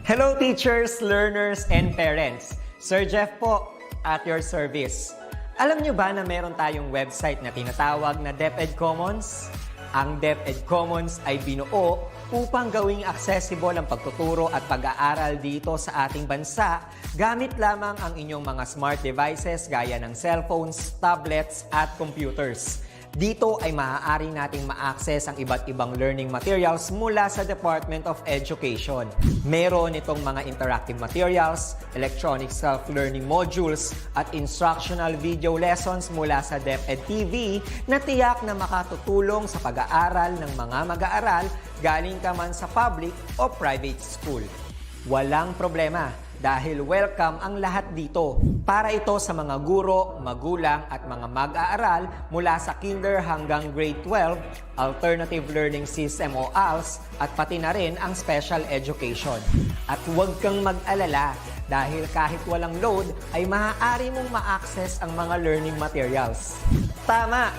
Hello teachers, learners, and parents. Sir Jeff po, at your service. Alam nyo ba na meron tayong website na tinatawag na DepEd Commons? Ang DepEd Commons ay binuo upang gawing accessible ang pagtuturo at pag-aaral dito sa ating bansa gamit lamang ang inyong mga smart devices gaya ng cellphones, tablets, at computers. Dito ay maaari nating ma-access ang iba't ibang learning materials mula sa Department of Education. Meron itong mga interactive materials, electronic self-learning modules, at instructional video lessons mula sa DepEd TV na tiyak na makatutulong sa pag-aaral ng mga mag-aaral galing ka man sa public o private school. Walang problema dahil welcome ang lahat dito. Para ito sa mga guro, magulang at mga mag-aaral mula sa kinder hanggang grade 12, alternative learning system o ALS, at pati na rin ang special education. At huwag kang mag-alala dahil kahit walang load ay maaari mong ma-access ang mga learning materials. Tama!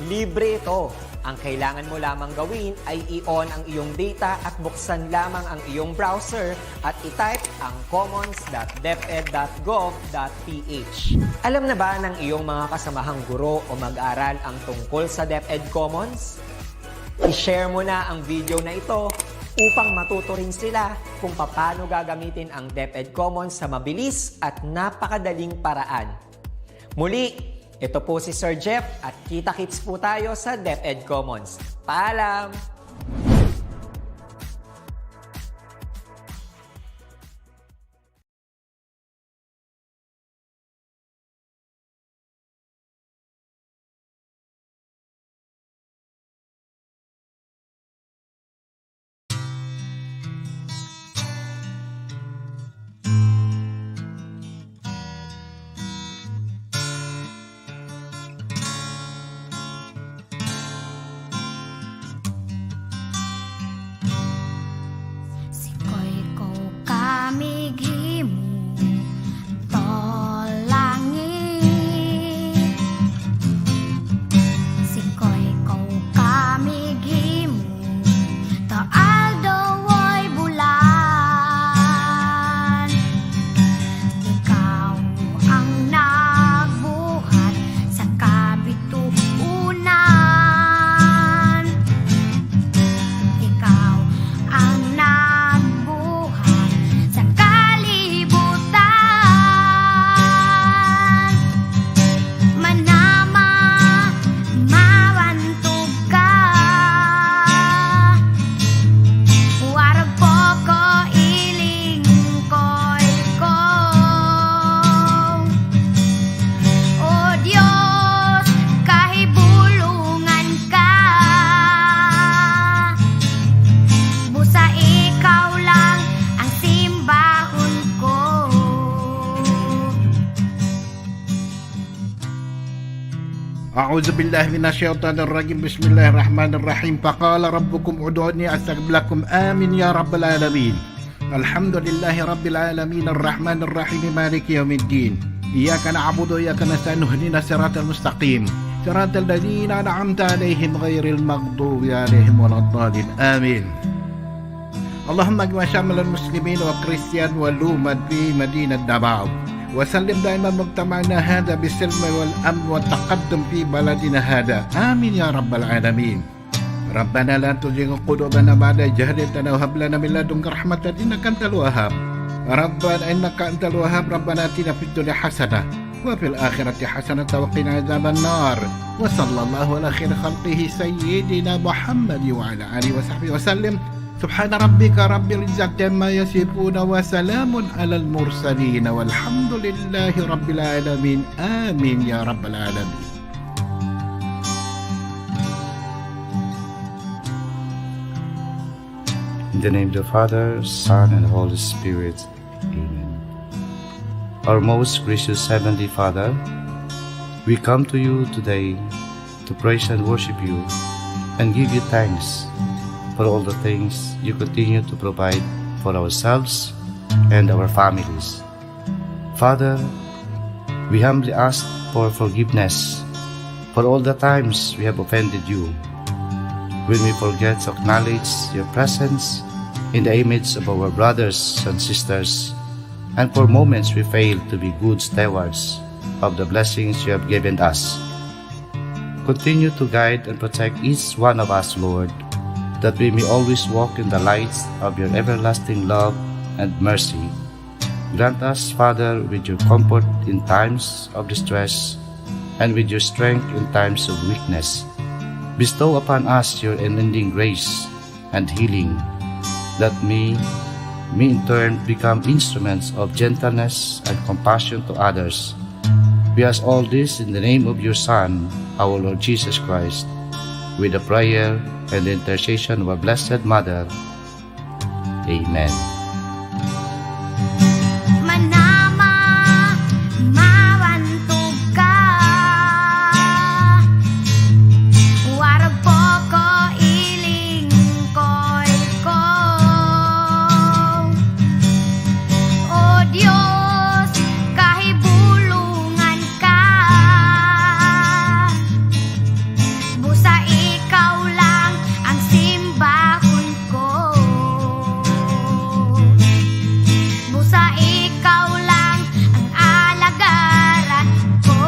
Libre ito. Ang kailangan mo lamang gawin ay i-on ang iyong data at buksan lamang ang iyong browser at i-type ang commons.deped.gov.ph. Alam na ba ng iyong mga kasamahang guro o mag-aral ang tungkol sa DepEd Commons? I-share mo na ang video na ito upang matuto rin sila kung paano gagamitin ang DepEd Commons sa mabilis at napakadaling paraan. Muli, ito po si Sir Jeff at kita-kits po tayo sa DepEd Commons. Paalam! أعوذ بالله من الشيطان الرجيم بسم الله الرحمن الرحيم فقال ربكم ادعوني أستجب لكم آمين يا رب العالمين الحمد لله رب العالمين الرحمن الرحيم مالك يوم الدين إياك نعبد وإياك نستعين اهدنا الصراط المستقيم صراط الذين أنعمت عليهم غير المغضوب عليهم ولا الضالين آمين اللهم اجمع شمل المسلمين والكريستيان والأمة في مدينة دماغ وسلم دائما مجتمعنا هذا بالسلم والأمن والتقدم في بلدنا هذا آمين يا رب العالمين ربنا لا تزغ قلوبنا بعد إذ هديتنا وهب لنا من لدنك رحمة إنك أنت الوهاب ربنا إنك أنت الوهاب ربنا آتنا في الدنيا حسنة وفي الآخرة حسنة وقنا عذاب النار وصلى الله على خير خلقه سيدنا محمد وعلى آله وصحبه وسلم سبحان ربك رب العزة عما يصفون وسلام على المرسلين والحمد لله رب العالمين آمين يا رب العالمين. In the name of the Father, Son, and Holy Spirit. Amen. Our most gracious Heavenly Father, we come to you today to praise and worship you and give you thanks for all the things you continue to provide for ourselves and our families. Father, we humbly ask for forgiveness for all the times we have offended you. When we forget to acknowledge your presence in the image of our brothers and sisters, and for moments we fail to be good stewards of the blessings you have given us. Continue to guide and protect each one of us, Lord, that we may always walk in the lights of your everlasting love and mercy. Grant us, Father, with your comfort in times of distress and with your strength in times of weakness. Bestow upon us your unending grace and healing, that we may in turn become instruments of gentleness and compassion to others. We ask all this in the name of your Son, our Lord Jesus Christ, with the prayer and the intercession of our Blessed Mother. Amen. Manama, mawantog ka. Warag po ko ilingkoy ko. O Diyos, kahibulungan ka. Busa ikaw lang ang simbahon ko. Busa ikaw lang ang alagaran ko.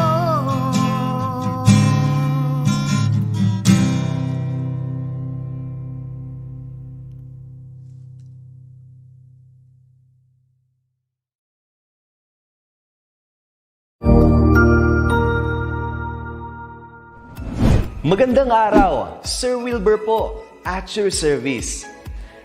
Magandang araw, Sir Wilbur po, at your service.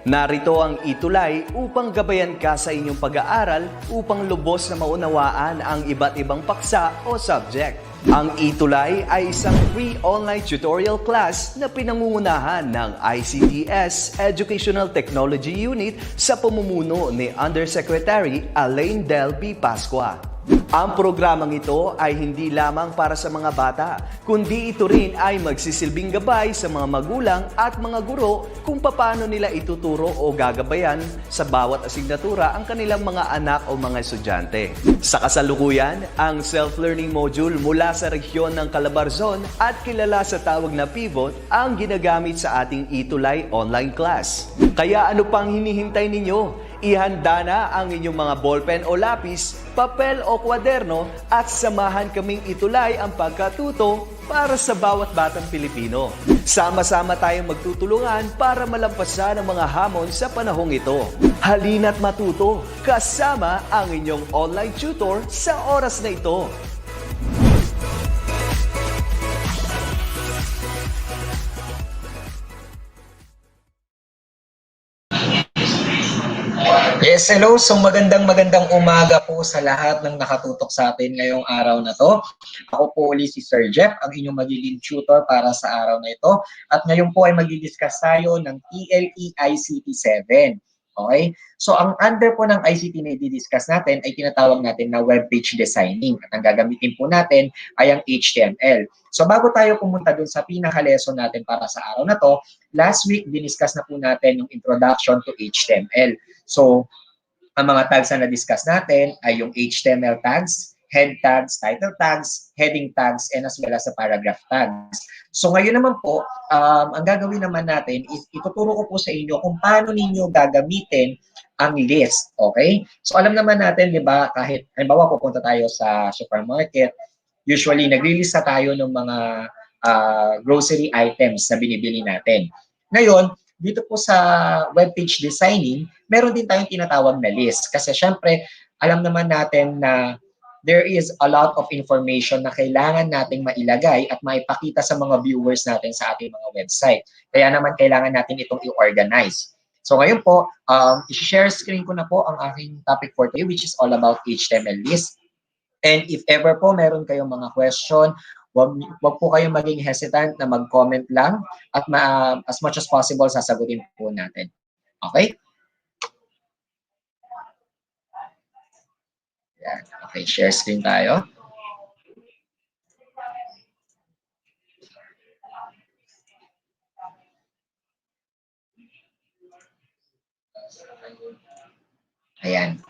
Narito ang ETULay upang gabayan ka sa inyong pag-aaral upang lubos na maunawaan ang iba't ibang paksa o subject. Ang ETULay ay isang free online tutorial class na pinangungunahan ng DepEd Educational Technology Unit sa pamumuno ni Undersecretary Elaine Del B. Pascua. Ang programang ito ay hindi lamang para sa mga bata, kundi ito rin ay magsisilbing gabay sa mga magulang at mga guro kung paano nila ituturo o gagabayan sa bawat asignatura ang kanilang mga anak o mga estudyante. Sa kasalukuyan, ang self-learning module mula sa rehiyon ng Calabarzon at kilala sa tawag na pivot ang ginagamit sa ating ETULay online class. Kaya ano pang hinihintay ninyo? Ihanda na ang inyong mga ballpen o lapis, papel o kwaderno at samahan kaming itulay ang pagkatuto para sa bawat batang Pilipino. Sama-sama tayong magtutulungan para malampasan ang mga hamon sa panahong ito. Halina't matuto kasama ang inyong online tutor sa oras na ito. Yes, hello. So magandang umaga po sa lahat ng nakatutok sa atin ngayong araw na to. Ako po ulit si Sir Jeff, ang inyong magiging tutor para sa araw na ito. At ngayon po ay magdi-discuss tayo ng ETULay ICT 7. Okay? So ang under po ng ICT na i-discuss natin ay tinatawag natin na web page designing. At ang gagamitin po natin ay ang HTML. So bago tayo pumunta dun sa pinaka-lesson natin para sa araw na to, last week diniscuss na po natin yung introduction to HTML. So, ang mga tags na na-discuss natin ay yung HTML tags, head tags, title tags, heading tags, and as well as the paragraph tags. So, ngayon naman po, ang gagawin naman natin is ituturo ko po sa inyo kung paano ninyo gagamitin ang list. Okay? So, alam naman natin, di ba, kahit, halimbawa, pupunta tayo sa supermarket, usually, nagre-lista tayo ng mga grocery items na binibili natin. Ngayon, dito po sa web page designing, meron din tayong tinatawag na list. Kasi syempre, alam naman natin na there is a lot of information na kailangan nating mailagay at maipakita sa mga viewers natin sa ating mga website. Kaya naman kailangan natin itong i-organize. So ngayon po, i-share screen ko na po ang aking topic for today, which is all about HTML list. And if ever po meron kayong mga question, wag po kayong maging hesitant na mag-comment lang at as much as possible sasagutin po natin. Okay? Yan. Okay, share screen tayo. Ayan.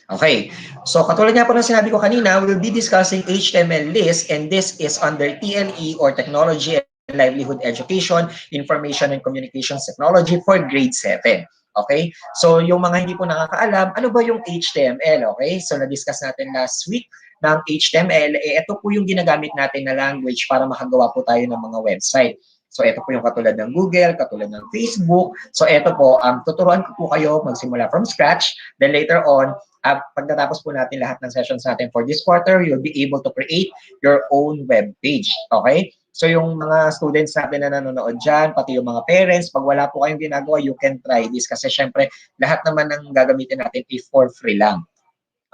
Okay, so katulad nga po ng sinabi ko kanina, we'll be discussing HTML list, and this is under TLE or Technology and Livelihood Education, Information and Communications Technology for grade 7. Okay? So, yung mga hindi po nakakaalam, ano ba yung HTML? Okay? So, na-discuss natin last week ng HTML. Ito po yung ginagamit natin na language para makagawa po tayo ng mga website. So, ito po yung katulad ng Google, katulad ng Facebook. So, ito po, tuturuan ko po kayo magsimula from scratch. Then later on, pagkatapos po natin lahat ng sessions natin for this quarter, you'll be able to create your own web page. Okay? So, yung mga students natin na nanonood dyan, pati yung mga parents, pag wala po kayong ginagawa, you can try this. Kasi syempre, lahat naman ng gagamitin natin is for free lang.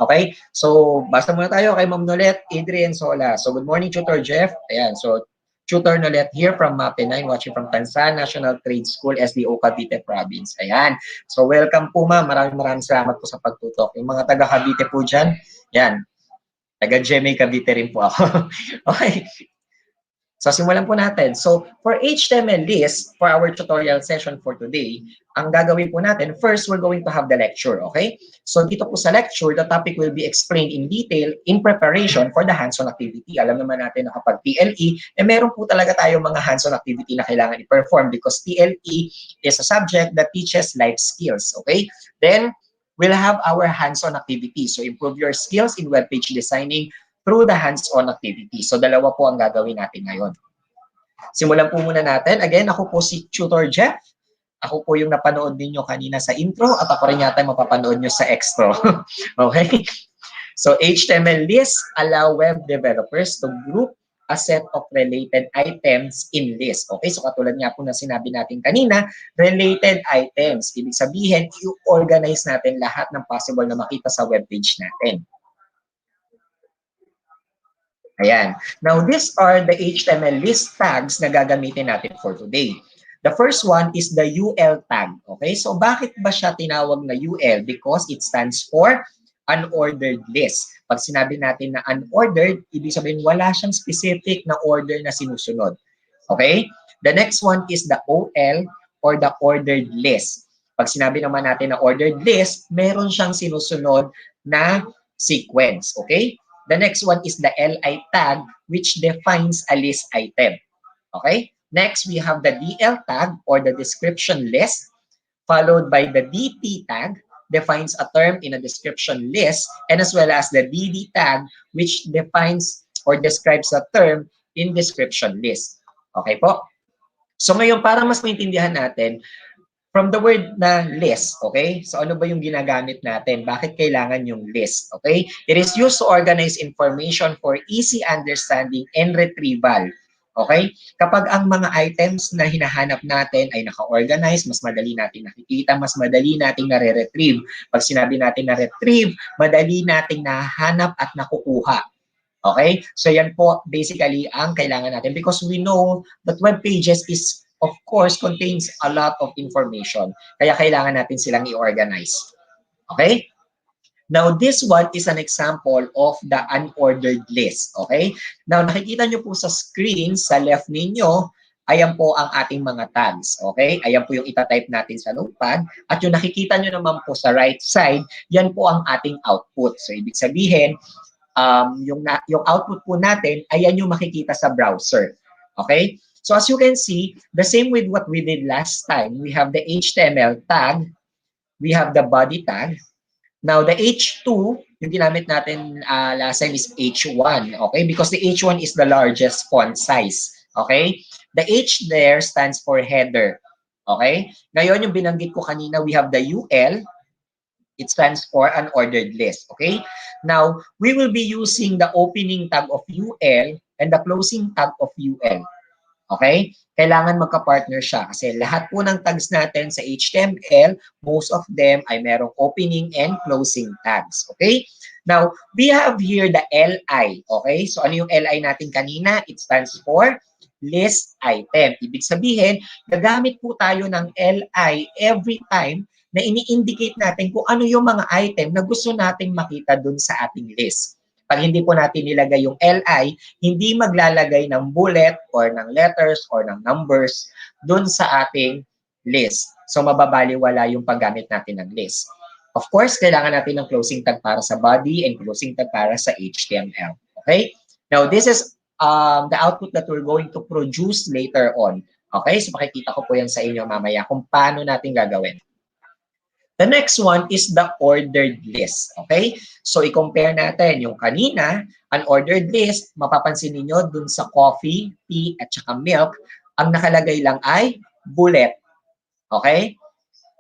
Okay? So, basta muna tayo kay Ma'am Nolet, Adrian Sola. So, good morning, Tutor Jeff. Ayan, so, Tutor Nolet here from MAPE 9, watching from Tansan National Trade School, SDO Cavite Province. Ayan. So, welcome po, ma'am. Maraming salamat po sa pagtutok. Yung mga taga Cavite po dyan, yan. Taga GMA Cavite rin po ako. Okay. So, simulan po natin. So, for HTML list, for our tutorial session for today, ang gagawin po natin, first, we're going to have the lecture, okay? So, dito po sa lecture, the topic will be explained in detail in preparation for the hands-on activity. Alam naman natin na kapag TLE, meron po talaga tayo mga hands-on activity na kailangan i-perform because TLE is a subject that teaches life skills, okay? Then, we'll have our hands-on activity. So, improve your skills in web page designing through the hands-on activity. So, dalawa po ang gagawin natin ngayon. Simulan po muna natin. Again, ako po si Tutor Jeff. Ako po yung napanood ninyo kanina sa intro at ako rin yata mapapanood nyo sa extra. Okay? So, HTML list allow web developers to group a set of related items in list. Okay? So, katulad nga po na sinabi natin kanina, related items. Ibig sabihin, i-organize natin lahat ng possible na makita sa web page natin. Ayan. Now, these are the HTML list tags na gagamitin natin for today. The first one is the UL tag. Okay? So, bakit ba siya tinawag na UL? Because it stands for unordered list. Pag sinabi natin na unordered, ibig sabihin wala siyang specific na order na sinusunod. Okay? The next one is the OL or the ordered list. Pag sinabi naman natin na ordered list, meron siyang sinusunod na sequence. Okay? The next one is the LI tag, which defines a list item. Okay? Next, we have the DL tag or the description list, followed by the DT tag, defines a term in a description list, and as well as the DD tag, which defines or describes a term in description list. Okay po? So ngayon, para mas maintindihan natin, from the word na list, okay? So ano ba yung ginagamit natin? Bakit kailangan yung list, okay? It is used to organize information for easy understanding and retrieval. Okay? Kapag ang mga items na hinahanap natin ay naka-organize, mas madali natin nakikita, mas madali nating nare-retrieve. Pag sinabi natin na retrieve, madali nating nahanap at nakukuha. Okay? So yan po basically ang kailangan natin because we know that web pages is of course contains a lot of information. Kaya kailangan natin silang i-organize. Okay? Now, this one is an example of the unordered list. Okay? Now, nakikita nyo po sa screen, sa left ninyo, ayan po ang ating mga tags. Okay? Ayan po yung itatype natin sa notepad. At yung nakikita nyo naman po sa right side, yan po ang ating output. So, ibig sabihin, yung output po natin, ayan yung makikita sa browser. Okay? So as you can see, the same with what we did last time, we have the HTML tag, we have the body tag. Now the H2, yung ginamit natin last time is H1, okay? Because the H1 is the largest font size, okay? The H there stands for header, okay? Ngayon yung binanggit ko kanina, we have the UL, it stands for unordered list, okay? Now, we will be using the opening tag of UL and the closing tag of UL. Okay? Kailangan magka-partner siya kasi lahat po ng tags natin sa HTML, most of them ay merong opening and closing tags. Okay? Now, we have here the LI. Okay? So, ano yung LI natin kanina? It stands for list item. Ibig sabihin, gagamit po tayo ng LI every time na ini-indicate natin kung ano yung mga item na gusto nating makita dun sa ating list. Pag hindi po natin nilagay yung LI, hindi maglalagay ng bullet or ng letters or ng numbers dun sa ating list. So, mababaliwala yung paggamit natin ng list. Of course, kailangan natin ng closing tag para sa body and closing tag para sa HTML. Okay? Now, this is the output that we're going to produce later on. Okay? So, makikita ko po yan sa inyo mamaya kung paano natin gagawin. The next one is the ordered list. Okay? So, i-compare natin yung kanina, an ordered list, mapapansin niyo dun sa coffee, tea, at saka milk, ang nakalagay lang ay bullet. Okay?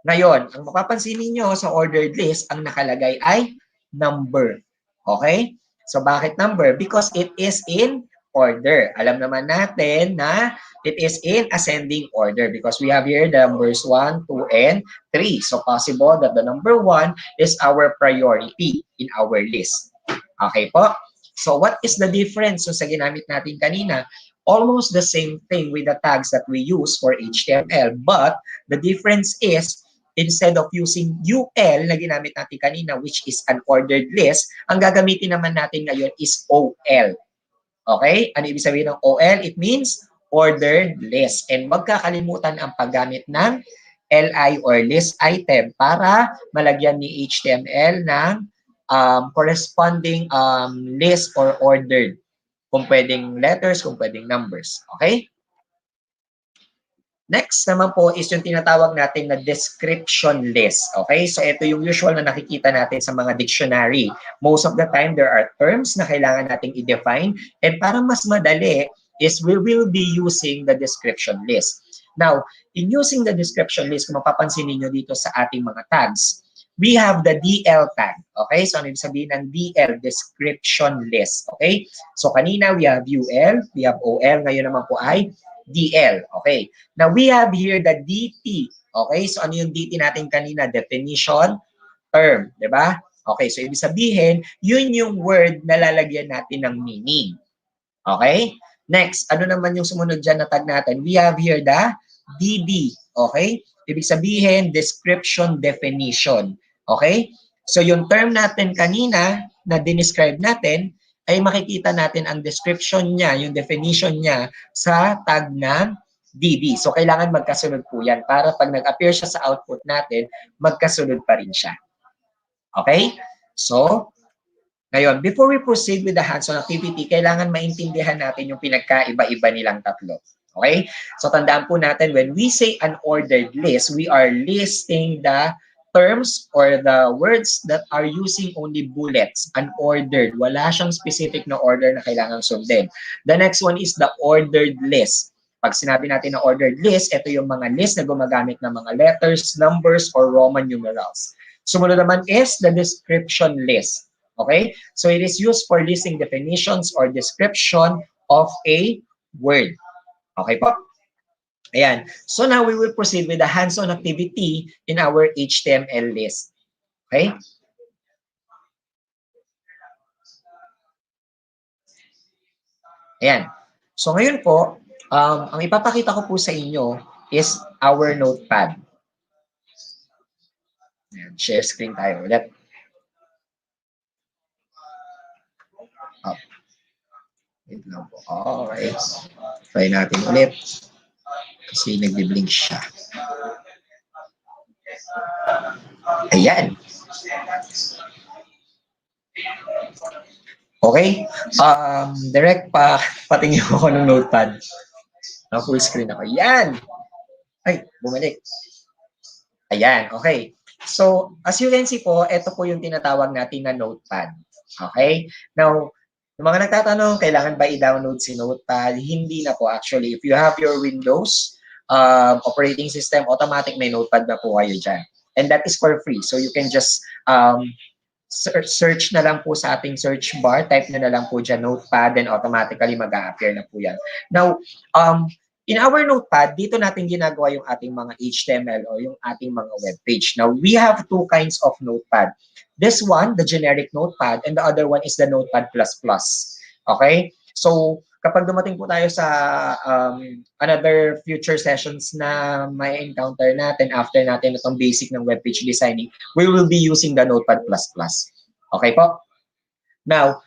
Ngayon, ang mapapansin niyo sa ordered list, ang nakalagay ay number. Okay? So, bakit number? Because it is in order. Alam naman natin na it is in ascending order because we have here the numbers 1, 2, and 3. So, possible that the number 1 is our priority in our list. Okay po? So, what is the difference? So, sa ginamit natin kanina, almost the same thing with the tags that we use for HTML. But, the difference is, instead of using UL na ginamit natin kanina, which is an ordered list, ang gagamitin naman natin ngayon is OL. Okay? Ano ibig sabihin ng OL? It means ordered list. And magkakalimutan ang paggamit ng LI or list item para malagyan ni HTML ng corresponding list or ordered. Kung pwedeng letters, kung pwedeng numbers. Okay? Next naman po is yung tinatawag natin na description list. Okay? So ito yung usual na nakikita natin sa mga dictionary. Most of the time, there are terms na kailangan nating i-define. And para mas madali is we will be using the description list. Now, in using the description list, kung mapapansin niyo dito sa ating mga tags, we have the DL tag. Okay? So ano ibig sabihin ng DL? Description list. Okay? So kanina, we have UL, we have OL. Ngayon naman po ay DL. Okay. Now, we have here the DT. Okay. So, ano yung DT natin kanina? Definition, term. Diba? Okay. So, ibig sabihin, yun yung word na lalagyan natin ng meaning. Okay. Next, ano naman yung sumunod dyan na tag natin? We have here the DD. Okay. Ibig sabihin, description, definition. Okay. So, yung term natin kanina na dinescribe natin, ay makikita natin ang description niya, yung definition niya sa tag ng DB. So, kailangan magkasunod po yan para pag nag-appear siya sa output natin, magkasunod pa rin siya. Okay? So, ngayon, before we proceed with the hands-on activity, kailangan maintindihan natin yung pinagkaiba-iba nilang tatlo. Okay? So, tandaan po natin, when we say an ordered list, we are listing the terms or the words that are using only bullets, unordered. Wala siyang specific na order na kailangan sundin. The next one is the ordered list. Pag sinabi natin na ordered list, ito yung mga list na gumagamit ng mga letters, numbers, or Roman numerals. Sumunod naman is the description list. Okay? So it is used for listing definitions or description of a word. Okay po? Ayan. So now we will proceed with the hands-on activity in our HTML list. Okay? Ayan. So ngayon po, ang ipapakita ko po sa inyo is our notepad. Ayan. Share screen tayo ulit. Up. Wait lang po. Alright. Try natin ulit. Kasi nagbi-blink siya. Ayan. Okay? Direct patingin ako ng notepad. Full screen ako. Ayan! Ay, bumalik. Ayan, okay. So, as you can see po, ito po yung tinatawag natin na notepad. Okay? Now, yung mga nagtatanong, kailangan ba i-download si notepad? Hindi na po actually. If you have your Windows operating system, automatic may notepad na po kayo dyan. And that is for free. So, you can just search na lang po sa ating search bar, type na lang po dyan notepad, then automatically mag-a-appear na po yan. Now, in our notepad, dito natin ginagawa yung ating mga HTML o yung ating mga web page. Now, we have two kinds of notepad. This one, the generic notepad, and the other one is the notepad++. Okay? So, kapag dumating po tayo sa another future sessions na may encounter natin after natin itong basic ng web page designing, we will be using the notepad++. Okay po? Now,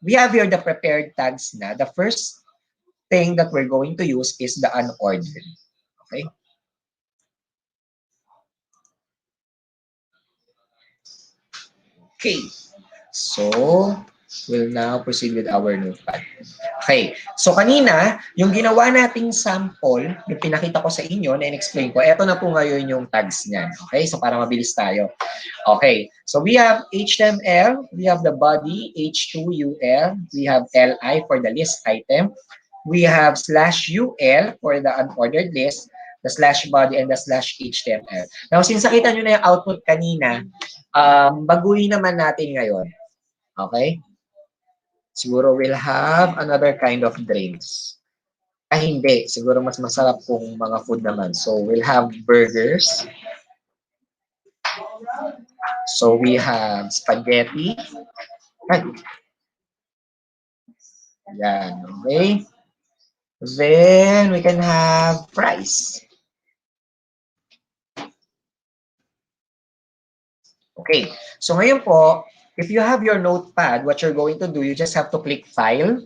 we have here the prepared tags na. The first thing that we're going to use is the unordered. Okay? Okay. So, We'll now proceed with our notepad. Okay. So kanina, yung ginawa nating sample, yung pinakita ko sa inyo, na in-explain ko, eto na po ngayon yung tags niyan. Okay? So para mabilis tayo. Okay. So we have HTML, we have the body, H2UL, we have LI for the list item, we have /UL for the unordered list, the /body, and the /HTML. Now, since nakita nyo na yung output kanina, baguhin naman natin ngayon. Okay? Siguro we'll have another kind of drinks. Hindi. Siguro mas masarap kung mga food naman. So, we'll have burgers. So, we have spaghetti. Yan. Okay. Then, we can have fries. Okay. So, ngayon po, if you have your notepad, what you're going to do, you just have to click File,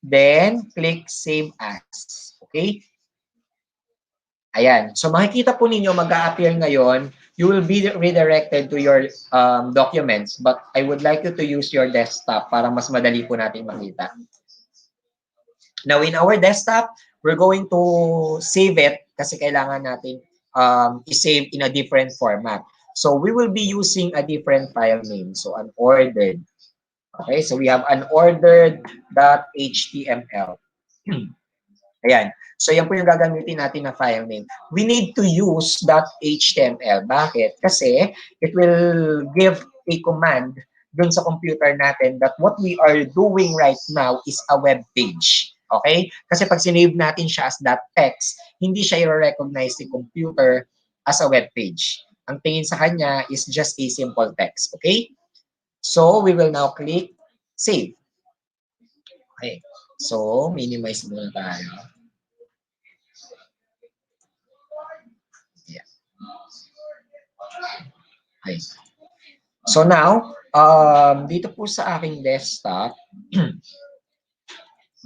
then click Save As. Okay? Ayan. So, makikita po ninyo, mag-a-appear ngayon, you will be redirected to your documents, but I would like you to use your desktop para mas madali po natin makita. Now, in our desktop, we're going to save it kasi kailangan natin i-save in a different format. So, we will be using a different file name. So, unordered. Okay, so we have unordered.html. Ayan. So, yan po yung gagamitin natin na file name. We need to use .html. Bakit? Kasi it will give a command dun sa computer natin that what we are doing right now is a web page. Okay? Kasi pag sinave natin siya as .text, hindi siya i-recognize ni computer as a web page. Ang tingin sa kanya is just a simple text. Okay? So, we will now click Save. Okay. So, minimize muna tayo. Yeah. Okay. So now, dito po sa aking desktop,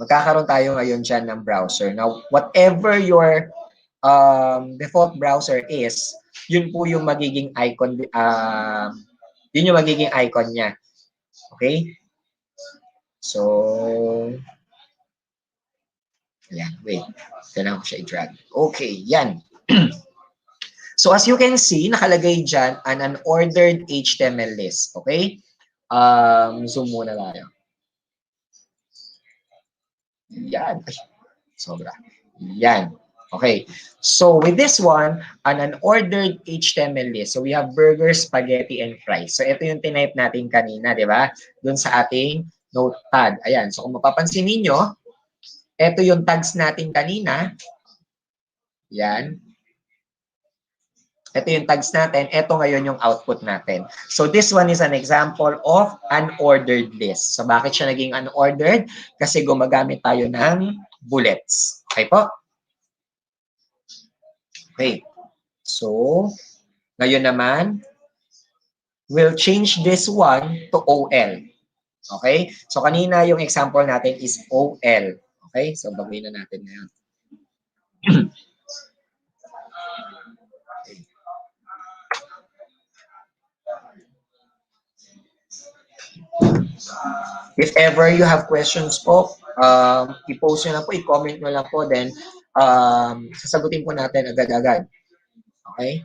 magkakaroon tayo ngayon dyan ng browser. Now, whatever your default browser is, yun po yung magiging icon, yun yung magiging icon niya. Okay? So, yan, wait. Kailangan ko siya i-drag. Okay, yan. So, as you can see, nakalagay dyan an unordered HTML list. Okay? Zoom muna tayo. Yan. Ay, sobra. Yan. Okay. So, with this one, an unordered HTML list. So, we have burgers, spaghetti, and fries. So, ito yung tinype natin kanina, di ba? Doon sa ating notepad. Ayan. So, kung mapapansin ninyo, ito yung tags natin kanina. Yan. Ito yung tags natin. Ito ngayon yung output natin. So, this one is an example of unordered list. So, bakit siya naging unordered? Kasi gumagamit tayo ng bullets. Okay po? Okay. So, ngayon naman, we'll change this one to OL. Okay? So, kanina yung example natin is OL. Okay? So, baguhin na natin ngayon. If ever you have questions po, i-post nyo lang po, i-comment nyo lang po, then sasagutin po natin agad-agad. Okay?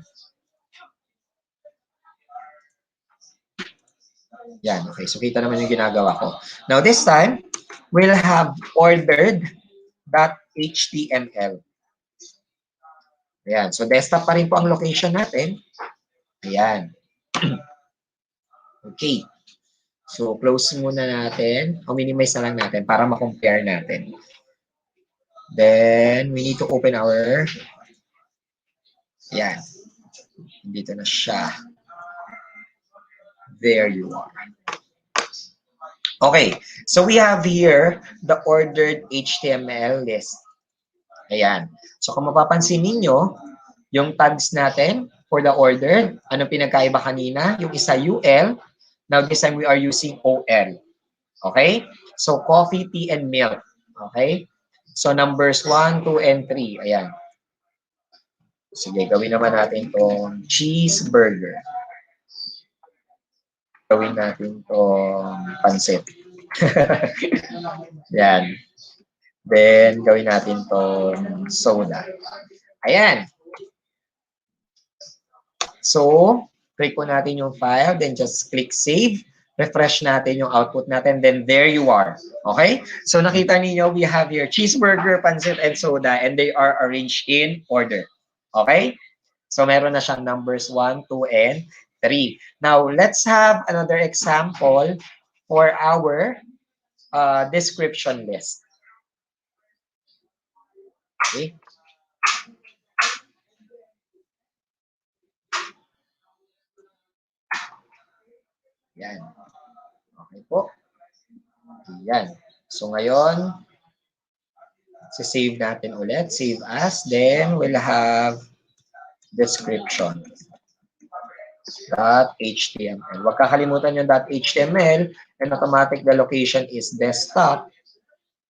Yan, okay. So, kita naman yung ginagawa ko. Now, this time, we'll have ordered.html. Ayan. So, desktop pa rin po ang location natin. Ayan. Okay. So, close muna natin. O minimize na lang natin para ma-compare natin. Then, we need to open our... Ayan. Dito na siya. There you are. Okay. So, we have here the ordered HTML list. Ayan. So, kung mapapansin ninyo, yung tags natin for the ordered, anong pinagkaiba kanina? Yung isa UL. Now, this time we are using OL. Okay? So, coffee, tea, and milk. Okay? So, numbers 1, 2, and 3. Ayan. Sige, gawin naman natin itong cheeseburger. Gawin natin itong pansit. Yan. Then, gawin natin tong soda. Ayan. So, click po natin yung file, then just click save. Refresh natin yung output natin, then there you are. Okay? So, nakita niyo we have here cheeseburger, pancit, and soda, and they are arranged in order. Okay? So, meron na siyang numbers 1, 2, and 3. Now, let's have another example for our description list. Okay? Yan. Okay po. Yan. So, ngayon, save natin ulit. Save as. Then, we'll have description. .html. Huwag kakalimutan yung .html and automatic the location is desktop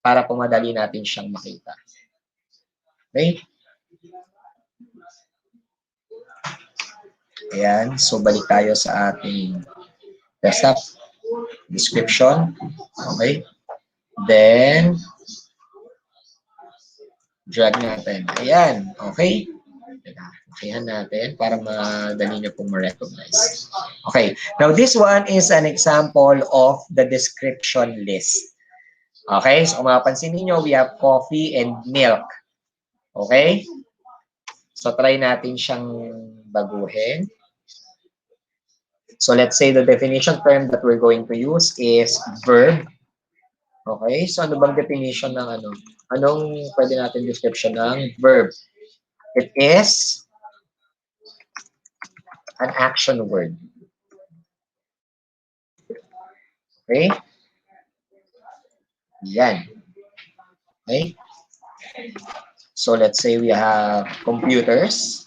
para pumadali natin siyang makita. Okay? Ayan. So, balik tayo sa ating desktop. Description. Okay? Then, drag natin. Ayan. Okay? Ayan natin para madali nyo pong ma-recognize. Okay. Now, this one is an example of the description list. Okay? So, kung mapapansin niyo, we have coffee and milk. Okay? So, try natin siyang baguhin. So, let's say the definition term that we're going to use is verb. Okay? So, ano bang definition ng ano? Anong pwede natin description ng verb? It is an action word. Okay? Yan. Okay? So, let's say we have computers.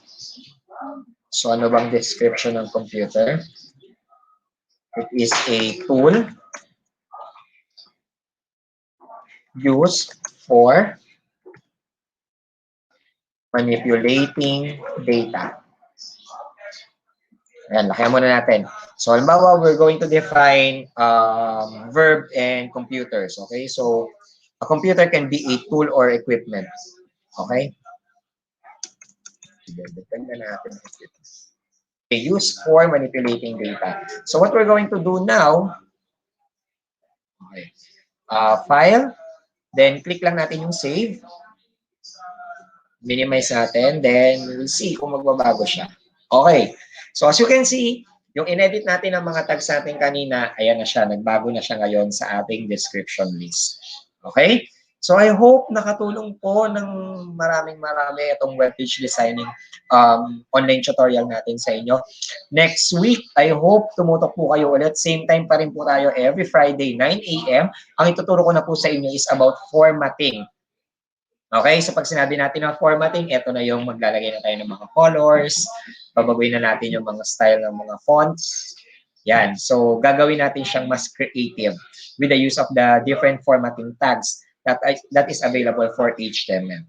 So, ano bang description ng computer? It is a tool used for manipulating data. Ayan, lakihan muna natin. So, halimbawa, we're going to define verb and computers. Okay? So, a computer can be a tool or equipment. Okay? Depende natin. Used for manipulating data. So, what we're going to do now, okay, file, then click lang natin yung save. Minimize natin, then we'll see kung magbabago siya. Okay. So, as you can see, yung inedit natin ng mga tags natin kanina, ayan na siya, nagbago na siya ngayon sa ating description list. Okay? So, I hope nakatulong po ng maraming itong web page designing online tutorial natin sa inyo. Next week, I hope tumutok po kayo ulit. Same time pa rin po tayo every Friday, 9 a.m. Ang ituturo ko na po sa inyo is about formatting. Okay, so pag sinabi natin ng formatting, ito na yung maglalagay na tayo ng mga colors, babaguhin na natin yung mga style ng mga fonts. Yan, so gagawin natin siyang mas creative with the use of the different formatting tags that is available for HTML.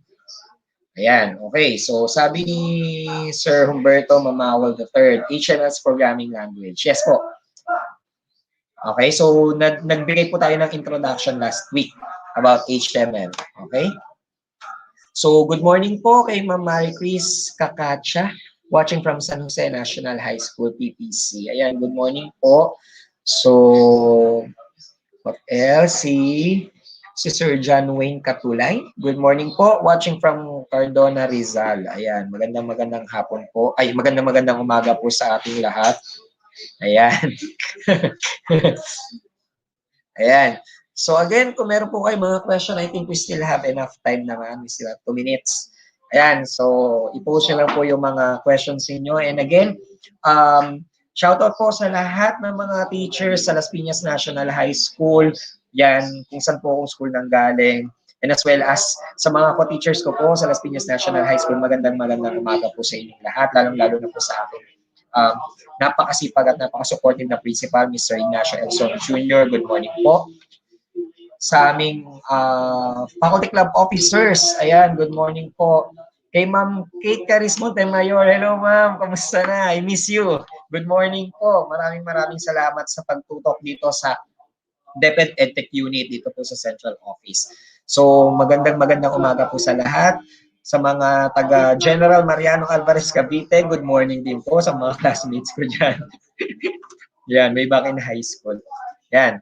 Ayan, okay, so sabi ni Sir Humberto Mamawal III, HTML's programming language. Yes po. Okay, so nagbigay po tayo ng introduction last week about HTML. Okay? So, good morning po kay Ma'am Marie Chris Kakacha, watching from San Jose National High School, PPC. Ayan, good morning po. So, what else? Si Sir John Wayne Katulay. Good morning po, watching from Cardona, Rizal. Ayan, magandang hapon po. Ay, magandang umaga po sa ating lahat. Ayan. Ayan. So again, kung meron po kayo mga question, I think we still have enough time naman. We still have 2 minutes. Ayan. So, i-post nyo lang po yung mga questions niyo. And again, shoutout po sa lahat ng mga teachers sa Las Piñas National High School. Yan, kung saan po akong school nang galing. And as well as sa mga co-teachers ko po sa Las Piñas National High School, magandang umaga po sa inyong lahat, lalong-lalo na po sa akin. Napakasipag at napakasupportive na principal, Mr. Ignacio Elson Jr. Good morning po. Sa aming faculty club officers, ayan, good morning po. Kay Ma'am Kate Carismonte Mayor, hello ma'am, kamusta na? I miss you. Good morning po. Maraming salamat sa pagtutok dito sa DepEd EdTech Unit dito po sa Central Office. So magandang umaga po sa lahat. Sa mga taga General Mariano Alvarez Cavite, good morning din po sa mga classmates ko dyan. Yan, may back in high school. Yan.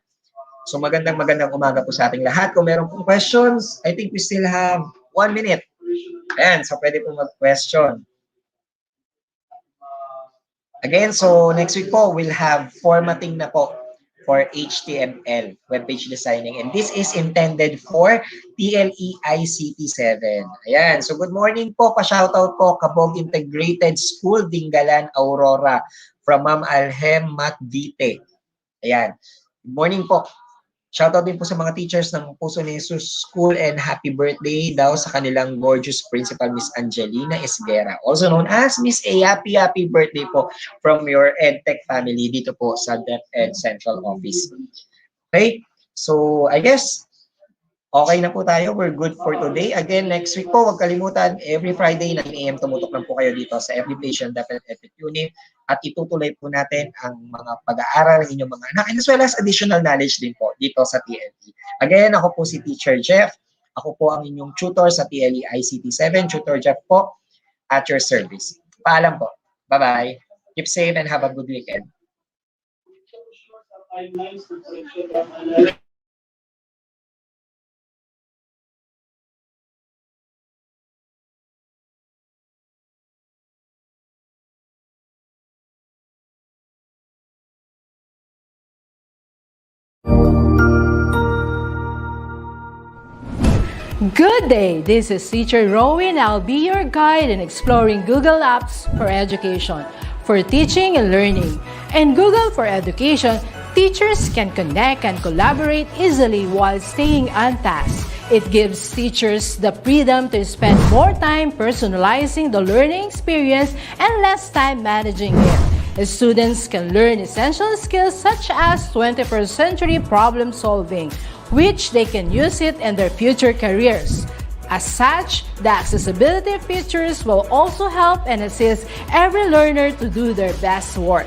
So magandang umaga po sa ating lahat. Kung meron pong questions, I think we still have 1 minute. Ayan, so pwede po mag-question. Again, so next week po, we'll have formatting na po for HTML, web page designing. And this is intended for TLE ICT 7. Ayan, so good morning po, pa-shoutout po, Kabog Integrated School, Dingalan, Aurora, from Ma'am Alhem Matdite. Ayan, good morning po. Shoutout din po sa mga teachers ng Puso ni Jesus School and happy birthday daw sa kanilang gorgeous principal, Miss Angelina Esguera. Also known as Miss A. Happy birthday po from your EdTech family dito po sa DepEd Central Office. Okay? So, I guess, okay na po tayo. We're good for today. Again, next week po, huwag kalimutan, every Friday, 9 a.m. tumutok lang po kayo dito sa FB page ng DepEd Educational Unit at itutuloy po natin ang mga pag-aaral ng inyong mga anak and as well as additional knowledge din po dito sa TLE. Again, ako po si Teacher Jeff. Ako po ang inyong tutor sa TLE ICT 7. Tutor Jeff po at your service. Paalam po. Bye-bye. Keep safe and have a good weekend. Good day, this is Teacher Rowan. I'll be your guide in exploring Google Apps for Education, for teaching and learning. In Google for Education, teachers can connect and collaborate easily while staying on task. It gives teachers the freedom to spend more time personalizing the learning experience and less time managing it. Students can learn essential skills such as 21st century problem solving, which they can use it in their future careers. As such, the accessibility features will also help and assist every learner to do their best work.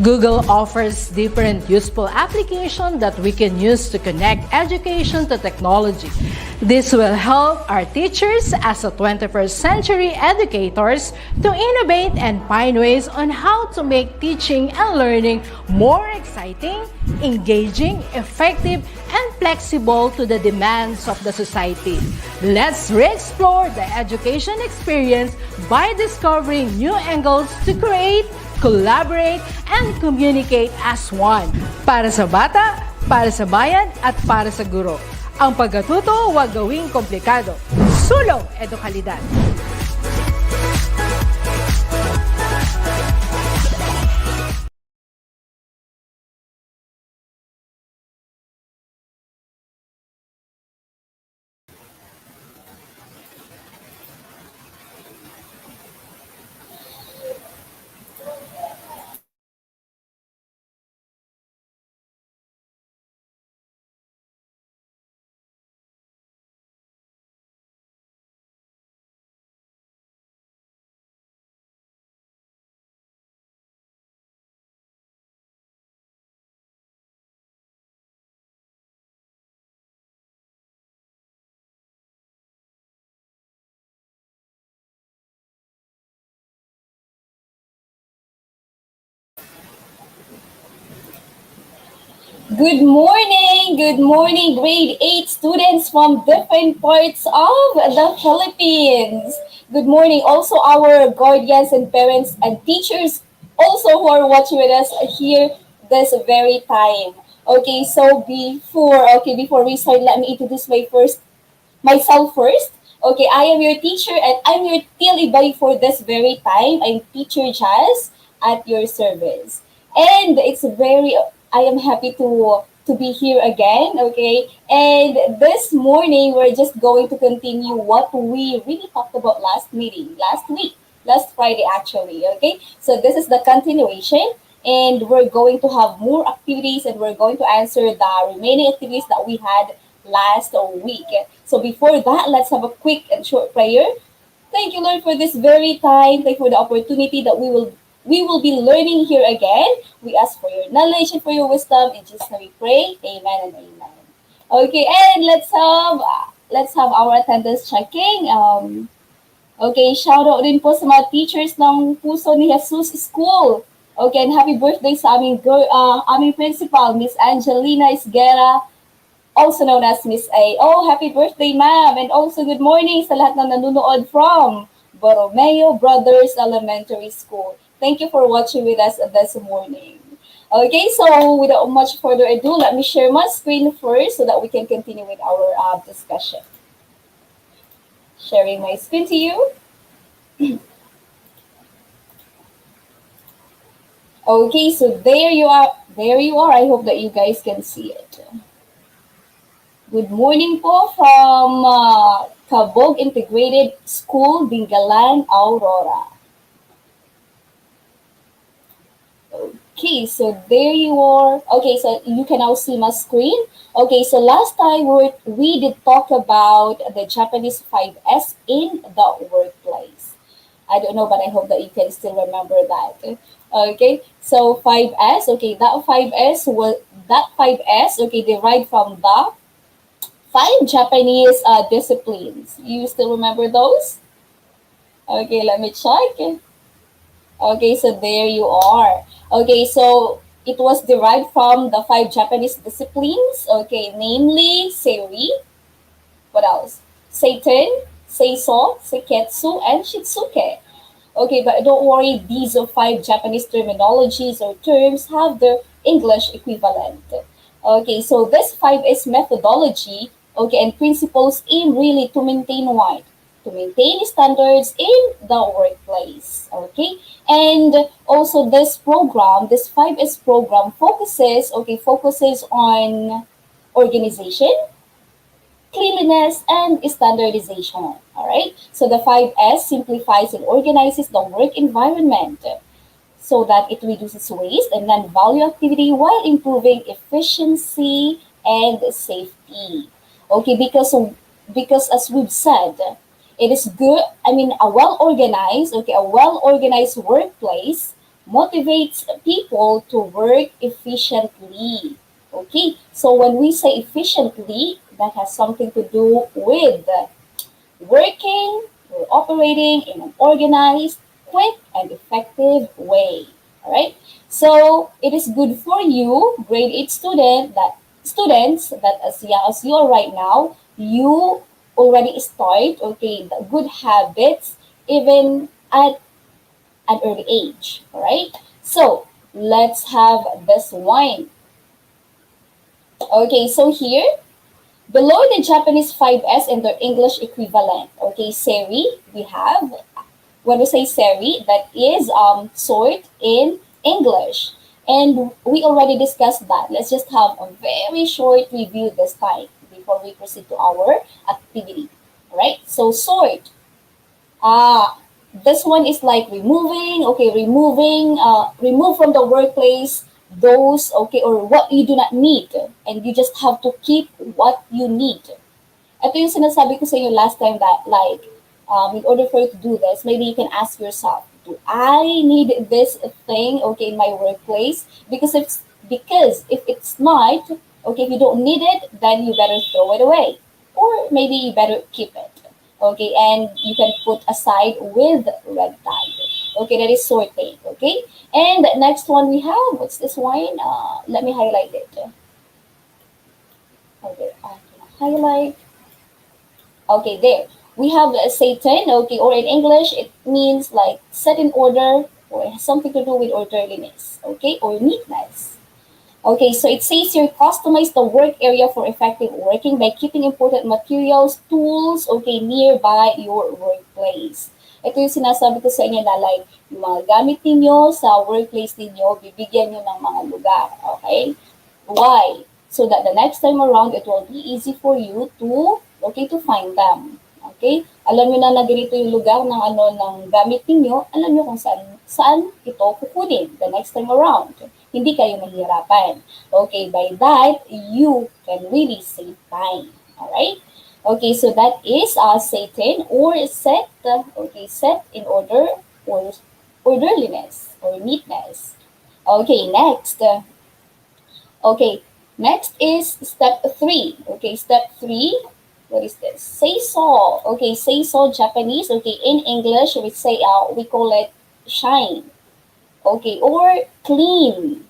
Google offers different useful applications that we can use to connect education to technology. This will help our teachers as a 21st century educators to innovate and find ways on how to make teaching and learning more exciting, engaging, effective, and flexible to the demands of the society. Let's re-explore the education experience by discovering new angles to create, collaborate, and communicate as one. Para sa bata, para sa bayan, at para sa guro. Ang pagkatuto, huwag gawing komplikado. Sulong edukalidad. Good morning, grade 8 students from different parts of the Philippines. Good morning also our guardians and parents and teachers also who are watching with us here this very time. Okay, so before we start, let me introduce myself first. Okay, I am your teacher and I'm your TLE buddy for this very time. I'm Teacher Jazz at your service. And I am happy to be here again, okay? And this morning, we're just going to continue what we really talked about last Friday actually, okay? So this is the continuation, and we're going to have more activities, and we're going to answer the remaining activities that we had last week. So before that, let's have a quick and short prayer. Thank you, Lord, for this very time. Thank you for the opportunity that we will we will be learning here again. We ask for your knowledge and for your wisdom. In Jesus' name we pray. Amen and amen. Okay, and let's have our attendance checking. Okay, shout out din po sa mga teachers ng Puso ni Jesus School. Okay, and happy birthday sa aming principal, Miss Angelina Isguera, also known as Miss A. Oh, happy birthday, ma'am! And also good morning sa lahat ng nanonood from Borromeo Brothers Elementary School. Thank you for watching with us this morning. Okay, so without much further ado, let me share my screen first so that we can continue with our discussion. Sharing my screen to you. Okay, so there you are. There you are. I hope that you guys can see it. Good morning po from Cabog Integrated School, Dingalan, Aurora. Okay, so there you are. Okay, so you can now see my screen. Okay, so last time we did talk about the Japanese 5S in the workplace. I don't know, but I hope that you can still remember that. Okay, so 5S. Okay, that 5S. Okay, derived from the 5 Japanese disciplines. You still remember those? Okay, let me check. Okay, so there you are. Okay, so it was derived from the 5 Japanese disciplines. Okay, namely Seiri. What else? Seiten, Seiso, Seiketsu, and Shitsuke. Okay, but don't worry, these 5 Japanese terminologies or terms have their English equivalent. Okay, so this 5S methodology, okay, and principles aim really to maintain what? To maintain standards in the workplace. Okay, and also this program, this 5S program focuses on organization, cleanliness, and standardization. All right, so the 5S simplifies and organizes the work environment so that it reduces waste and non-value activity while improving efficiency and safety. Okay, because as we've said, it is good. I mean, a well-organized workplace motivates people to work efficiently. Okay, so when we say efficiently, that has something to do with working or operating in an organized, quick, and effective way. All right. So it is good for you, grade 8 students that as young as you are right now, you already start the good habits even at an early age. All right. So let's have this one. Okay. So here, below the Japanese 5S and their English equivalent, okay, Seri, we have, when we say Seri, that is sort in English. And we already discussed that. Let's just have a very short review this time before we proceed to our activity. All right, so sort. This one is like remove from the workplace those, or what you do not need, and you just have to keep what you need. Ito yung sinasabi ko sa inyo last time that in order for you to do this, maybe you can ask yourself, do I need this thing, in my workplace? Because if it's not, if you don't need it, then you better throw it away. Or maybe you better keep it. Okay, and you can put aside with red tag. Okay, that is sorting. Okay, and next one we have, what's this one? Let me highlight it. Okay, I can highlight. Okay, there. We have Satan, or in English, it means like set in order or has something to do with orderliness, or neatness. Okay, so it says here, customize the work area for effective working by keeping important materials, tools, nearby your workplace. Ito yung sinasabi ko sa inyo na yung mga gamit ninyo sa workplace ninyo, bibigyan nyo ng mga lugar, okay? Why? So that the next time around, it will be easy for you to find them. Okay? Alam nyo na ganito yung lugar ng gamit ninyo, alam nyo kung saan ito kukunin the next time around. Hindi kayo mahirapan. Okay, by that, you can really save time. Alright? Okay, so that is Satan or set in order or orderliness. or neatness. Okay, next. Okay, next is step 3. Okay, step 3. What is this? Say so. Okay, say so Japanese. Okay, in English we say we call it shine. Okay, or clean.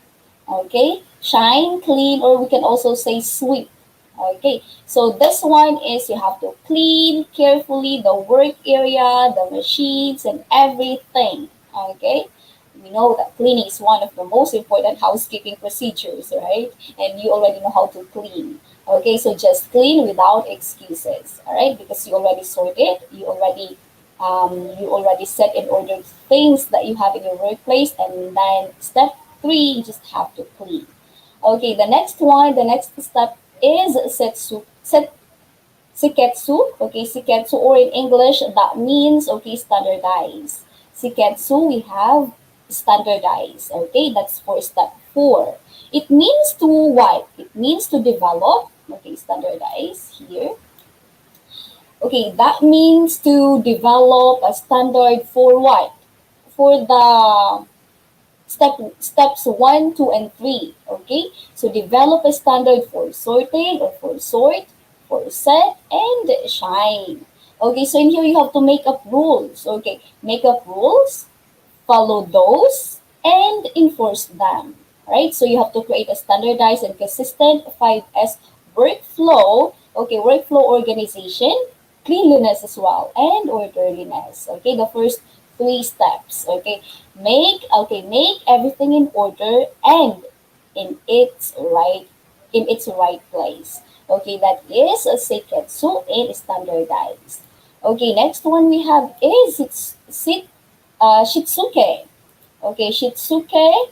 Okay, shine, clean, or we can also say sweep. Okay, so this one is you have to clean carefully the work area, the machines, and everything. Okay, we know that cleaning is one of the most important housekeeping procedures, right? And you already know how to clean. Okay, so just clean without excuses. All right, because you already sorted, you already set in order things that you have in your workplace, and then step 3, you just have to clean. Okay, the next step is Siketsu. Okay, Siketsu, or in English, that means, okay, standardize. Siketsu, we have standardize. Okay, that's for step 4. It means to what? It means to develop. Okay, standardize here. Okay, that means to develop a standard for what? For the steps 1, 2, and 3. Okay, so develop a standard for sorting, or for sort, for set, and shine. Okay, so in here you have to make up rules. Okay, make up rules, follow those, and enforce them. Right? So you have to create a standardized and consistent 5S workflow. Okay, workflow organization, cleanliness as well, and orderliness. Okay, the first 3 steps. Make everything in order and in its right place. Okay, that is a seiketsu and standardized. Okay, next one we have is shitsuke. Okay, shitsuke.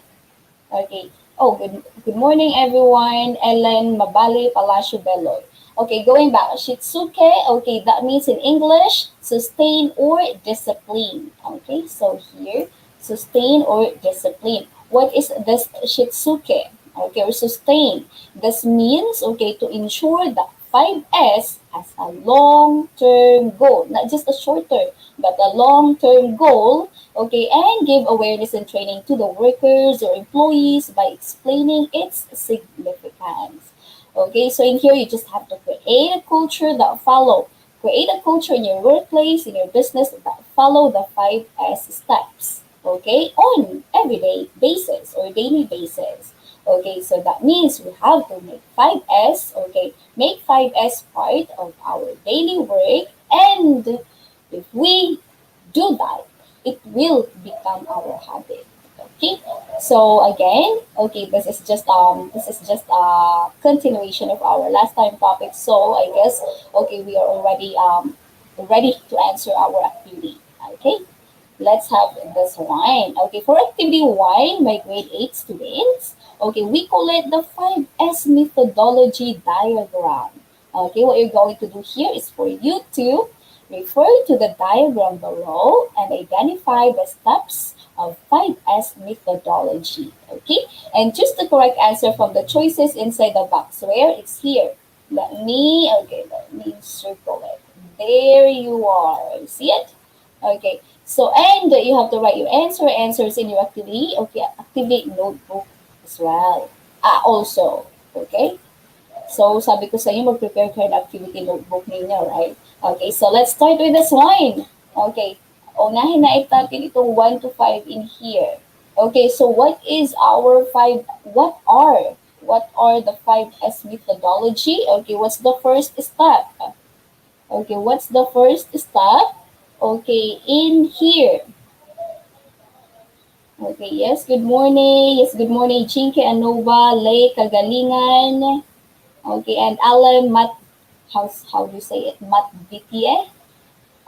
Okay. Oh, good morning, everyone. Ellen Mabali Palacio Beloy. Okay, going back. Shitsuke. Okay, that means in English, sustain or discipline. Okay, so here, sustain or discipline. What is this shitsuke? Okay, or sustain. This means, okay, to ensure that 5S has a long-term goal, not just a short-term, but a long-term goal. Okay, and give awareness and training to the workers or employees by explaining its significance. Okay, so in here you just have to create a culture that create a culture in your workplace, in your business that follow the 5S steps. Okay, on everyday basis or daily basis. Okay, so that means we have to make 5S, okay, make 5S part of our daily work, and if we do that, it will become our habit. Okay, so again, okay, this is just a continuation of our last time topic. So I guess, okay, we are already ready to answer our activity. Okay, let's have this one. Okay, for activity 1, my grade 8 students, okay, we call it the 5S methodology diagram. Okay, what you're going to do here is for you to refer to the diagram below and identify the steps of 5S methodology. Okay, and choose the correct answer from the choices inside the box where it's here. Let me circle it. There you are. You see it? Okay, so and you have to write your answers in your activity. Okay, activity notebook as well. Also, okay? So, sabi ko sa inyo, mag-prepare kayo ng activity notebook ninyo, right? Okay, so let's start with this one. Okay, unahin na natin itong 1 to 5 in here. Okay, so what are the 5S methodology? Okay, what's the first step? Okay, what's the first step? Okay, in here. Okay, yes, good morning. Yes, good morning, Chinke Anova, Lay Kagalingan. Okay, and Alan how do you say it? Matvitie.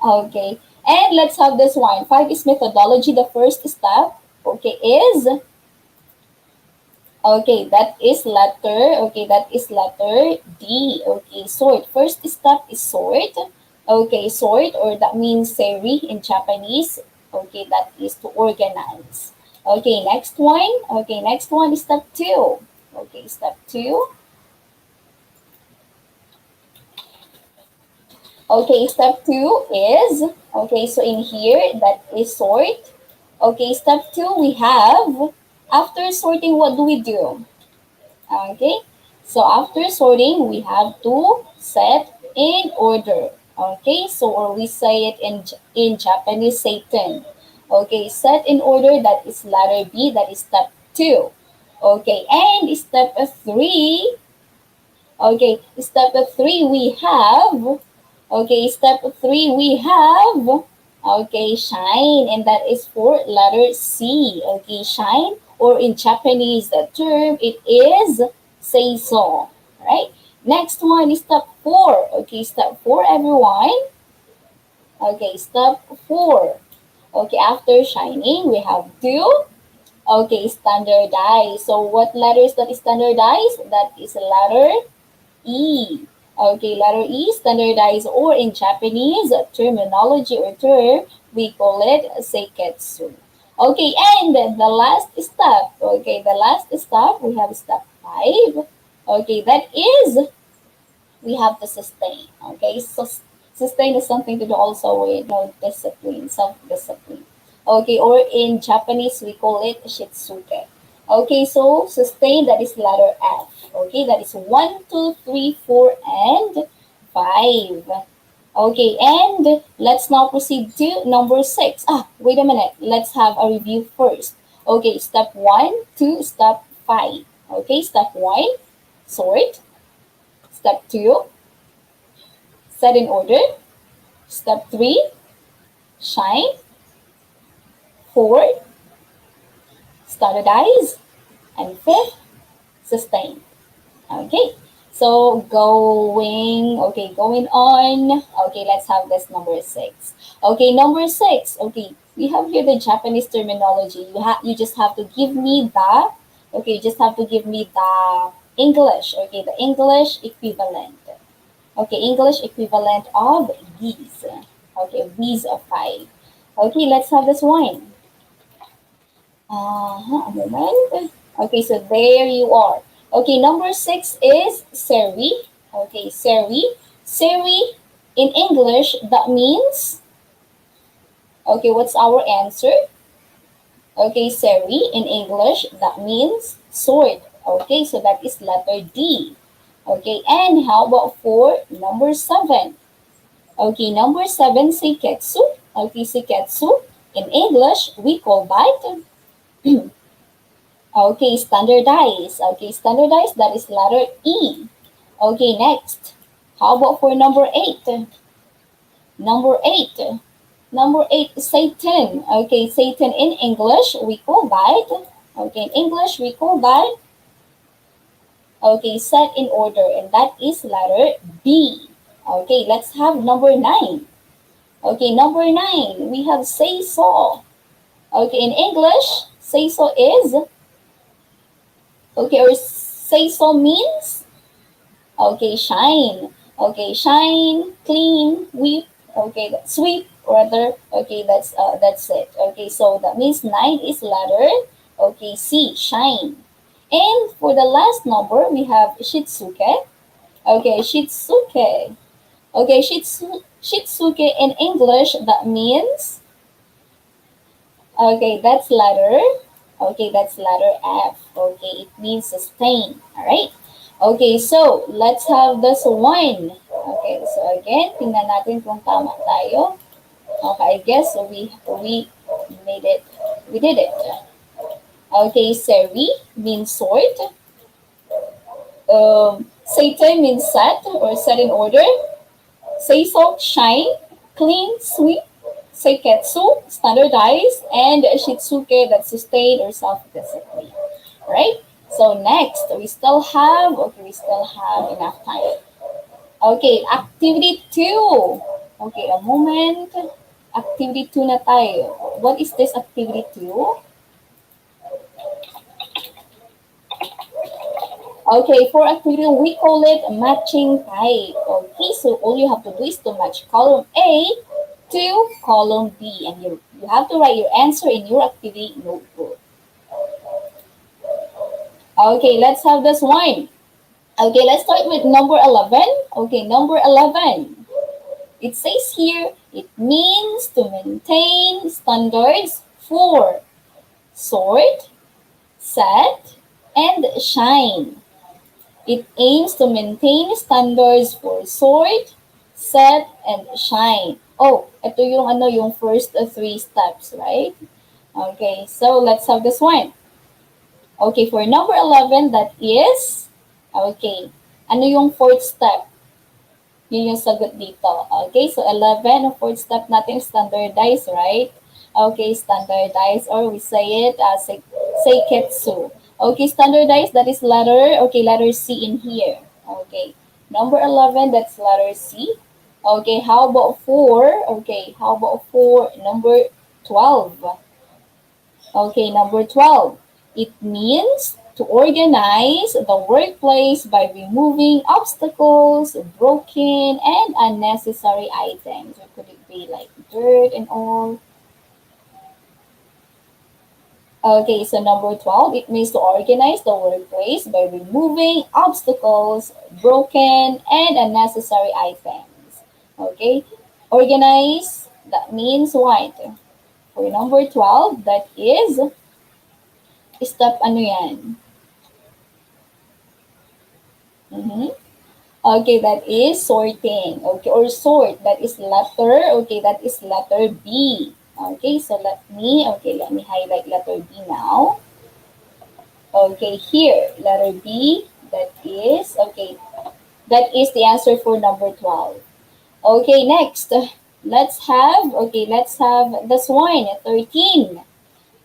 Okay, and let's have this one. 5 is methodology. The first step, okay, is, okay, that is letter D. Okay, sort. First step is sort. Okay, sort, or that means seri in Japanese. Okay, that is to organize. Okay, next one. Okay, next one is step 2. Okay, step 2. Okay, step 2 is, okay, so in here, that is sort. Okay, step 2, we have, after sorting, what do we do? Okay, so after sorting, we have to set in order. Okay, so or we say it in Japanese, Satan. Okay, set in order, that is letter B, that is step 2. Okay, and step 3, okay, step 3 we have, okay, step 3 we have, okay, shine, and that is for letter C. Okay, shine, or in Japanese, the term, it is say so, right? Next one is step 4. Okay, step 4, everyone. Okay, step 4. Okay, after shining, we have to, okay, standardize. So what letter is that is standardized? That is letter E. Okay, letter E, standardized, or in Japanese terminology or term, we call it seiketsu. Okay, and the last step, okay, the last step, we have step 5. Okay, that is, we have to sustain. Okay, so sustain is something to do also with, discipline, self-discipline. Okay, or in Japanese, we call it shitsuke. Okay, so sustain, that is letter F. Okay, that is 1, 2, 3, 4, and 5. Okay, and let's now proceed to number 6. Wait a minute. Let's have a review first. Okay, step 1 to step 5. Okay, step 1, sort. Step 2, set in order. Step 3, shine. 4, standardize. And 5th, sustain. Okay, so going on. Okay, let's have this number 6. Okay, number 6. Okay, we have here the Japanese terminology. You just have to give me the, okay, you just have to give me the English. Okay, the English equivalent. Okay, English equivalent of these. Okay, these are 5. Okay, let's have this one. A moment. Okay, so there you are. Okay, number 6 is seri. Okay, seri. Seri in English, that means, okay, what's our answer? Okay, seri in English, that means sword. Okay, so that is letter D. Okay, and how about for number 7? Okay, number 7, seiketsu. Okay, seiketsu. In English, we call that okay, standardize. Okay, standardize, that is letter E. Okay, next. How about for number 8? Number 8. Number 8, Satan. Okay, Satan in English, we call that. Okay, in English, we call that. Okay, set in order, and that is letter B. Okay, let's have number 9. Okay, number 9, we have say so. Okay, in English, say so is, okay, or say so means, okay, shine. Okay, shine, clean, weep. Okay, sweep rather. Okay, that's it. Okay, so that means 9 is letter, okay, C, shine. And for the last number, we have shitsuke. Okay, shitsuke. Okay, shitsuke in English, that means, okay, that's letter, okay, that's letter F. Okay, it means sustain. All right. Okay, so let's have this one. Okay, so again, tingnan natin kung tama tayo. Okay, I guess we made it. We did it. Okay, seri means sword. Satan means set or set in order. Seiso, shine, clean, sweep. Seiketsu, standardize, and shitsuke, that's sustain or self-discipline. Right? So next, we still have enough time. Okay, activity 2. Okay, a moment. Activity 2 na tayo. What is this activity 2? Okay, for activity, we call it matching type. Okay, so all you have to do is to match column A to column B, and you have to write your answer in your activity notebook. Okay, let's have this one. Okay, let's start with number 11. Okay, number 11. It says here, it means to maintain standards 4. Sort, set, and shine. It aims to maintain standards for sort, set, and shine. Oh, ito yung yung first 3 steps, right? Okay, so let's have this one. Okay, for number 11, that is, okay, ano yung fourth step? Yun yung sagot dito. Okay, so 11, ang fourth step natin, standardize, right? Okay, standardize, or we say it as seiketsu. Okay, standardize, that is letter, okay, letter C in here. Okay, number 11, that's letter C. Okay, how about 4? Okay, how about 4? Number 12. Okay, number 12. It means to organize the workplace by removing obstacles, broken, and unnecessary items. Or could it be like dirt and all? Okay, so number 12, it means to organize the workplace by removing obstacles, broken, and unnecessary items. Okay, organize, that means what? For number 12, that is step ano yan? Okay, that is sorting. Okay, or sort, that is letter. Okay, that is letter B. Okay, so let me highlight letter B now. Okay, here, letter B, that is the answer for number 12. Okay, next, let's have this one, 13.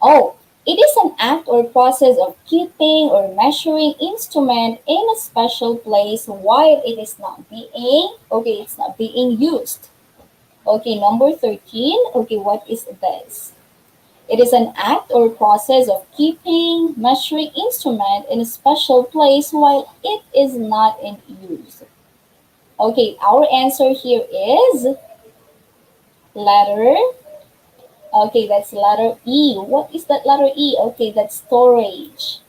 Oh, it is an act or process of keeping or measuring instrument in a special place while it is not being used. Okay, number 13. Okay, what is this? It is an act or process of keeping, measuring instrument in a special place while it is not in use. Okay, our answer here is letter. Okay, that's letter E. What is that letter E? Okay, that's storage.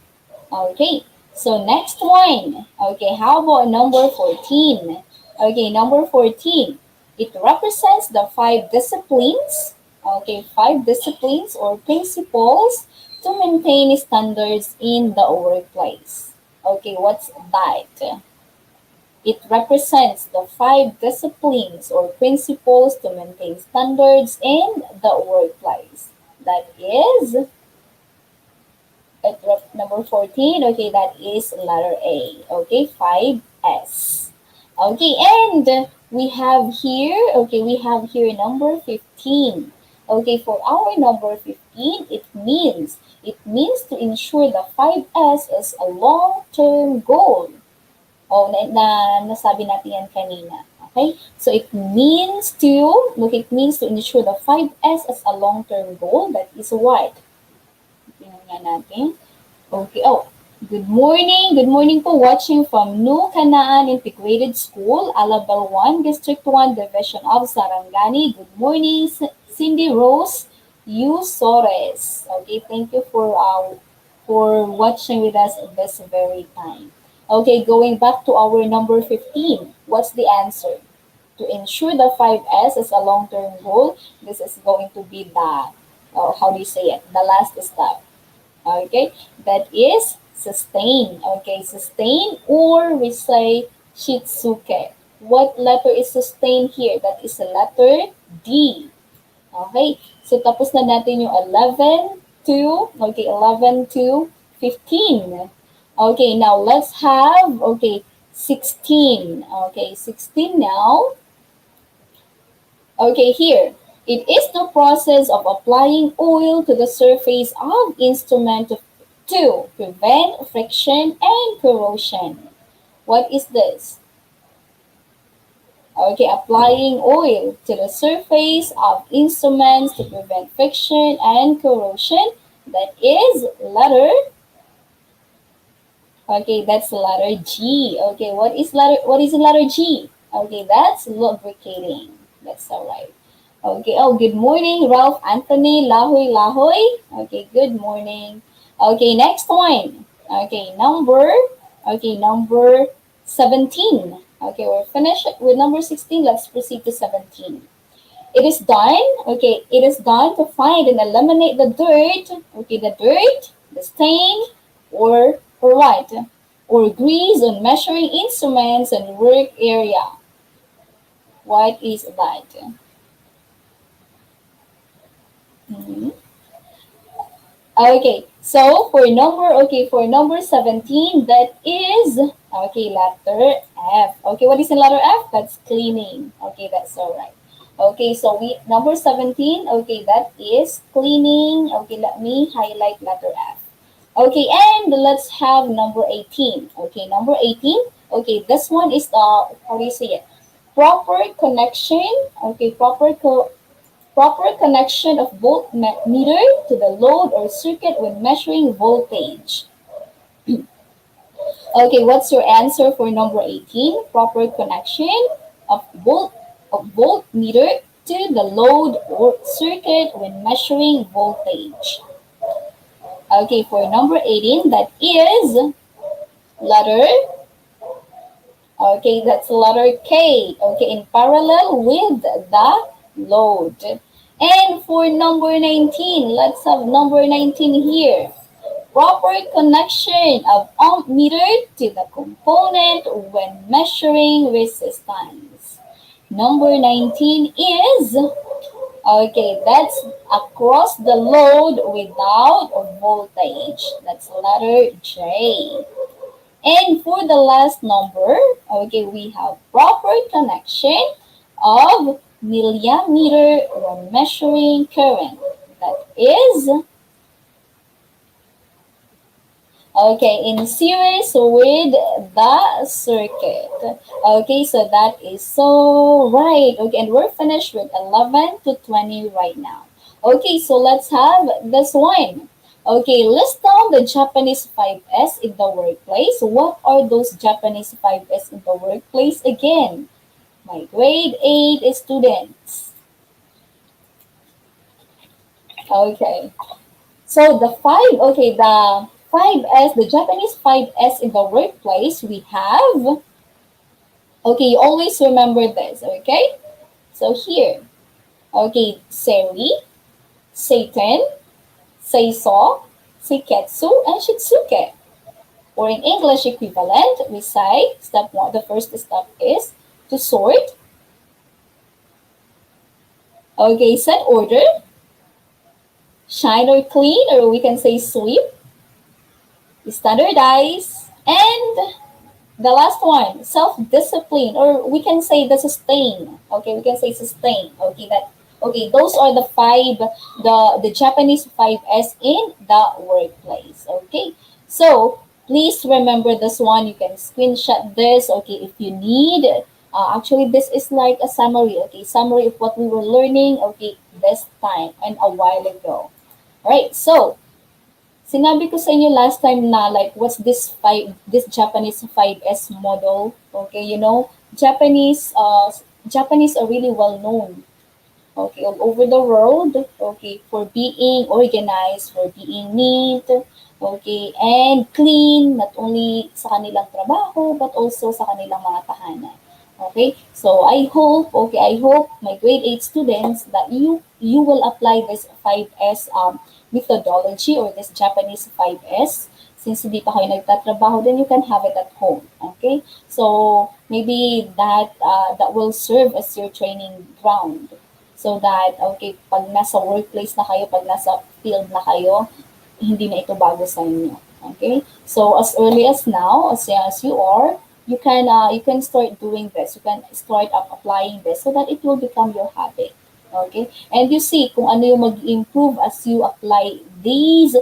Okay, so next one. Okay, how about number 14? Okay, number 14. It represents the 5 disciplines. Okay, 5 disciplines or principles to maintain standards in the workplace. Okay, what's that? It represents the 5 disciplines or principles to maintain standards in the workplace. That is number 14. Okay, that is letter A. Okay, 5S. Okay, and we have here number 15. Okay, for our number 15, it means to ensure the 5S is a long-term goal. Oh, nasabi natin yan kanina. Okay? So it means to ensure the 5S as a long-term goal. That is what? Tingnan nga natin. Okay. Oh, good morning. Good morning po, watching from New Canaan Integrated School, Alabel 1, District 1, Division of Sarangani. Good morning, Cindy Rose Sores. Okay, thank you for watching with us at this very time. Okay, going back to our number 15. What's the answer? To ensure the 5S is a long-term goal, this is going to be the, the last step. Okay, that is sustain. Okay, sustain, or we say shitsuke. What letter is sustain here? That is the letter D. Okay, so tapos na natin yung 11 to 15. Okay, now let's have, 16. Okay, 16 now. Okay, here. It is the process of applying oil to the surface of instrument to prevent friction and corrosion. What is this? Okay, applying oil to the surface of instruments to prevent friction and corrosion. That is letter. Okay, that's letter G. Okay, what is letter G? Okay, that's lubricating. That's all right. Okay, oh, good morning, Ralph Anthony Lahoy. Okay, good morning. Okay, next one. Okay, number 17. Okay, we're finished with number 16. Let's proceed to 17. It is done, okay, it is done to find and eliminate the dirt, okay, the stain, or what? Or grease on measuring instruments and work area. What is that? Mhm. Okay, so for number 17, that is, okay, letter F. Okay, what is in letter F? That's cleaning. Okay, that's all right. Okay, so number 17, okay, that is cleaning. Okay, let me highlight letter F. Okay, and let's have number 18. Okay, number 18. Okay, this one is how do you say it? Proper connection. Okay, proper connection of voltmeter to the load or circuit when measuring voltage. Okay, what's your answer for number 18? Proper connection of voltmeter to the load or circuit when measuring voltage. Okay, for number 18, that is letter, okay, that's letter K. Okay, in parallel with the load. And for number 19, let's have number 19 here. Proper connection of amp meter to the component when measuring resistance. Number 19 is, okay, that's across the load without voltage. That's letter J. And for the last number, okay, we have proper connection of milliammeter when measuring current. That is, okay, in series with the circuit. Okay, so that is so right. Okay, and we're finished with 11 to 20 right now. Okay, so let's have this one. Okay, list down the Japanese 5S in the workplace. What are those Japanese 5S in the workplace again? My grade 8 students. Okay. So the 5S, the Japanese 5S in the workplace, we have, okay, you always remember this, okay? So here, okay, Seri, Satan, Seiso, Seiketsu, and Shitsuke. Or in English equivalent, we say, step one, the first step is to sort. Okay, set order, shine or clean, or we can say sweep, standardize, and the last one, self-discipline, or we can say the sustain. Okay, we can say sustain. Okay, those are the the Japanese 5S in the workplace. Okay, so please remember this one. You can screenshot this. Okay, if you need. Actually, this is like a summary. Okay, summary of what we were learning. Okay, this time and a while ago. All right, so sinabi ko sa inyo last time na like what's this Japanese 5S model. Okay, you know, Japanese are really well known, okay, all over the world, okay, for being organized, for being neat, okay, and clean, not only sa kanilang trabaho but also sa kanilang mga tahanan. Okay, so I hope my grade 8 students that you will apply this 5S methodology or this Japanese 5S. Since hindi pa kayo nagtatrabaho, then you can have it at home. Okay, so maybe that will serve as your training ground. So that, okay, pag nasa workplace na kayo, pag nasa field na kayo, hindi na ito bago sa inyo. Okay, so as early as now, as young as you are, you can start doing this. You can start applying this so that it will become your habit. Okay, and you see kung ano yung mag-improve as you apply these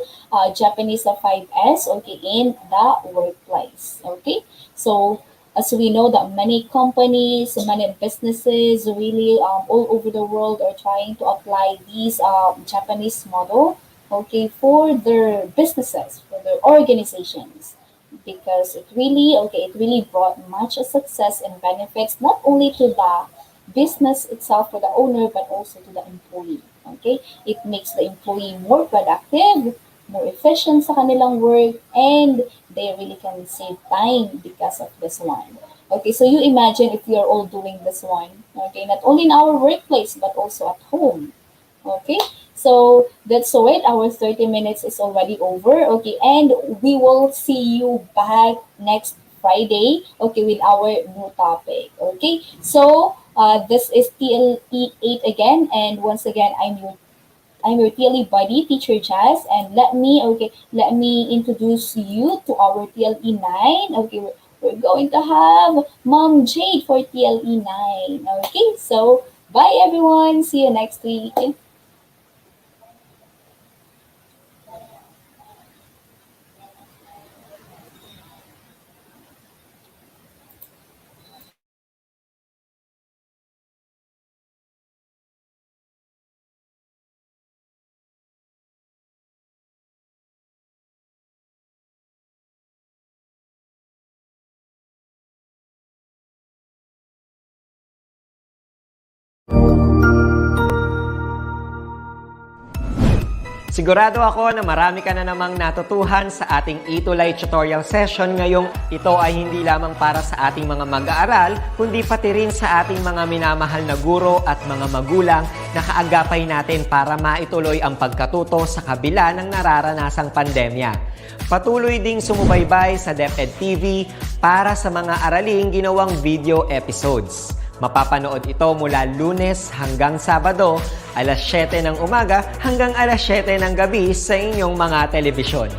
Japanese 5S, okay, in the workplace. Okay, so as we know that many companies, many businesses really all over the world are trying to apply these Japanese model, okay, for their businesses, for their organizations, because it really brought much success and benefits not only to the business itself for the owner but also to the employee. Okay, it makes the employee more productive, more efficient sa kanilang work, and they really can save time because of this one. Okay, so you imagine if we are all doing this one. Okay, not only in our workplace, but also at home. Okay, so that's so it. Our 30 minutes is already over. Okay, and we will see you back next Friday. Okay, with our new topic. Okay, so this is TLE 8 again, and once again, I'm your TLE buddy, Teacher Jazz, and let me introduce you to our TLE 9. Okay, we're going to have Mom Jade for TLE 9. Okay, so bye everyone. See you next week. Sigurado ako na marami ka na namang natutuhan sa ating ETULay tutorial session ngayong ito ay hindi lamang para sa ating mga mag-aaral, kundi pati rin sa ating mga minamahal na guro at mga magulang na kaagapay natin para maituloy ang pagkatuto sa kabila ng nararanasang pandemya. Patuloy ding sumubaybay sa DepEd TV para sa mga araling ginawang video episodes. Mapapanood ito mula Lunes hanggang Sabado, alas 7 ng umaga hanggang alas 7 ng gabi sa inyong mga telebisyon.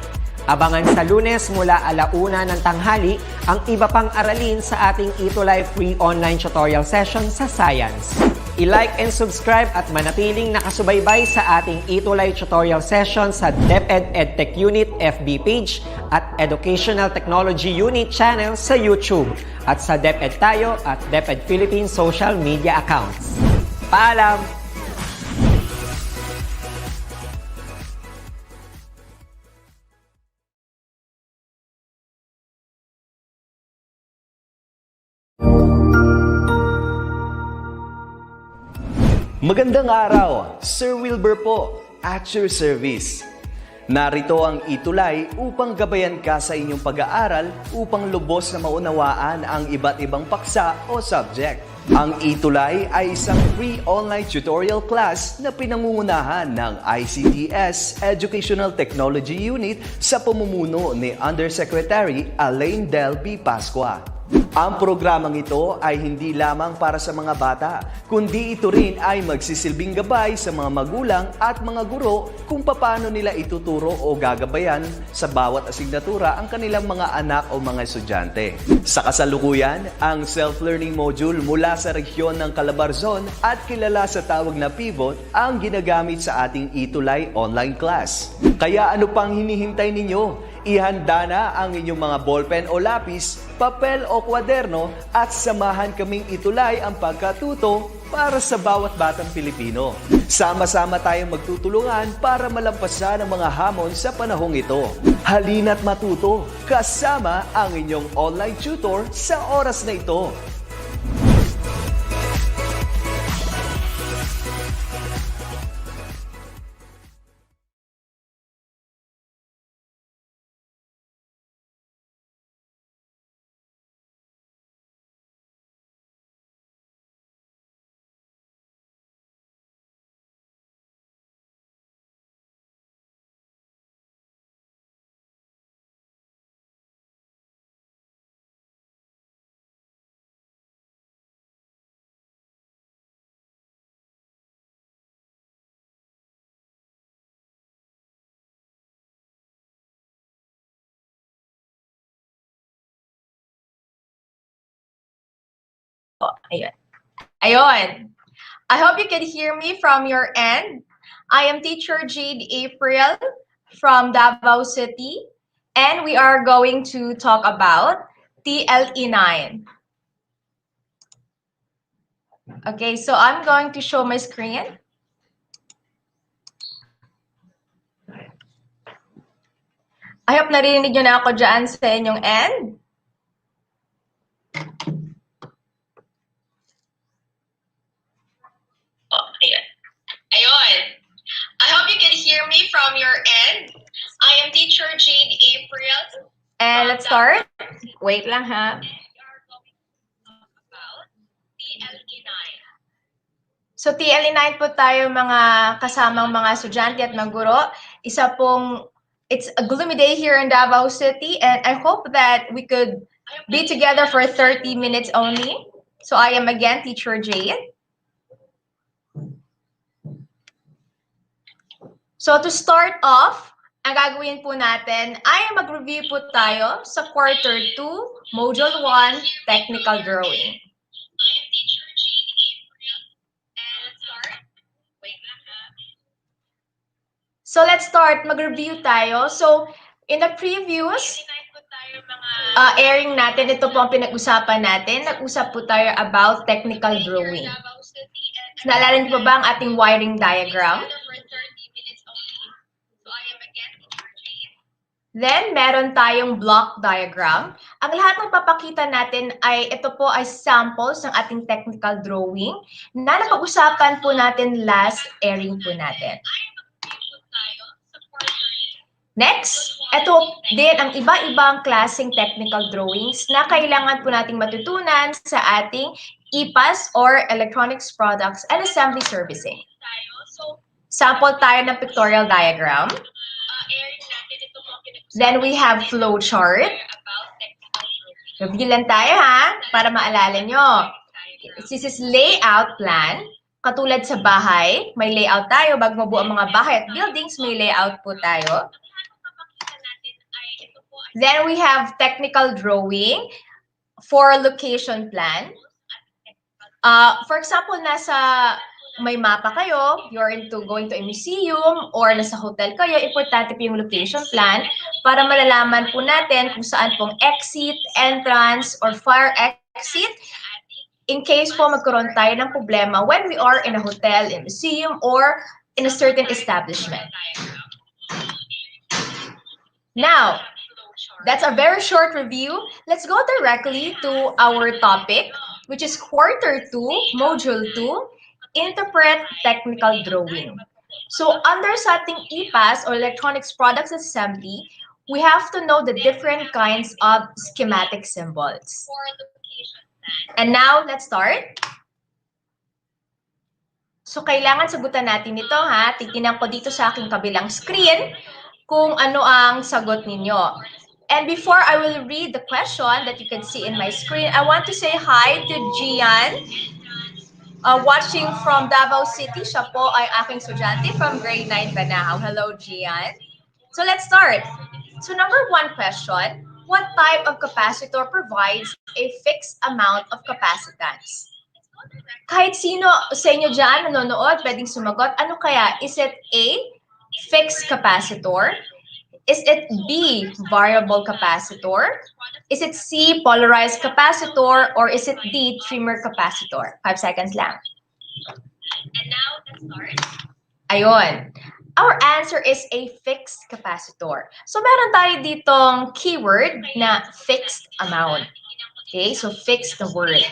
Abangan sa Lunes mula 1:00 ng tanghali ang iba pang aralin sa ating ETULay free online tutorial session sa Science. I-like and subscribe at manatiling nakasubaybay sa ating ETULay tutorial session sa DepEd EdTech Unit FB page at Educational Technology Unit channel sa YouTube at sa DepEd Tayo at DepEd Philippines social media accounts. Paalam! Magandang araw, Sir Wilbur po, at your service. Narito ang ETULay upang gabayan ka sa inyong pag-aaral upang lubos na maunawaan ang iba't ibang paksa o subject. Ang ETULay ay isang free online tutorial class na pinangungunahan ng ICTS Educational Technology Unit sa pamumuno ni Undersecretary Alain Del B. Pascua. Ang programang ito ay hindi lamang para sa mga bata, kundi ito rin ay magsisilbing gabay sa mga magulang at mga guro kung paano nila ituturo o gagabayan sa bawat asignatura ang kanilang mga anak o mga estudyante. Sa kasalukuyan, ang self-learning module mula sa rehiyon ng Calabarzon at kilala sa tawag na pivot ang ginagamit sa ating ETULay online class. Kaya ano pang hinihintay ninyo? Ihanda na ang inyong mga ballpen o lapis, papel o kwaderno at samahan kaming itulay ang pagkatuto para sa bawat batang Pilipino. Sama-sama tayong magtutulungan para malampasan ang mga hamon sa panahong ito. Halina't matuto kasama ang inyong online tutor sa oras na ito. Ayun. Ayun. I hope you can hear me from your end. I am teacher Jade April from Davao City, and we are going to talk about TLE 9. Okay, so I'm going to show my screen. I hope narinig nyo na ako dyan sa inyong end. Ayun. I hope you can hear me from your end. I am teacher Jade April. And let's start. Wait lang ha. So TL9 po tayo mga kasamang mga estudyante at mga guro. It's a gloomy day here in Davao City, and I hope that we could be together for 30 minutes only. So I am again Teacher Jade. So to start off, ang gagawin po natin ay mag-review po tayo sa Quarter 2, Module 1, Technical Drawing. So let's start, mag-review tayo. So in the previous airing natin, ito po ang pinag-usapan natin. Nag-usap po tayo about technical drawing. Naalala niyo pa ba ang ating wiring diagram? Then, meron tayong block diagram. Ang lahat ng papakita natin ay ito po ay samples ng ating technical drawing na napag-usapan po natin last airing po natin. Next, ito din ang iba-ibang klaseng technical drawings na kailangan po nating matutunan sa ating EPAS or Electronics Products and Assembly Servicing. Sample tayo ng pictorial diagram. Then we have flow chart. Review lang tayo ha, para maalala nyo. This is layout plan. Katulad sa bahay, may layout tayo. Bago mabuo ang mga bahay at buildings, may layout po tayo. Then we have technical drawing for location plan. For example, may mapa kayo, you're going to a museum, or nasa hotel kayo, importante po yung location plan para malalaman po natin kung saan pong exit, entrance, or fire exit in case po magkaroon tayo ng problema when we are in a hotel, in a museum, or in a certain establishment. Now, that's a very short review. Let's go directly to our topic, which is Quarter 2, Module 2, Interpret Technical Drawing. So under sa ating EPAS or Electronics Products Assembly, we have to know the different kinds of schematic symbols. And now, let's start. So kailangan sagutan natin ito ha. Titingnan ko dito sa aking kabilang screen kung ano ang sagot ninyo. And before I will read the question that you can see in my screen, I want to say hi to Gian. Watching from Davao City, siya po ay aking estudyante from grade 9 Banahaw. Hello, Gian. So let's start. So number 1 question, what type of capacitor provides a fixed amount of capacitance? Kahit sino sa inyo dyan nanonood, pwedeng sumagot. Ano kaya? Is it A, fixed capacitor? Is it B, variable capacitor? Is it C, polarized capacitor? Or is it D, trimmer capacitor? 5 seconds lang. And now, let's start. Ayun. Our answer is a fixed capacitor. So, meron tayo ditong keyword na fixed amount. Okay? So, fixed the word.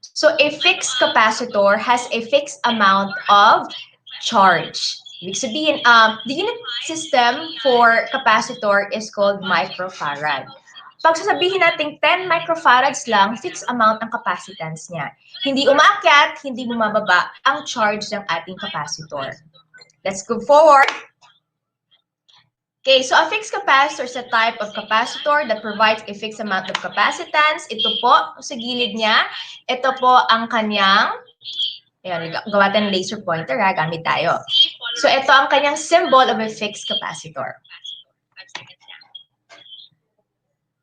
So, a fixed capacitor has a fixed amount of charge. Ibig sabihin, the unit system for capacitor is called microfarad. Pag sasabihin natin 10 microfarads lang, fixed amount ang capacitance niya. Hindi umaakyat, hindi bumababa ang charge ng ating capacitor. Let's go forward. Okay, so a fixed capacitor is a type of capacitor that provides a fixed amount of capacitance. Ito po, sa gilid niya, ito po ang kanyang, ayan, gawa tayo ng laser pointer ha, gamit tayo. So ito ang kanyang symbol of a fixed capacitor.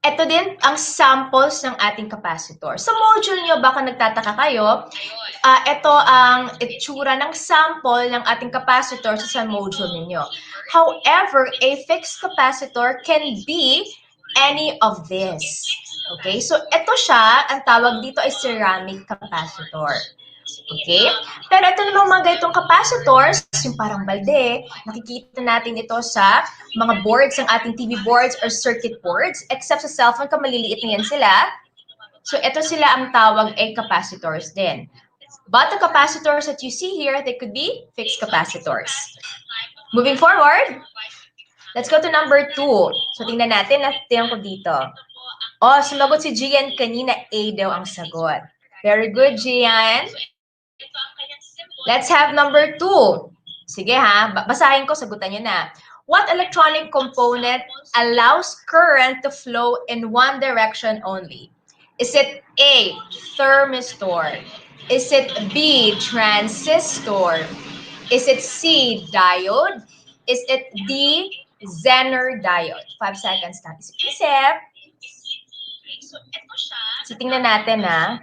Ito din ang samples ng ating capacitor. Sa module nyo, baka nagtataka kayo, ito ang itsura ng sample ng ating capacitor sa module ninyo. However, a fixed capacitor can be any of this. Okay? So ito siya, ang tawag dito ay ceramic capacitor. Okay? Pero ito namang mga ganitong capacitors, yung parang balde, nakikita natin ito sa mga boards ng ating TV boards or circuit boards, except sa cellphone, maliliit na yan sila. So ito sila ang tawag ay capacitors din. But the capacitors that you see here, they could be fixed capacitors. Moving forward, let's go to number 2. So tingnan natin, tingnan ko dito. Oh, sumagot si Gian kanina, A daw ang sagot. Very good, Gian. Let's have number 2. Sige ha, basahin ko, sagutan nyo na. What electronic component allows current to flow in one direction only? Is it A, thermistor? Is it B, transistor? Is it C, diode? Is it D, Zener diode? 5 seconds na. Isip. So, tingnan natin ha.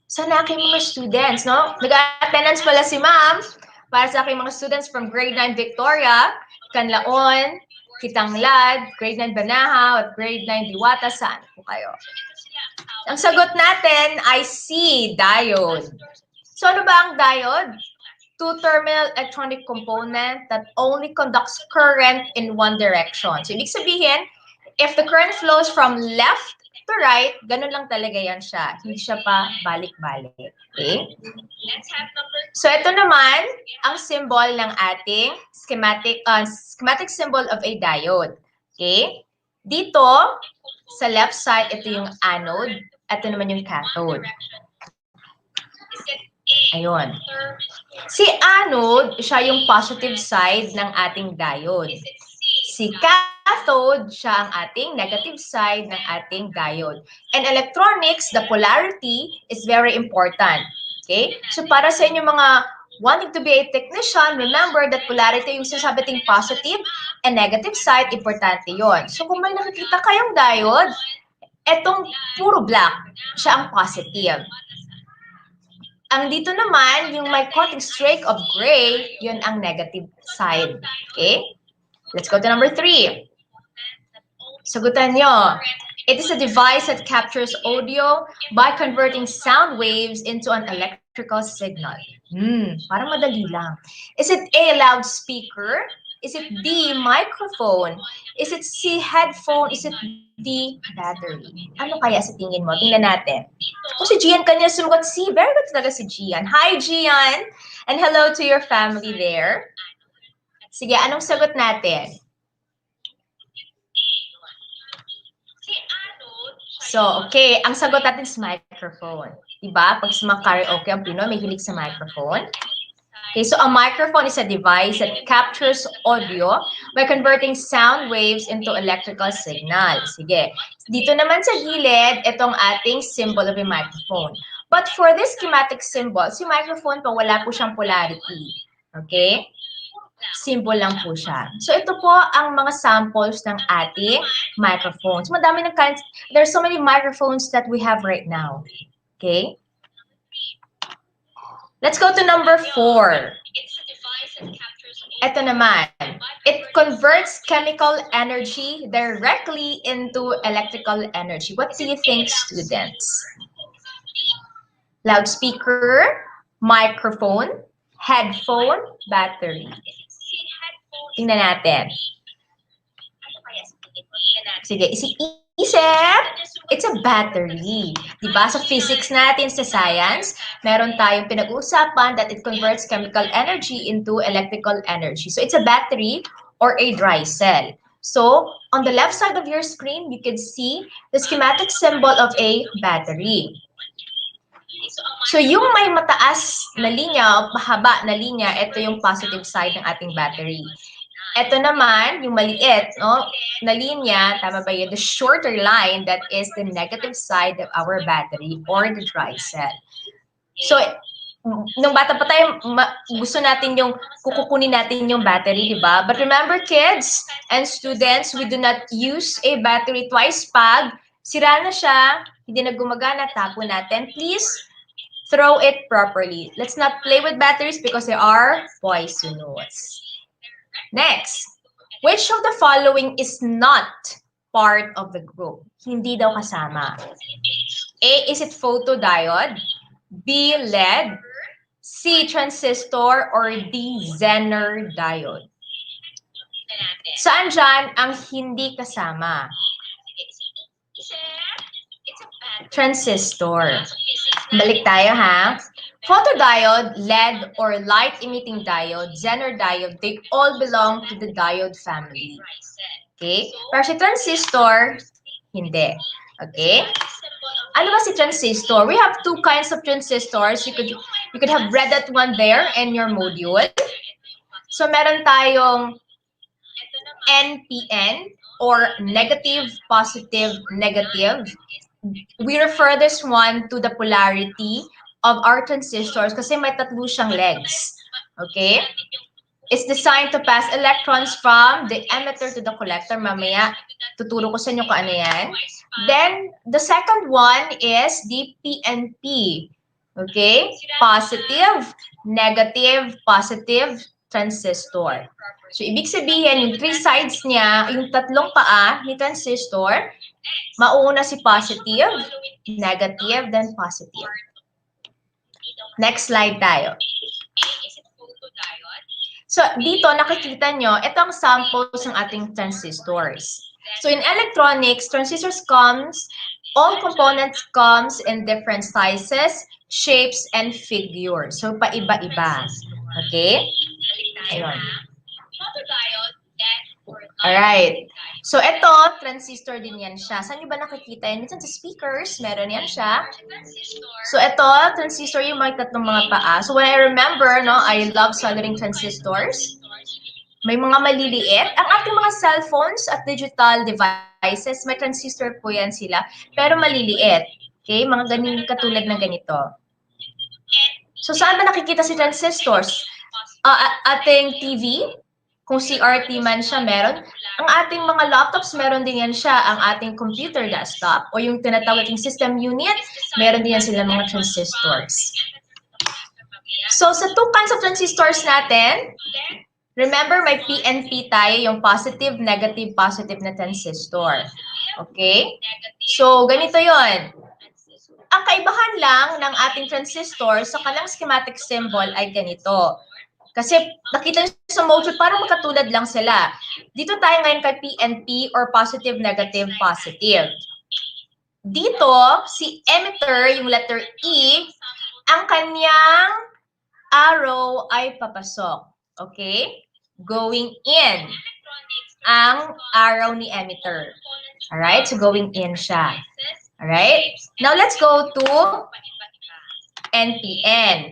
Sana aking mga students, no? Nag-attendance pala si ma'am para sa aking mga students from grade 9 Victoria, Canlaon, Kitanglad, grade 9 Banahaw, at grade 9 Diwata. Saan po kayo? Ang sagot natin ay C, diode. So ano ba ang diode? Two-terminal electronic component that only conducts current in one direction. So, ibig sabihin, if the current flows from left to right, ganun lang talaga yan siya. Hindi siya pa balik-balik. Okay? So, ito naman, ang symbol ng ating schematic symbol of a diode. Okay? Dito, sa left side, ito yung anode. Ito naman yung cathode. Ayun. Si anode, siya yung positive side ng ating diode. Si cathode, siya ang ating negative side ng ating diode. And electronics, the polarity is very important. Okay? So para sa inyo mga wanting to be a technician, remember that polarity, yung sinasabi ting positive and negative side, importante yon. So kung may nakikita kayong diode, etong puro black, siya ang positive. Ang dito naman, yung may cutting streak of gray, yun ang negative side. Okay? Let's go to number 3. Sagutan nyo. It is a device that captures audio by converting sound waves into an electrical signal. Parang madali lang. Is it A, loudspeaker? Is it D, microphone? Is it C, headphone? Is it D, battery? Ano kaya sa tingin mo? Tingnan natin. Kung si Gian kanya sumugot C, very good talaga si Gian. Hi, Gian! And hello to your family there. Sige, anong sagot natin? So, okay. Ang sagot natin is microphone. Diba? Pag sa mga karaoke, ang Pinoy, may hilig sa microphone. Okay, so a microphone is a device that captures audio by converting sound waves into electrical signal. Sige. Dito naman sa gilid, itong ating symbol of a microphone. But for this schematic symbol, si microphone po, wala po siyang polarity. Okay? Symbol lang po siya. So ito po ang mga samples ng ating microphones. Madami ng kinds. There's so many microphones that we have right now. Okay? Let's go to number 4. Ito naman. It converts chemical energy directly into electrical energy. What do you think, students? Loudspeaker, microphone, headphone, battery. Tingnan natin. Sige, isip. It's a battery. Diba? Sa physics natin, sa science, meron tayong pinag-uusapan that it converts chemical energy into electrical energy. So, it's a battery or a dry cell. So, on the left side of your screen, you can see the schematic symbol of a battery. So, yung may mataas na linya, mahaba na linya, ito yung positive side ng ating battery. Ito naman, yung maliit, no, na linya, tama ba yun? The shorter line, that is the negative side of our battery or the dry cell. So, nung bata pa tayo, gusto natin yung, kukunin natin yung battery, di ba? But remember, kids and students, we do not use a battery twice. Pag sira na siya, hindi na gumagana, tapon natin. Please, throw it properly. Let's not play with batteries because they are poisonous. Next, which of the following is not part of the group? Hindi daw kasama. A, is it photodiode? B, LED? C, transistor? Or D, Zener diode? Saan dyan ang hindi kasama? Transistor. Balik tayo ha. Photodiode, LED, or light-emitting diode, Zener diode, they all belong to the diode family. Okay? Pero si transistor, hindi. Okay? Ano ba si transistor? We have two kinds of transistors. You could have read that one there in your module. So meron tayong NPN or negative, positive, negative. We refer this one to the polarity of our transistors kasi may tatlo siyang legs. Okay? It's designed to pass electrons from the emitter to the collector. Mamaya, tuturo ko sa inyo kung ano yan. Then, the second one is the PNP. Okay? Positive, negative, positive transistor. So, ibig sabihin, yung three sides niya, yung tatlong paa ni transistor, mauuna si positive, negative, then positive. Next slide tayo. So, dito nakikita nyo, ito ang samples ng ating transistors. So, in electronics, transistors all components comes in different sizes, shapes, and figures. So, paiba-iba. Okay? Ayun. Alright. So, ito, transistor din yan siya. Saan nyo ba nakikita yan? Minsan sa speakers, meron yan siya. So, ito, transistor yung may tatlong mga paa. So, when I remember, no, I love soldering transistors. May mga maliliit. Ang ating mga cellphones at digital devices, may transistor po yan sila, pero maliliit. Okay? Mga ganing katulad ng ganito. So, saan ba nakikita si transistors? Ating TV, kung CRT man siya meron. Ang ating mga laptops, meron din yan siya. Ang ating computer desktop o yung tinatawag nating system unit, meron din yan sila mga transistors. So, sa two kinds of transistors natin, remember may PNP tayo, yung positive, negative, positive na transistor. Okay? So, ganito yon. Ang kaibahan lang ng ating transistor sa kanilang schematic symbol ay ganito. Kasi nakita nyo sa module, parang magkatulad lang sila. Dito tayo ngayon kay PNP or positive, negative, positive. Dito, si emitter, yung letter E, ang kanyang arrow ay papasok. Okay? Going in. Ang arrow ni emitter. Alright? So, going in siya. Alright? Now, let's go to NPN.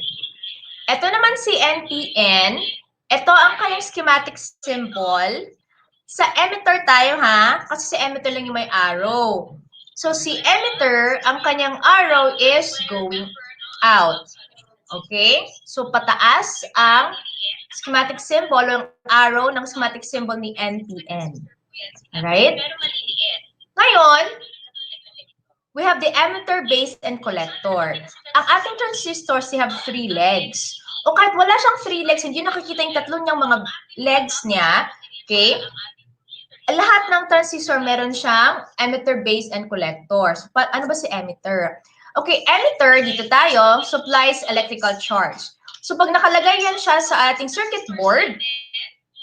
Ito naman si NPN, ito ang kanyang schematic symbol. Sa emitter tayo ha, kasi si emitter lang yung may arrow. So si emitter, ang kanyang arrow is going out. Okay? So pataas ang schematic symbol, ang arrow ng schematic symbol ni NPN. Alright? Ngayon, we have the emitter, base, and collector. Ang ating transistors, they have 3 legs. O kahit wala siyang 3 legs, hindi nakikita yung tatlo niyang mga legs niya. Okay? Lahat ng transistor, meron siyang emitter, base, and collector. So, ano ba si emitter? Okay, emitter, dito tayo, supplies electrical charge. So, pag nakalagay yan siya sa ating circuit board,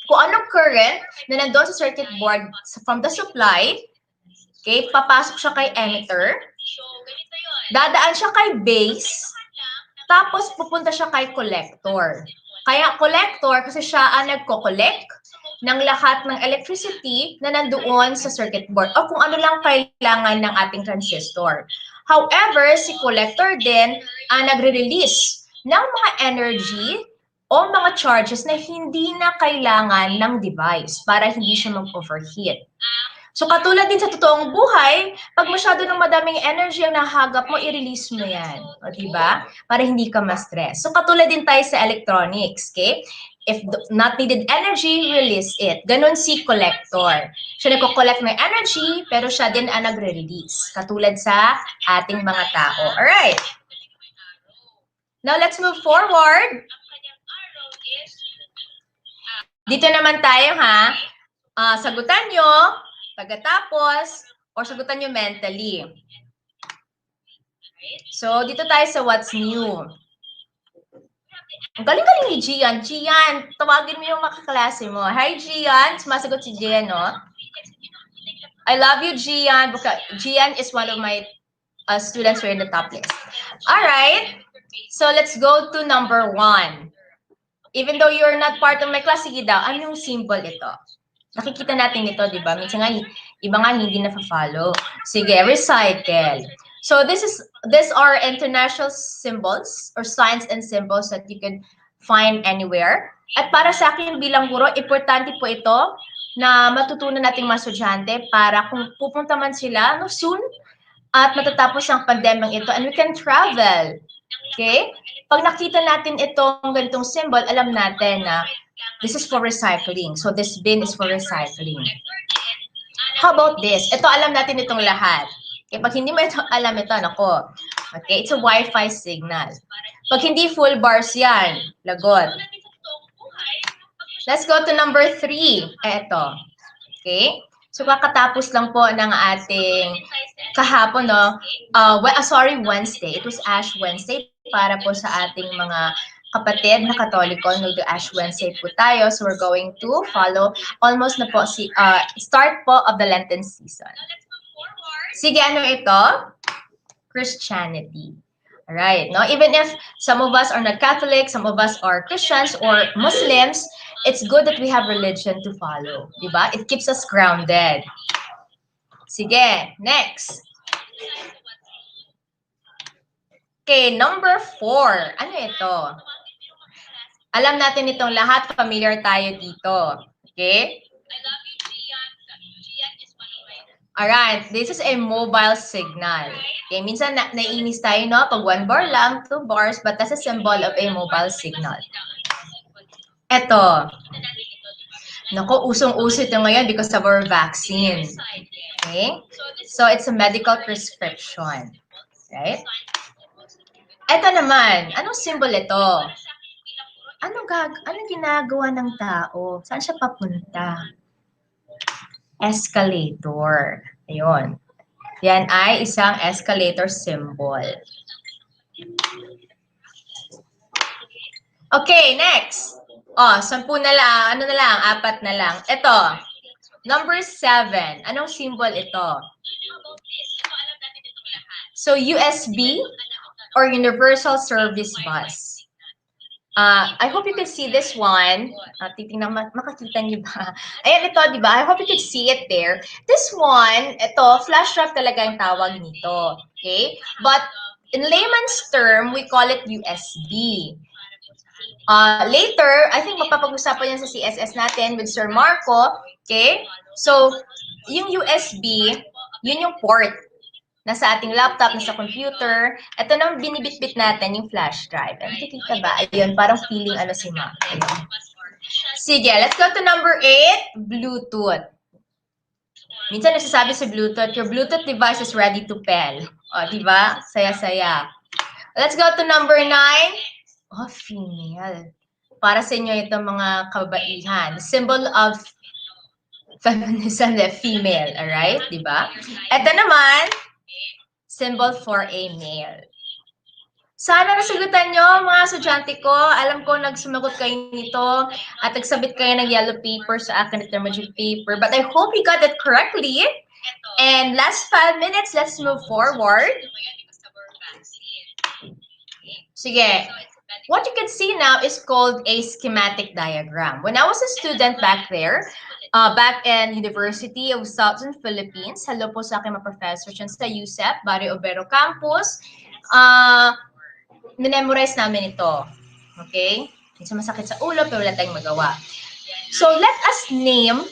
kung anong current na nandun sa circuit board from the supply, okay, papasok siya kay emitter. Dadaan siya kay base. Tapos pupunta siya kay collector. Kaya collector kasi siya ang nagko-collect ng lahat ng electricity na nandoon sa circuit board o kung ano lang kailangan ng ating transistor. However, si collector din ang nagre-release ng mga energy o mga charges na hindi na kailangan ng device para hindi siya mag-overheat. So katulad din sa totoong buhay, pag masyado ng madaming energy ang nahagap mo, i-release mo yan. O diba? Para hindi ka ma-stress. So katulad din tayo sa electronics, okay? If not needed energy, release it. Ganon si collector. Siya nagko-collect ng energy, pero siya din ang nagre-release. Katulad sa ating mga tao. Alright. Now let's move forward. Dito naman tayo ha. Sagutan nyo. Pagkatapos, or sagutan nyo mentally. So, dito tayo sa what's new. Ang galing-galing ni Gian. Gian, tawagin mo yung makaklase mo. Hi, Gian. Sumasagot si Gian, no? I love you, Gian. Gian is one of my students who are in the top list. Alright. So, let's go to number 1. Even though you're not part of my class, sige daw, anong symbol ito? Nakikita natin ito, di ba? Minsan nga, Iba nga hindi na-follow. Sige, recycle. So these are international symbols or signs and symbols that you can find anywhere. At para sa akin bilang guro, importante po ito na matutunan nating mga estudyante para kung pupunta man sila soon at matatapos ang pandemyang ito and we can travel. Okay? Pag nakita natin itong ganitong symbol, alam natin na this is for recycling. So this bin is for recycling. How about this? Ito, alam natin itong lahat. Okay, pag hindi mo ito alam ito, nako. Okay, it's a Wi-Fi signal. Pag hindi full bars yan, lagot. Let's go to number 3. Ito. Okay? So, kakatapos lang po ng ating kahapon, no? Wednesday. It was Ash Wednesday para po sa ating mga kapatid na Katoliko. Nag-Ash Wednesday po tayo. So, we're going to follow almost na po start po of the Lenten season. Sige, ano ito? Christianity. Alright, no? Even if some of us are not Catholic, some of us are Christians or Muslims, it's good that we have religion to follow. Diba? It keeps us grounded. Sige, next. Okay, number 4. Ano ito? Alam natin itong lahat. Familiar tayo dito. Okay? Alright, this is a mobile signal. Okay, minsan naiinis tayo, no? Pag 1 bar lang, 2 bars, but that's a symbol of a mobile signal. Ito. Naku, usong-uso ito ngayon because of our vaccine. Okay? So, it's a medical prescription. Right? Ito naman, anong symbol ito? Anong ginagawa ng tao? Saan siya papunta? Escalator. Ayun. Yan ay isang escalator symbol. Okay, next. 10 na lang. 4 na lang. Ito. Number 7. Anong symbol ito? So, USB or Universal Service Bus. I hope you can see this one. Titingnan, makakita niyo ba? Ayan, ito, di ba? I hope you can see it there. This one, ito, flash drive talaga yung tawag nito. Okay? But in layman's term, we call it USB. Later, I think mapapag-usapan yan sa CSS natin with Sir Marco. Okay? So, yung USB, yun yung port. Nasa ating laptop, nasa computer. Ito nang binibitbit natin, yung flash drive. Nakikita ba? Ayun, parang feeling si ma'am. Sige, let's go to number 8, Bluetooth. Minsan nasasabi sa Bluetooth, your Bluetooth device is ready to pair. Diba? Saya-saya. Let's go to number 9. Female. Para sa inyo itong mga kabaihan. The symbol of feminism, the female. Alright? Diba? Ito naman, symbol for a male. Sana nasagutan nyo, mga estudyante ko. Alam ko, nagsumagot kayo nito at nagsabit kayo ng yellow paper sa akin at magic paper. But I hope you got it correctly. And last 5 minutes, let's move forward. Sige. What you can see now is called a schematic diagram. When I was a student back there, back in University of Southern Philippines. Hello po sa aking mga professors dyan sa USEP, Barrio Obrero Campus. Minemorize namin ito. Okay? Minsan masakit sa ulo, pero wala tayong magawa. So, let us name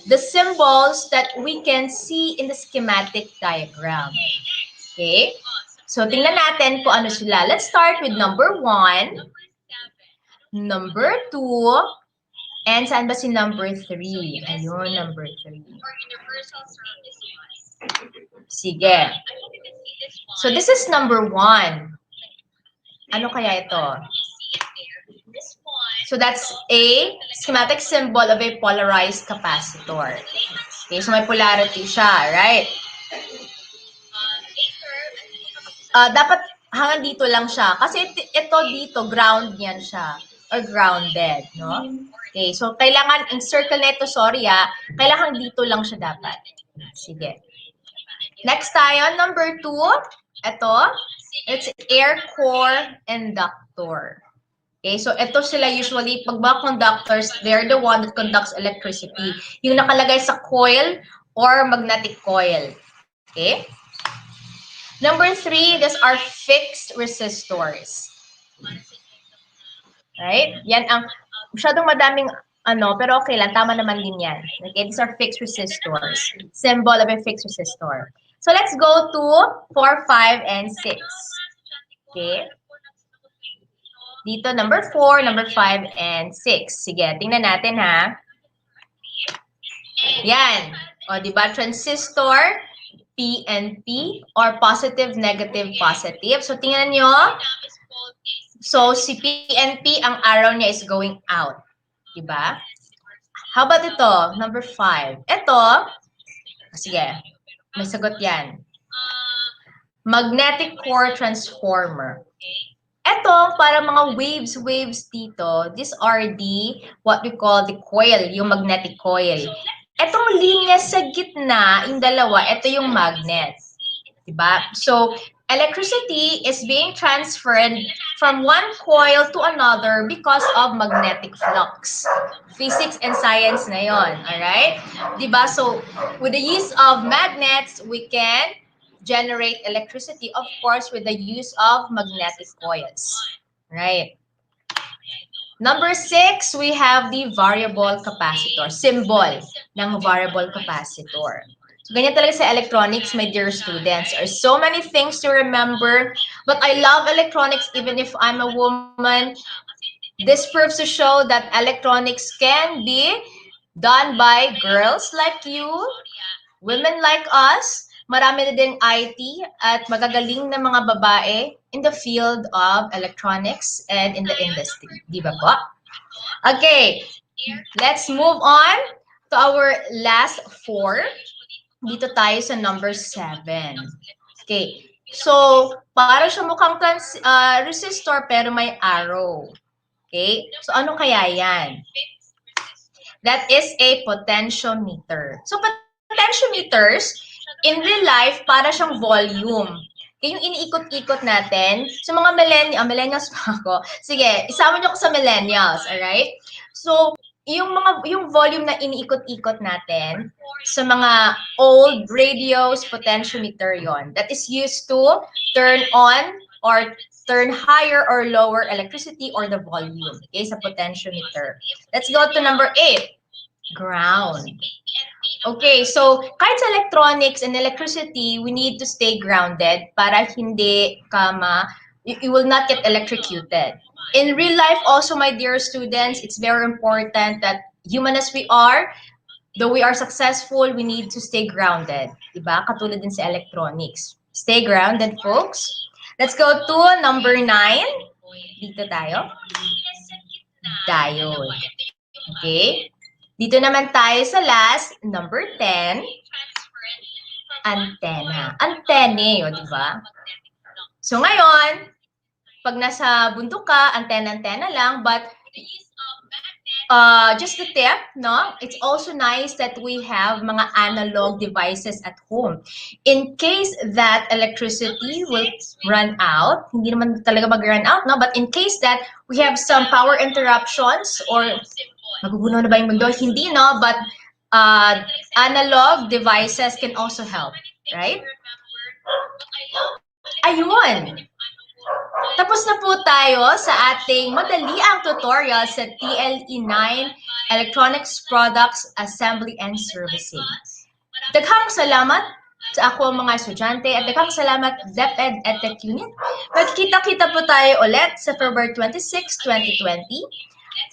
the symbols that we can see in the schematic diagram. Okay? So, tingnan natin kung ano sila. Let's start with number 1, number 2, and saan ba si number 3? Ayun, number 3. Sige. So, this is number 1. Ano kaya ito? So, that's a schematic symbol of a polarized capacitor. Okay, so may polarity siya, right? Dapat hanggang dito lang siya. Kasi ito dito, ground niyan siya. Or grounded, no? Okay, so kailangan, in circle na ito, kailangan dito lang siya dapat. Sige. Next tayo, number 2. Ito, it's air core inductor. Okay, so ito sila usually, pag mga conductors, they're the one that conducts electricity. Yung nakalagay sa coil or magnetic coil. Okay? Number 3, these are fixed resistors. Right? Yan ang masyadong madaming pero okay lang, tama naman din yan. Okay, these are fixed resistors. Symbol of a fixed resistor. So let's go to 4, 5, and 6. Okay? Dito, number 4, number 5, and 6. Sige, tingnan natin ha. Yan. O, diba? Transistor, PNP, or positive, negative, positive. So, tingnan nyo. So, si PNP, ang arrow niya is going out. Diba? How about ito? Number 5. Ito, sige, may sagot yan. Magnetic core transformer. Ito, para mga waves dito, these are what we call the coil, yung magnetic coil. Etong linya sa gitna, yung dalawa, ito yung magnet. Diba? So, electricity is being transferred from one coil to another because of magnetic flux. Physics and science na yon, alright? Diba? So, with the use of magnets, we can generate electricity, of course, with the use of magnetic coils. Right? Number 6, we have the variable capacitor. Symbol ng variable capacitor. So, ganyan talaga sa electronics, my dear students. There are so many things to remember, but I love electronics even if I'm a woman. This proves to show that electronics can be done by girls like you, women like us. Marami na din IT at magagaling na mga babae in the field of electronics and in the industry. Di ba po? Okay, let's move on to our last 4. Dito tayo sa number 7. Okay. So, para siya mukhang resistor pero may arrow. Okay? So, ano kaya yan? That is a potentiometer. So, potentiometers, in real life, para siyang volume. Okay, yung iniikot-ikot natin. So, mga millennials pa ako. Sige, isama niyo ko sa millennials. Alright? So, yung volume na iniikot-ikot natin sa mga old radios, potentiometer yon, that is used to turn on or turn higher or lower electricity or the volume, okay, sa potentiometer. Let's go to number 8, ground. Okay, so kahit sa electronics and electricity, we need to stay grounded para hindi you will not get electrocuted. In real life also, my dear students, it's very important that human as we are, though we are successful, we need to stay grounded. Diba? Katulad din sa electronics. Stay grounded, folks. Let's go to number 9. Dito tayo. Diode. Okay? Dito naman tayo sa last, number 10. Antenna. Antennae, diba? So ngayon, pag nasa bundok ka, antena lang, but just the tip, no? It's also nice that we have mga analog devices at home. In case that electricity will run out, hindi naman talaga mag-run out, no? But in case that we have some power interruptions or magugunaw na ba yung mundo? Hindi, no? But analog devices can also help, right? Ayun! Tapos na po tayo sa ating madaliang tutorial sa TLE 9 Electronics Products Assembly and Servicing. Daghang salamat sa ako mga estudyante at daghang salamat DepEd Edtech Unit. Magkita-kita po tayo ulit sa February 26, 2020.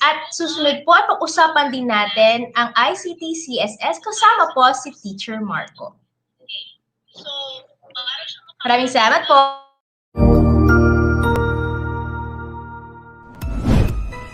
At susunod po at pag-usapan din natin ang ICT CSS kasama po si Teacher Marco. Maraming salamat po.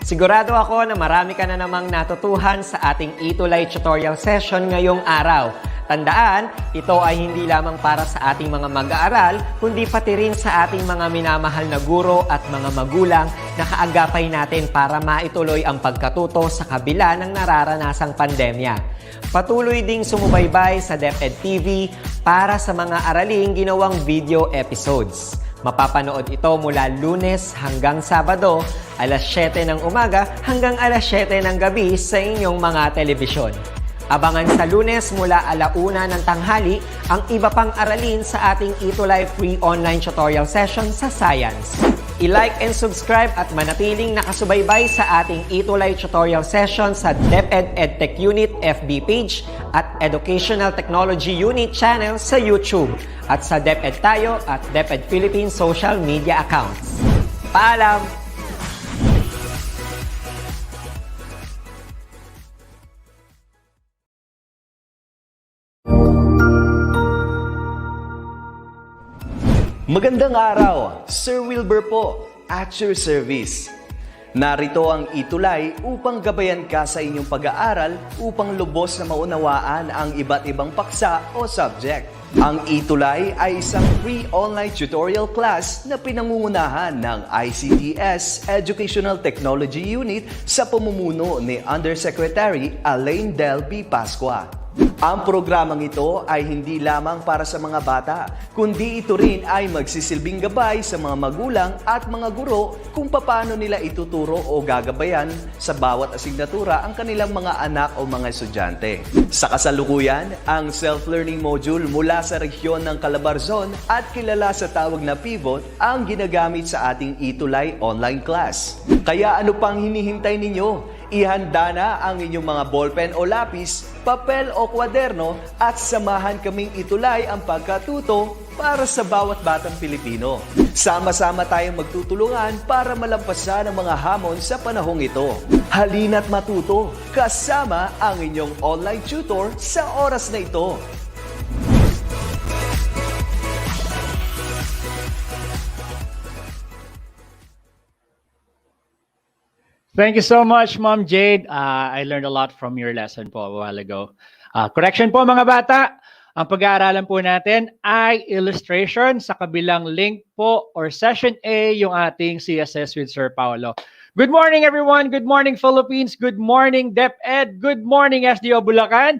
Sigurado ako na marami ka na namang natutuhan sa ating ETULay tutorial session ngayong araw. Tandaan, ito ay hindi lamang para sa ating mga mag-aaral, kundi pati rin sa ating mga minamahal na guro at mga magulang na kaagapay natin para maituloy ang pagkatuto sa kabila ng nararanasang pandemya. Patuloy ding sumubaybay sa DepEd TV para sa mga araling ginawang video episodes. Mapapanood ito mula Lunes hanggang Sabado, alas 7 ng umaga hanggang alas 7 ng gabi sa inyong mga telebisyon. Abangan sa Lunes mula 1:00 ng tanghali ang iba pang aralin sa ating ETULay free online tutorial session sa Science. I-like and subscribe at manatiling nakasubaybay sa ating ETULay tutorial session sa DepEd EdTech Unit FB page at Educational Technology Unit channel sa YouTube at sa DepEd Tayo at DepEd Philippines social media accounts. Paalam! Magandang araw, Sir Wilbur po, at your service. Narito ang ETULay upang gabayan ka sa inyong pag-aaral upang lubos na maunawaan ang iba't ibang paksa o subject. Ang ETULay ay isang free online tutorial class na pinangungunahan ng ICTS Educational Technology Unit sa pamumuno ni Undersecretary Elaine Del B. Pascua. Ang programang ito ay hindi lamang para sa mga bata, kundi ito rin ay magsisilbing gabay sa mga magulang at mga guro kung paano nila ituturo o gagabayan sa bawat asignatura ang kanilang mga anak o mga estudyante. Sa kasalukuyan, ang self-learning module mula sa rehiyon ng Calabarzon at kilala sa tawag na Pivot ang ginagamit sa ating ETULay online class. Kaya ano pang hinihintay ninyo? Ihanda na ang inyong mga ballpen o lapis, papel o kwaderno at samahan kaming itulay ang pagkatuto para sa bawat batang Pilipino. Sama-sama tayong magtutulungan para malampasan ang mga hamon sa panahong ito. Halina't matuto kasama ang inyong online tutor sa oras na ito. Thank you so much, Ma'am Jade. I learned a lot from your lesson po a while ago. Correction po mga bata, ang pag-aaralan po natin ay illustration. Sa kabilang link po or session A yung ating CSS with Sir Paolo. Good morning everyone. Good morning Philippines. Good morning DepEd. Good morning SDO Bulacan.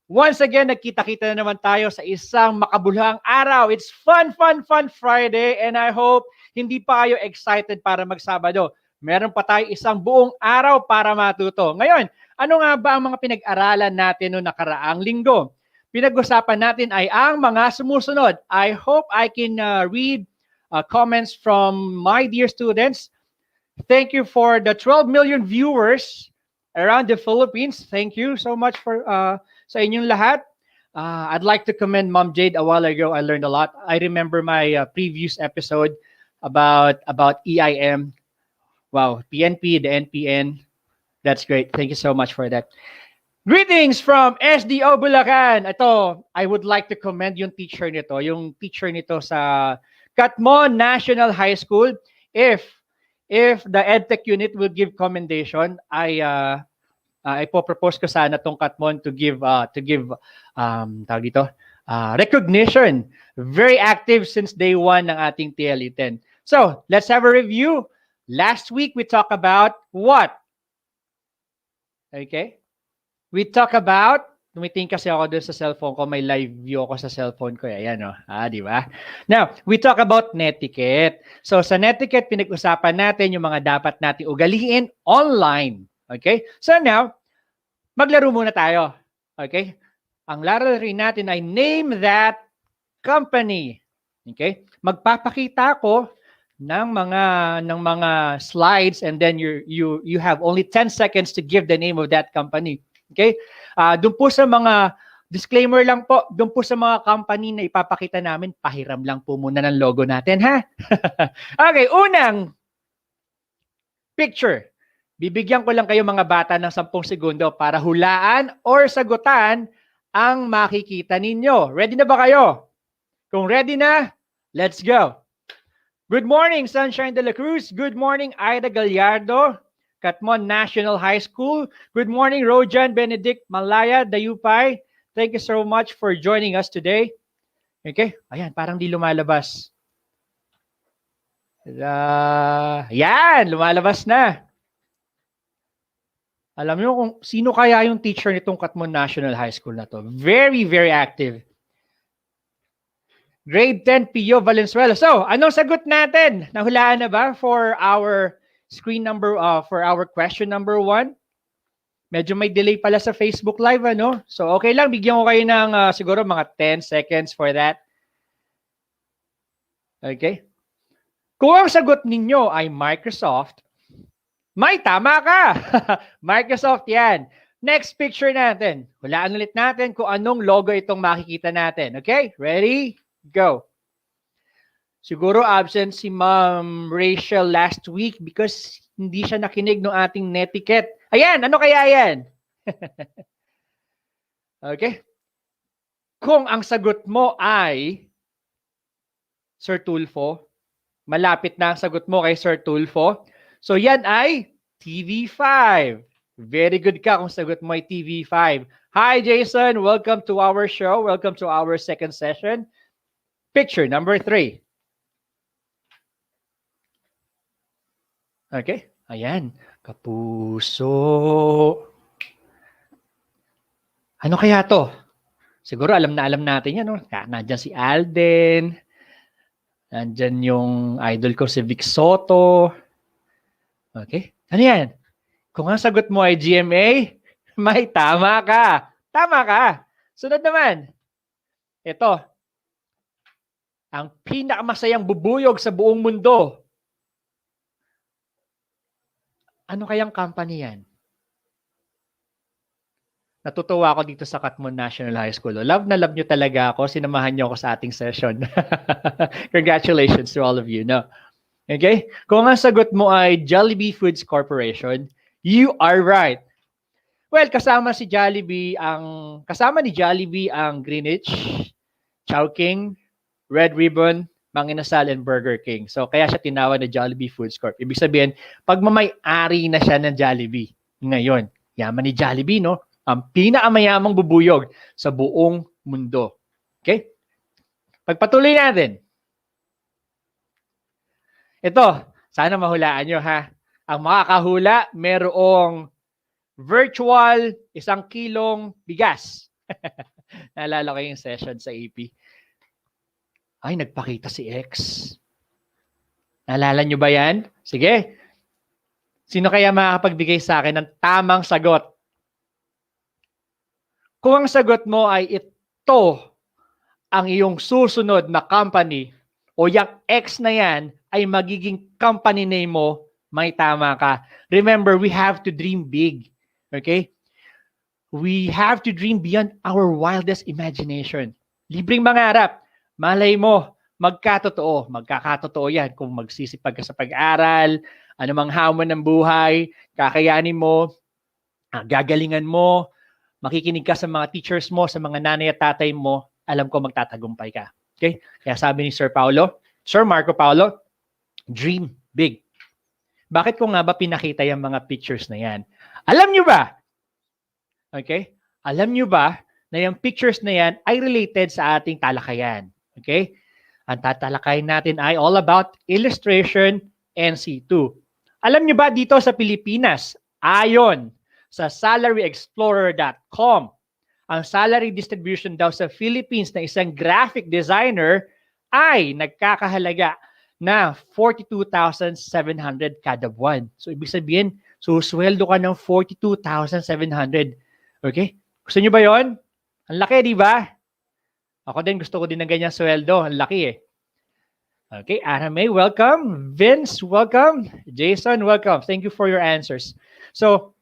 Once again, nagkita-kita na naman tayo sa isang makabuluhang araw. It's fun Friday and I hope hindi pa kayo excited para magsabado. Meron pa tayo isang buong araw para matuto. Ngayon, ano nga ba ang mga pinag-aralan natin noong nakaraang linggo? Pinag-usapan natin ay ang mga sumusunod. I hope I can read comments from my dear students. Thank you for the 12 million viewers around the Philippines. Thank you so much for sa inyong lahat. I'd like to commend Mom Jade a while ago. I learned a lot. I remember my previous episode about EIM. Wow, PNP, the NPN. That's great. Thank you so much for that. Greetings from SDO Bulacan. Ito, I would like to commend yung teacher nito sa Catmon National High School. If the EdTech unit will give commendation, I propose ko sana tong Catmon to give recognition. Very active since day one ng ating TLE10. So, let's have a review. Last week, we talked about what? Okay? We talk about, tumitingin kasi ako dun sa cellphone ko, may live view ako sa cellphone ko. Ayan, o. Di ba? Now, we talk about netiquette. So, sa netiquette, pinag-usapan natin yung mga dapat natin ugaliin online. Okay? So, now, maglaro muna tayo. Okay? Ang lararin natin ay name that company. Okay? Magpapakita ako ng mga slides and then you have only 10 seconds to give the name of that company. Okay? Doon po sa mga disclaimer lang po, doon po sa mga company na ipapakita namin, pahiram lang po muna ng logo natin, ha? Okay, unang picture. Bibigyan ko lang kayo mga bata ng 10 segundo para hulaan or sagutan ang makikita ninyo. Ready na ba kayo? Kung ready na, let's go. Good morning, Sunshine de la Cruz. Good morning, Aida Gallardo, Catmon National High School. Good morning, Rojan Benedict Malaya, Dayupay. Thank you so much for joining us today. Okay, ayan, parang di lumalabas. Yan, lumalabas na. Alam niyo kung sino kaya yung teacher nitong Catmon National High School na to. Very, very active. Grade 10, Pio Valenzuela. So, anong sagot natin? Nahulaan na ba for our screen number, for our question number 1? Medyo may delay pala sa Facebook Live, ano? So, okay lang. Bigyan ko kayo ng siguro mga 10 seconds for that. Okay? Kung ang sagot ninyo ay Microsoft, may tama ka! Microsoft yan. Next picture natin. Hulaan ulit natin kung anong logo itong makikita natin. Okay? Ready? Go. Siguro absent si Ma'am Rachel last week because hindi siya nakinig ng ating netiquette. Ayan, ano kaya yan? Okay? Kung ang sagot mo ay Sir Tulfo, malapit na ang sagot mo kay Sir Tulfo. So yan ay TV5. Very good ka kung sagot mo ay TV5. Hi Jason, welcome to our show. Welcome to our second session. Picture number 3. Okay, ayan. Kapuso. Ano kaya to? Siguro alam na alam natin yan. No? Nandyan si Alden. Nandyan yung idol ko si Vic Soto. Okay, ano yan? Kung ang sagot mo ay GMA, may tama ka. Tama ka. Sunod naman. Ito. Ang pinakamasayang bubuyog sa buong mundo. Ano kayang company yan? Natutuwa ako dito sa Katmon National High School. Love na love nyo talaga ako. Sinamahan nyo ako sa ating session. Congratulations to all of you. No? Okay? Kung ang sagot mo ay Jollibee Foods Corporation, you are right. Well, kasama ni Jollibee ang Greenwich, Chowking, Red Ribbon, Mang Inasal, and Burger King. So, kaya siya tinawag na Jollibee Foods Corp. Ibig sabihin, pagmamay-ari na siya ng Jollibee. Ngayon, yaman ni Jollibee, no? Ang pinakamayamang bubuyog sa buong mundo. Okay? Pagpatuloy natin. Ito, sana mahulaan nyo, ha? Ang makakahula, merong virtual 1 kilong bigas. Naalala ko yung session sa AP. Ay, nagpakita si X. Naalala nyo ba yan? Sige. Sino kaya makakapagbigay sa akin ng tamang sagot? Kung ang sagot mo ay ito ang iyong susunod na company o yung X na yan ay magiging company name mo, may tama ka. Remember, we have to dream big. Okay? We have to dream beyond our wildest imagination. Libreng mangarap. Malay mo, magkakatotoo yan kung magsisipag ka sa pag-aral, anumang hamon ng buhay, kakayanin mo, gagalingan mo, makikinig ka sa mga teachers mo, sa mga nanay at tatay mo, alam ko magtatagumpay ka. Okay? Kaya sabi ni Sir Marco Paulo, dream big. Bakit ko nga ba pinakita yung mga pictures na yan? Alam nyo ba? Okay? Alam nyo ba na yung pictures na yan ay related sa ating talakayan? Okay? Ang tatalakayin natin ay all about illustration NC2. Alam nyo ba dito sa Pilipinas, ayon sa salaryexplorer.com, ang salary distribution daw sa Philippines na isang graphic designer ay nagkakahalaga na 42,700 kada buwan. So, ibig sabihin, susweldo ka ng 42,700. Okay? Gusto nyo ba yon? Ang laki, di ba? Ako din, gusto ko din ng ganyang sweldo. Ang laki eh. Okay, Arame, welcome. Vince, welcome. Jason, welcome. Thank you for your answers. So,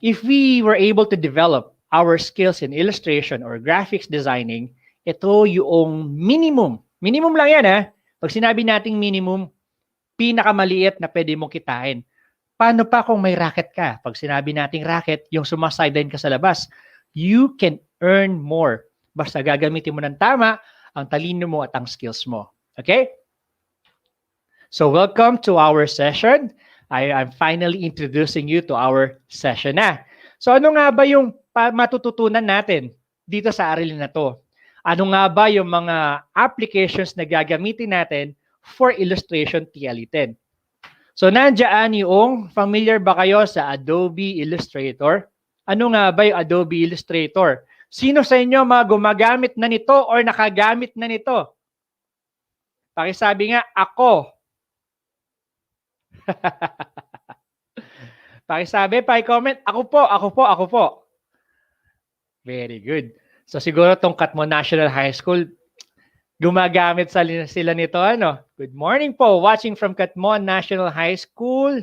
if we were able to develop our skills in illustration or graphics designing, ito yung minimum. Minimum lang yan, ha? Pag sinabi nating minimum, pinakamaliit na pwede mong kitain. Paano pa kung may racket ka? Pag sinabi nating racket, yung sumasideline ka sa labas, you can earn more. Basta gagamitin mo ng tama ang talino mo at ang skills mo. Okay? So welcome to our session. I'm finally introducing you to our session na. So ano nga ba yung matututunan natin dito sa aralin na to? Ano nga ba yung mga applications na gagamitin natin for illustration TLE10? So nandiyan yung familiar ba kayo sa Adobe Illustrator? Ano nga ba yung Adobe Illustrator? Sino sa inyo mga gumagamit na nito or nakagamit na nito? Pakisabi nga, ako. Pakisabi, paki-comment. Ako po, ako po, ako po. Very good. So siguro tong Katmon National High School, gumagamit sila nito. Ano? Good morning po. Watching from Katmon National High School.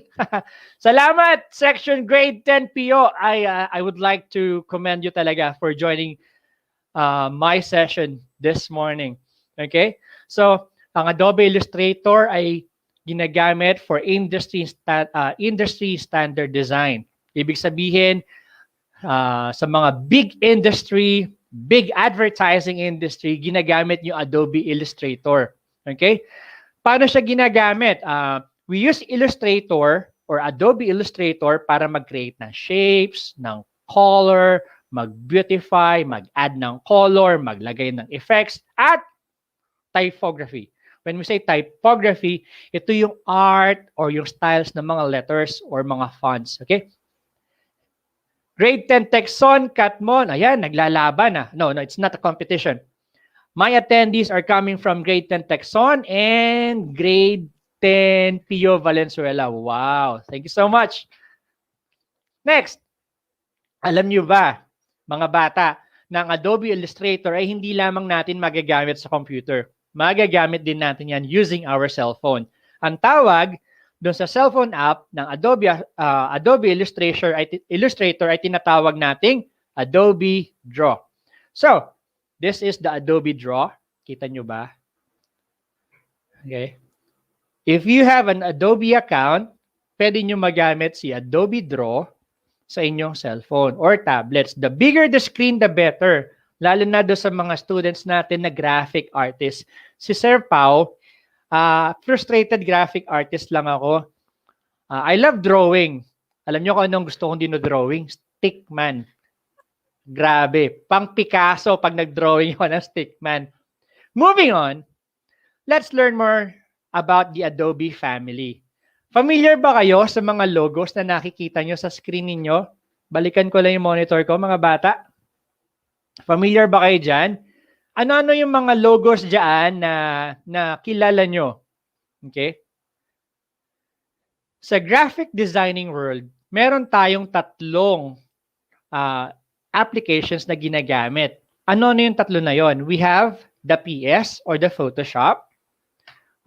Salamat, Section Grade 10 PO. I would like to commend you talaga for joining my session this morning. Okay? So, ang Adobe Illustrator ay ginagamit for industry standard design. Ibig sabihin, sa mga big industry, big advertising industry, ginagamit yung Adobe Illustrator. Okay? Paano siya ginagamit? We use Illustrator or Adobe Illustrator para mag-create ng shapes, ng color, mag-beautify, mag-add ng color, maglagay ng effects, at typography. When we say typography, ito yung art or yung styles ng mga letters or mga fonts. Okay? Grade 10 Texon, Katmon. Ayan, naglalaban na. No, it's not a competition. My attendees are coming from Grade 10 Texon and Grade 10 Pio Valenzuela. Wow, thank you so much. Next, alam nyo ba, mga bata, na ang Adobe Illustrator ay hindi lamang natin magagamit sa computer. Magagamit din natin yan using our cellphone. Ang tawag doon sa cellphone app ng Adobe Illustrator ay tinatawag nating Adobe Draw. So, this is the Adobe Draw. Kita nyo ba? Okay. If you have an Adobe account, pwede nyo magamit si Adobe Draw sa inyong cellphone or tablets. The bigger the screen, the better. Lalo na doon sa mga students natin na graphic artists. Si Sir Pao, frustrated graphic artist lang ako. I love drawing. Alam nyo kung anong gusto kong dinodrawing? Stickman. Grabe. Pang Picasso pag nag-drawing ako ng stickman. Moving on, let's learn more about the Adobe family. Familiar ba kayo sa mga logos na nakikita nyo sa screen ninyo? Balikan ko lang yung monitor ko, mga bata. Familiar ba kayo dyan? Ano-ano yung mga logos dyan na kilala nyo? Okay? Sa graphic designing world, meron tayong tatlong applications na ginagamit. Ano-ano yung tatlo na yon? We have the PS or the Photoshop.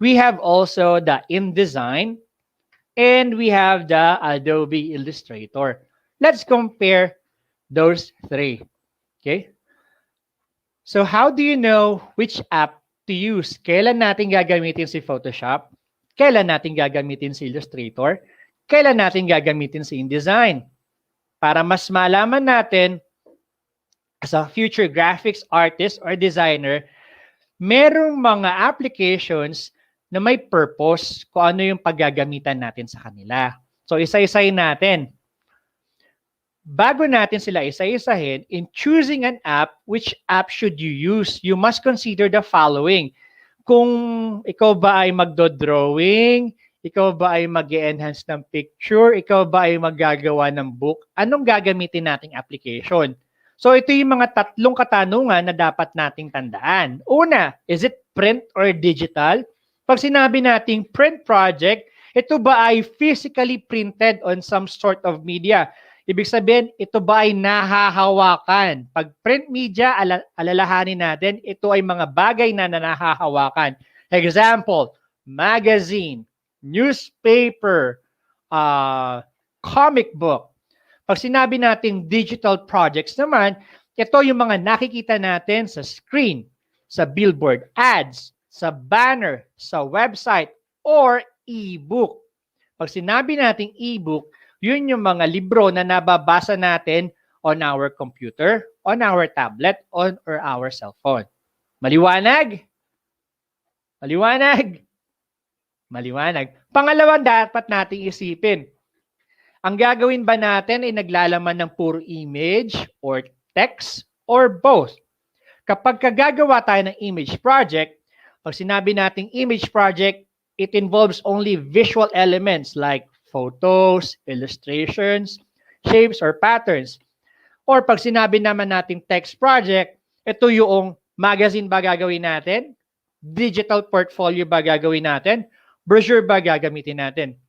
We have also the InDesign. And we have the Adobe Illustrator. Let's compare those three. Okay? So how do you know which app to use? Kailan natin gagamitin si Photoshop? Kailan natin gagamitin si Illustrator? Kailan natin gagamitin si InDesign? Para mas malaman natin as a future graphics artist or designer, merong mga applications na may purpose kung ano yung paggagamitan natin sa kanila. So isa-isahin natin. Bago natin sila isa-isahin, in choosing an app, which app should you use? You must consider the following. Kung ikaw ba ay magdo-drawing, ikaw ba ay mag-enhance ng picture, ikaw ba ay maggagawa ng book, anong gagamitin nating application? So ito yung mga tatlong katanungan na dapat nating tandaan. Una, is it print or digital? Pag sinabi nating print project, ito ba ay physically printed on some sort of media? Ibig sabihin, ito ba ay nahahawakan? Pag print media, alalahanin natin, ito ay mga bagay na nahahawakan. Example, magazine, newspaper, comic book. Pag sinabi nating digital projects naman, ito yung mga nakikita natin sa screen, sa billboard, ads, sa banner, sa website, or e-book. Pag sinabi nating e-book, yun yung mga libro na nababasa natin on our computer, on our tablet, or our cell phone. Maliwanag? Maliwanag? Maliwanag. Pangalawa, dapat nating isipin. Ang gagawin ba natin ay naglalaman ng puro image or text or both? Kapag gagawa tayo ng image project, pag sinabi nating image project, it involves only visual elements like photos, illustrations, shapes, or patterns. Or pag sinabi naman nating text project, ito yung magazine ba gagawin natin? Digital portfolio ba gagawin natin? Brochure ba gagamitin natin?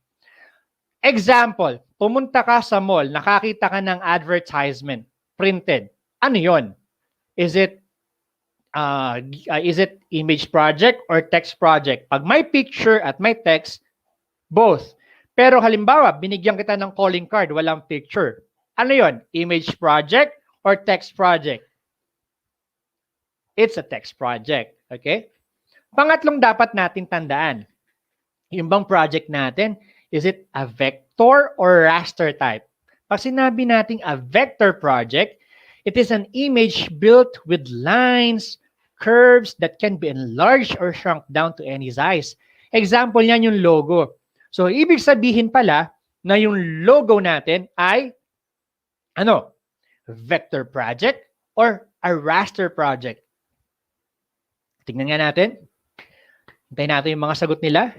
Example, pumunta ka sa mall, nakakita ka ng advertisement, printed. Ano yon? Is it image project or text project? Pag may picture at may text, both. Pero halimbawa, binigyan kita ng calling card, walang picture. Ano yon? Image project or text project? It's a text project. Okay? Pangatlong dapat natin tandaan, yung bang project natin, is it a vector or raster type? Pag sinabi natin a vector project, it is an image built with lines, curves that can be enlarged or shrunk down to any size. Example niyan yung logo. So, ibig sabihin pala na yung logo natin ay ano? Vector project or a raster project. Tingnan nga natin. Hintayin natin yung mga sagot nila.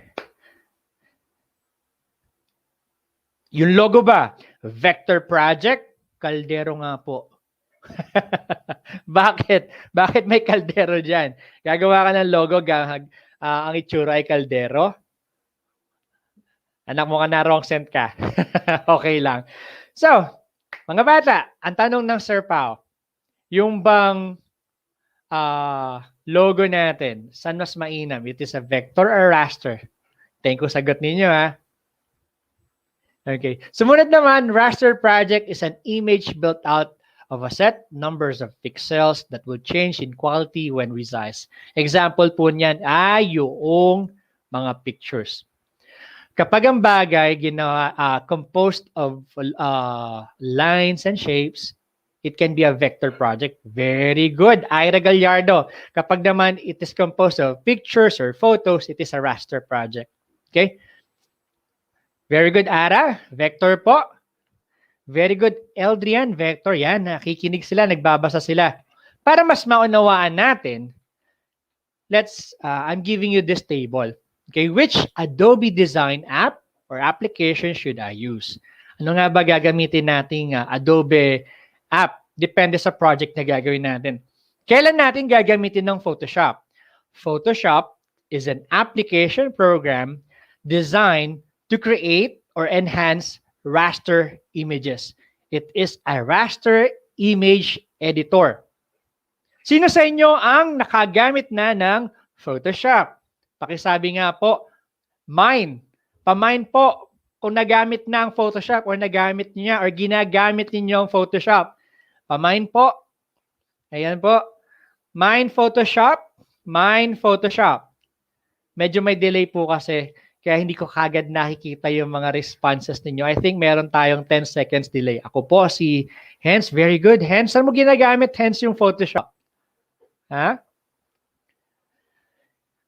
Yung logo ba? Vector project? Kaldero nga po. Bakit? Bakit may kaldero dyan? Gagawa ka ng logo, ang itsura ay kaldero? Anak mo ka na, wrong sent ka. Okay lang. So, mga bata, ang tanong ng Sir Pao, yung bang logo natin, saan mas mainam? It is a vector or raster? Thank you, sagot ninyo ha. Okay. Sumunod naman, raster project is an image built out of a set numbers of pixels that will change in quality when resized. Example po niyan ay yung mga pictures. Kapag ang bagay ginawa composed of lines and shapes, it can be a vector project. Very good, Ira Gallardo. Kapag naman it is composed of pictures or photos, it is a raster project. Okay? Very good, Ara. Vector po. Very good, Eldrian. Vector. Yan, nakikinig sila, nagbabasa sila. Para mas maunawaan natin, I'm giving you this table. Okay, which Adobe design app or application should I use? Ano nga ba gagamitin nating Adobe app? Depende sa project na gagawin natin. Kailan natin gagamitin ng Photoshop? Photoshop is an application program designed to create or enhance raster images. It is a raster image editor. Sino sa inyo ang nakagamit na ng Photoshop? Pakisabi nga po, mine. Pa-mine po kung nagamit na ang Photoshop or nagamit niya or ginagamit ninyo ang Photoshop. Pa-mine po. Ayan po. Mine Photoshop. Mine Photoshop. Medyo may delay po kasi kaya hindi ko kagad nakikita yung mga responses ninyo. I think meron tayong 10 seconds delay. Ako po si Hens. Very good. Hens, saan mo ginagamit? Hens yung Photoshop. Ha?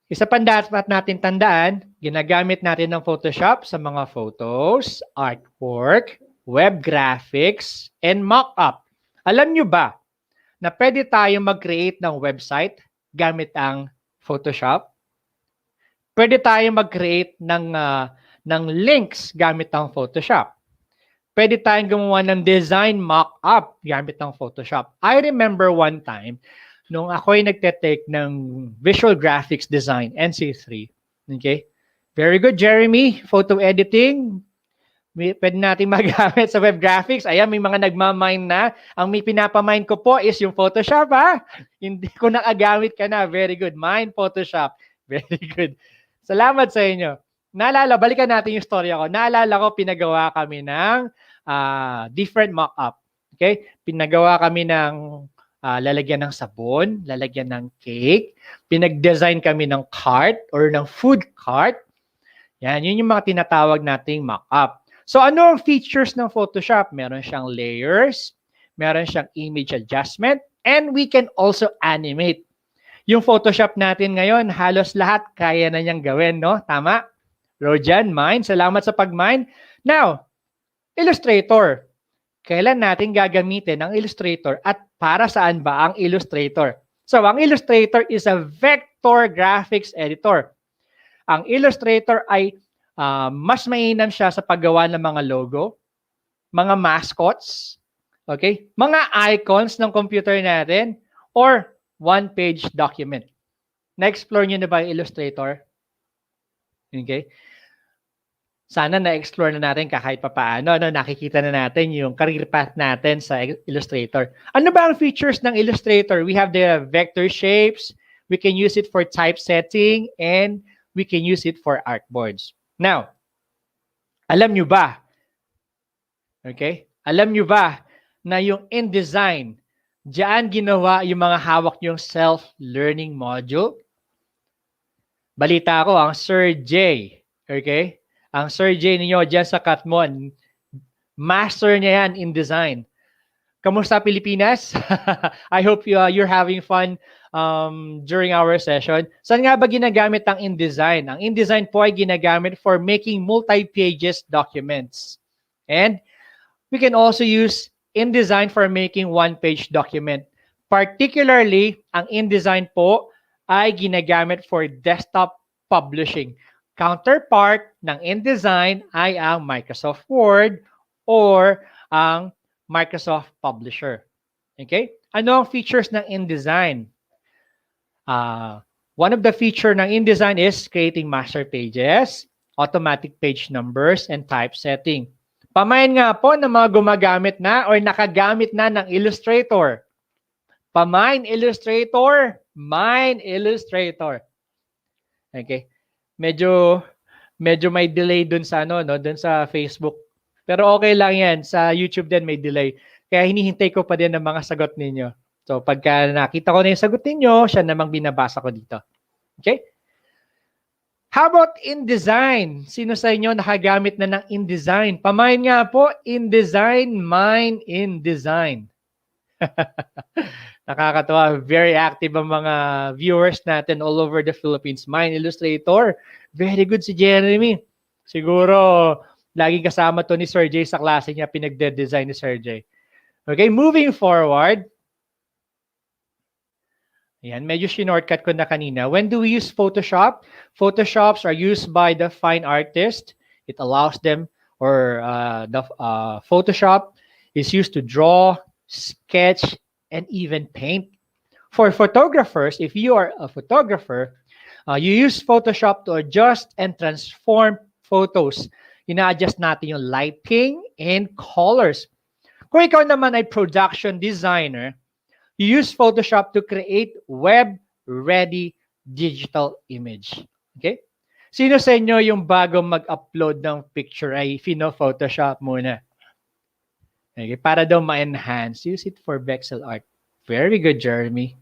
Isa pa dapat natin tandaan, ginagamit natin ng Photoshop sa mga photos, artwork, web graphics, and mock-up. Alam nyo ba na pwede tayong mag-create ng website gamit ang Photoshop? Pwede tayong mag-create ng links gamit ang Photoshop. Pwede tayong gumawa ng design mock-up gamit ang Photoshop. I remember one time, nung ako'y nagte-take ng visual graphics design, NC3. Okay? Very good, Jeremy. Photo editing. Pwede natin magamit sa web graphics. Ayan, may mga nagmamine na. Ang may pinapamine ko po is yung Photoshop, ha? Hindi ko nakagamit ka na. Very good. Mine Photoshop. Very good. Salamat sa inyo. Naalala, balikan natin yung story ko. Naalala ko, pinagawa kami ng different mock-up. Okay? Pinagawa kami ng lalagyan ng sabon, lalagyan ng cake. Pinag-design kami ng cart or ng food cart. Yan, yun yung mga tinatawag nating mock-up. So, ano ang features ng Photoshop? Meron siyang layers, meron siyang image adjustment, and we can also animate. Yung Photoshop natin ngayon, halos lahat kaya na niyang gawin, no? Tama? Rojan, mine. Salamat sa pag-mine. Now, Illustrator. Kailan natin gagamitin ang Illustrator at para saan ba ang Illustrator? So, ang Illustrator is a vector graphics editor. Ang Illustrator ay mas mainam siya sa paggawa ng mga logo, mga mascots, okay? Mga icons ng computer natin, or one-page document. Na-explore nyo na ba yung Illustrator? Okay? sana na-explore na natin kahit papaano, no? Nakikita na natin yung career path natin sa Illustrator. Ano ba ang features ng Illustrator? We have the vector shapes, we can use it for typesetting, and we can use it for artboards. Now, alam nyo ba, okay? Alam nyo ba na yung InDesign, diyan ginawa yung mga hawak yung self-learning module? Balita ko, ang Sir J, okay? Ang Sir J ninyo dyan sa Katmon, master niya yan in design. Kamusta Pilipinas? I hope you're having fun during our session. Saan nga ba ginagamit ang InDesign? Ang InDesign po ay ginagamit for making multi-pages documents. And we can also use InDesign for making one-page document. Particularly, ang InDesign po ay ginagamit for desktop publishing. Counterpart ng InDesign ay ang Microsoft Word or ang Microsoft Publisher. Okay? Ano ang features ng InDesign? One of the feature ng InDesign is creating master pages, automatic page numbers, and typesetting. Pamayan nga po ng mga gumagamit na or nakagamit na ng Illustrator. Pamain Illustrator, Mine Illustrator. Okay? Medyo may delay dun sa dun sa Facebook. Pero okay lang 'yan. Sa YouTube din may delay. Kaya hinihintay ko pa din ang mga sagot ninyo. So pagka nakita ko na 'yung sagot ninyo, siya namang binabasa ko dito. Okay? How about InDesign? Sino sa inyo nakagamit na ng InDesign? Pamain nga po, InDesign, Mine InDesign. Nakakatawa. Very active ang mga viewers natin all over the Philippines. Mine Illustrator. Very good si Jeremy. Siguro, laging kasama to ni Sir J sa klase niya. Pinagde-design ni Sir J. Okay, moving forward. Ayan, medyo shinortcut ko na kanina. When do we use Photoshop? Photoshops are used by the fine artist. It allows them, or Photoshop is used to draw, sketch, and even paint. For photographers, if you are a photographer, you use Photoshop to adjust and transform photos. Ina-adjust natin yung lighting and colors. Kung ikaw naman ay production designer, you use Photoshop to create web-ready digital image. Okay? Sino sa inyo yung bago mag-upload ng picture ay Photoshop muna? Okay, para daw ma-enhance, use it for vexel art. Very good, Jeremy.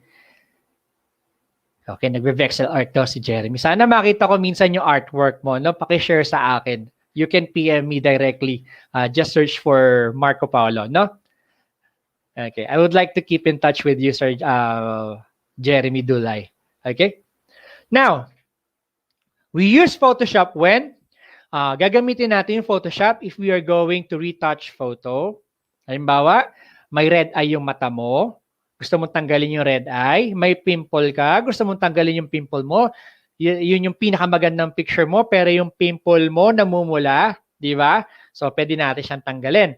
Okay, nagbe-vexel art daw si Jeremy. Sana makita ko minsan yung artwork mo. No? Paki-share sa akin. You can PM me directly. Just search for Marco Paolo. No? Okay, I would like to keep in touch with you, Sir Jeremy Dulay. Okay? Now, we use Photoshop when gagamitin natin yung Photoshop if we are going to retouch photo. Halimbawa, may red eye yung mata mo, gusto mong tanggalin yung red eye, may pimple ka, gusto mong tanggalin yung pimple mo, yun yung pinakamagandang picture mo, pero yung pimple mo namumula, di ba? So, pwede natin siyang tanggalin.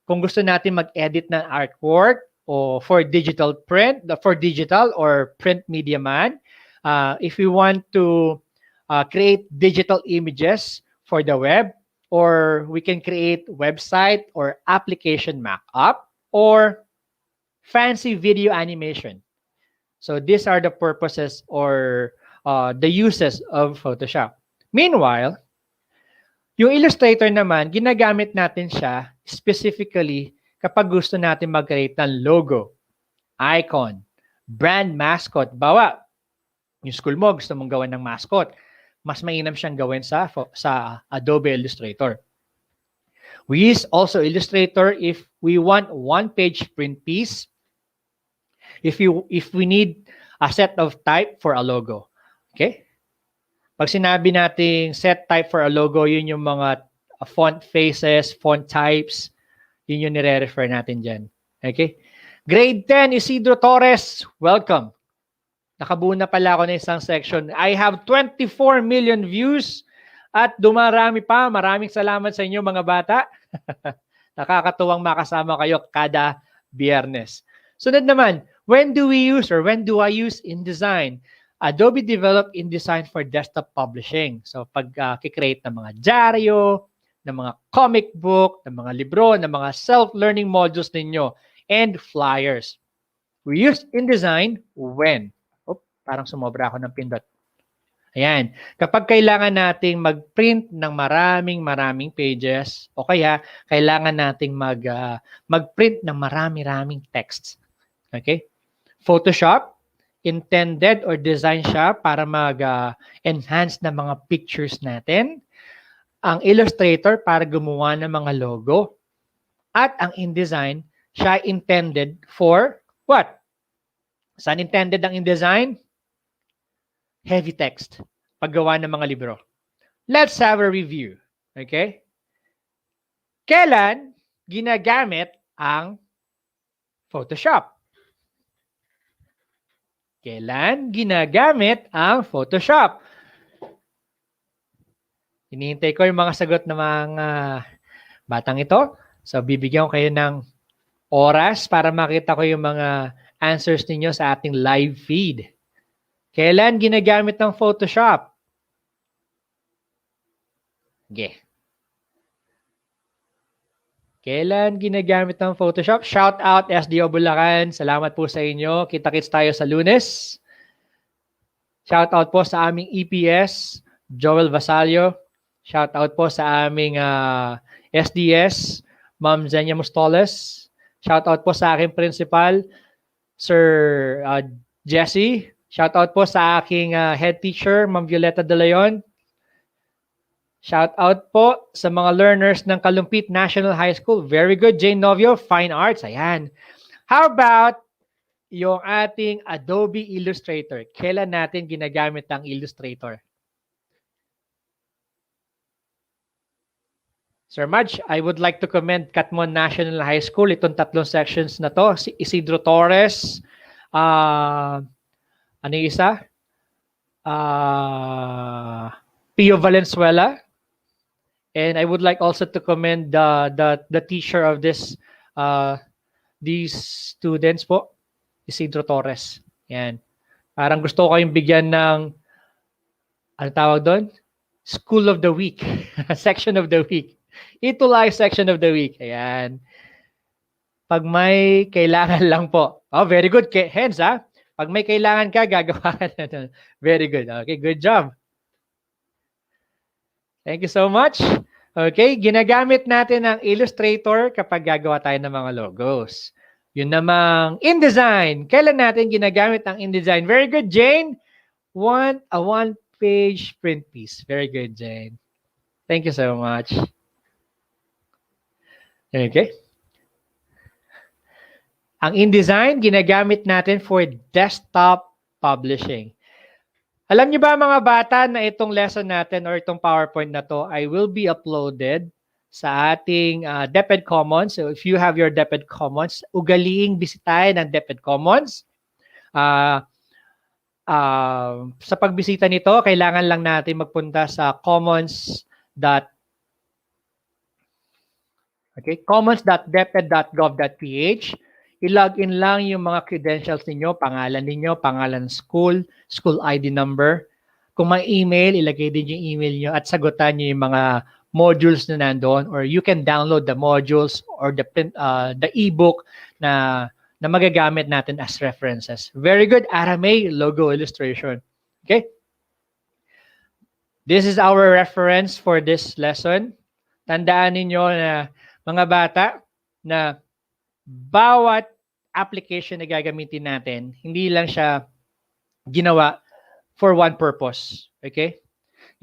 Kung gusto natin mag-edit ng artwork o for digital print, for digital or print media man, if we want to create digital images for the web, or we can create website or application mock-up or fancy video animation. So these are the purposes or the uses of Photoshop. Meanwhile, yung Illustrator naman, ginagamit natin siya specifically kapag gusto natin mag-create ng logo, icon, brand mascot. Bawa, yung school mo, gusto mong gawan ng mascot. Mas mainam siyang gawin sa Adobe Illustrator. We use also Illustrator if we want one-page print piece, if we need a set of type for a logo. Okay? Pag sinabi nating set type for a logo, yun yung mga font faces, font types, yun yung nire-refer natin dyan. Okay? Grade 10, Isidro Torres, welcome. Nakabuo na pala ako ng isang section. I have 24 million views at dumarami pa. Maraming salamat sa inyo mga bata. Nakakatuwang makasama kayo kada Biyernes. Sunod naman, when do we use or when do I use InDesign? Adobe developed InDesign for desktop publishing. So pag kikreate ng mga dyaryo, ng mga comic book, ng mga libro, ng mga self-learning modules ninyo, and flyers. We use InDesign when? Parang sumobra ako ng pindot. Ayan. Kapag kailangan nating mag-print ng maraming pages o kaya kailangan nating mag-print ng marami-raming texts. Okay? Photoshop, intended or designed siya para mag-enhance ng mga pictures natin. Ang Illustrator para gumawa ng mga logo. At ang InDesign, siya intended for what? Saan intended ang InDesign? Heavy text. Paggawa ng mga libro. Let's have a review. Okay? Kailan ginagamit ang Photoshop? Kailan ginagamit ang Photoshop? Hinihintay ko yung mga sagot ng mga batang ito. So, bibigyan ko kayo ng oras para makita ko yung mga answers ninyo sa ating live feed. Kailan ginagamit ang Photoshop? Okay. Kailan ginagamit ang Photoshop? Shout out SDO Bulacan. Salamat po sa inyo. Kita-kits tayo sa Lunes. Shout out po sa aming EPS, Joel Vasallo. Shout out po sa aming SDS, Ma'am Zenia Mostoles. Shout out po sa aking principal, Sir Jesse. Shout out po sa aking head teacher, Ma'am Violeta De Leon. Shout out po sa mga learners ng Kalumpit National High School. Very good, Jane Novio, Fine Arts. Ayan. How about yung ating Adobe Illustrator? Kailan natin ginagamit ang Illustrator? Sir Madge, I would like to commend Catmon National High School. Itong tatlong sections na to. Si Isidro Torres, ano yung isa? Pio Valenzuela. And I would like also to commend the teacher of these students po, Isidro Torres. Yan. Parang gusto ko kayong bigyan ng, ano tawag doon? School of the Week. Section of the Week. ETULay Section of the Week. Ayan. Pag may kailangan lang po. Oh, very good. Hands, ha? Pag may kailangan ka, gagawa ka na. Very good. Okay, good job. Thank you so much. Okay, ginagamit natin ang Illustrator kapag gagawa tayo ng mga logos. Yun namang InDesign. Kailan natin ginagamit ang InDesign? Very good, Jane. A one-page print piece. Very good, Jane. Thank you so much. Okay. Ang InDesign, ginagamit natin for desktop publishing. Alam niyo ba mga bata na itong lesson natin or itong PowerPoint na to ay will be uploaded sa ating DepEd Commons. So if you have your DepEd Commons, ugaliing bisitahin ang DepEd Commons. Sa pagbisita nito, kailangan lang natin magpunta sa commons.deped.gov.ph. I-log in lang yung mga credentials ninyo, pangalan school ID number. Kung may email, ilagay din yung email nyo at sagutan nyo yung mga modules na nandoon, or you can download the modules or the ebook na magagamit natin as references. Very good, Aramay logo illustration. Okay? This is our reference for this lesson. Tandaan ninyo na mga bata na bawat application na gagamitin natin, hindi lang siya ginawa for one purpose. Okay?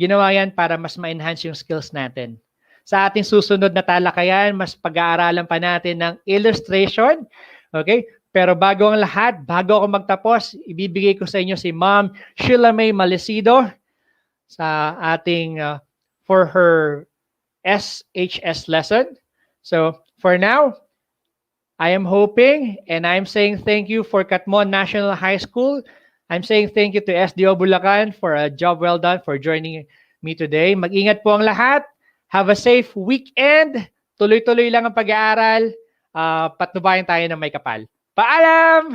Ginawa yan para mas ma-enhance yung skills natin. Sa ating susunod na talakayan, mas pag-aaralan pa natin ng illustration. Okay? Pero bago ang lahat, bago ako magtapos, ibibigay ko sa inyo si Ma'am Sheila May Malesido sa ating for her SHS lesson. So, for now, I am hoping and I'm saying thank you for Catmon National High School. I'm saying thank you to SDO Bulacan for a job well done for joining me today. Mag-ingat po ang lahat. Have a safe weekend. Tuloy-tuloy lang ang pag-aaral. Patnubayan tayo ng may kapal. Paalam!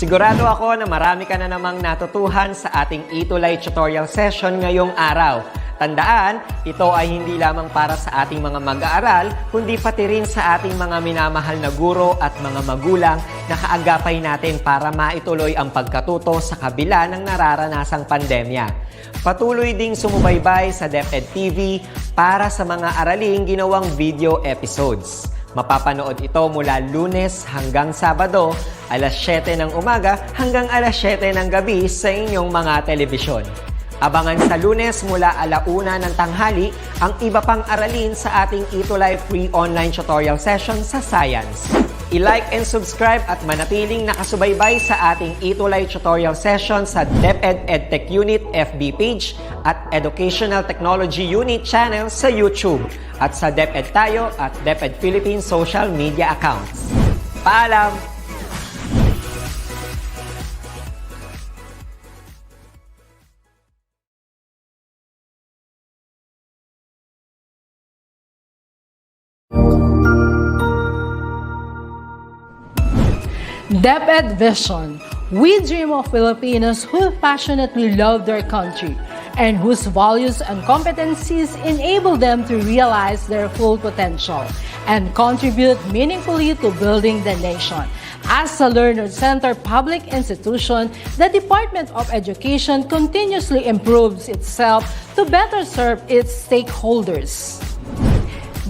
Sigurado ako na marami ka na namang natutuhan sa ating ETULay tutorial session ngayong araw. Tandaan, ito ay hindi lamang para sa ating mga mag-aaral, kundi pati rin sa ating mga minamahal na guro at mga magulang na kaagapay natin para maituloy ang pagkatuto sa kabila ng nararanasang pandemya. Patuloy ding sumubaybay sa DepEd TV para sa mga araling ginawang video episodes. Mapapanood ito mula Lunes hanggang Sabado, alas 7 ng umaga hanggang alas 7 ng gabi sa inyong mga telebisyon. Abangan sa Lunes mula 1:00 ng tanghali ang iba pang aralin sa ating ETULay free online tutorial session sa Science. I-like and subscribe at manatiling nakasubaybay sa ating ETULay tutorial session sa DepEd EdTech Unit FB page at Educational Technology Unit channel sa YouTube at sa DepEd Tayo at DepEd Philippines social media accounts. Paalam! DepEd Vision. We dream of Filipinos who passionately love their country and whose values and competencies enable them to realize their full potential and contribute meaningfully to building the nation. As a learner-centered public institution, the Department of Education continuously improves itself to better serve its stakeholders.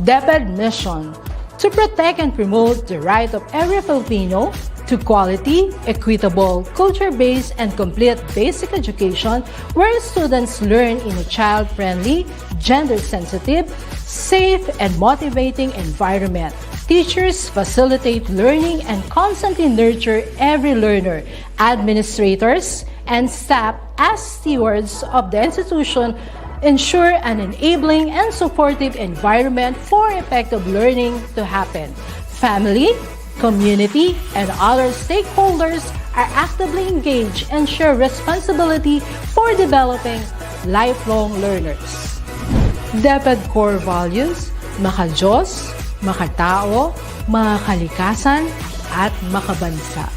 DepEd mission: to protect and promote the right of every Filipino to quality, equitable, culture-based, and complete basic education where students learn in a child-friendly, gender-sensitive, safe, and motivating environment. Teachers facilitate learning and constantly nurture every learner. Administrators and staff, as stewards of the institution, ensure an enabling and supportive environment for effective learning to happen. Family, community, and other stakeholders are actively engaged and share responsibility for developing lifelong learners. DepEd core values: maka-Diyos, makatao, makakalikasan, at makabansa.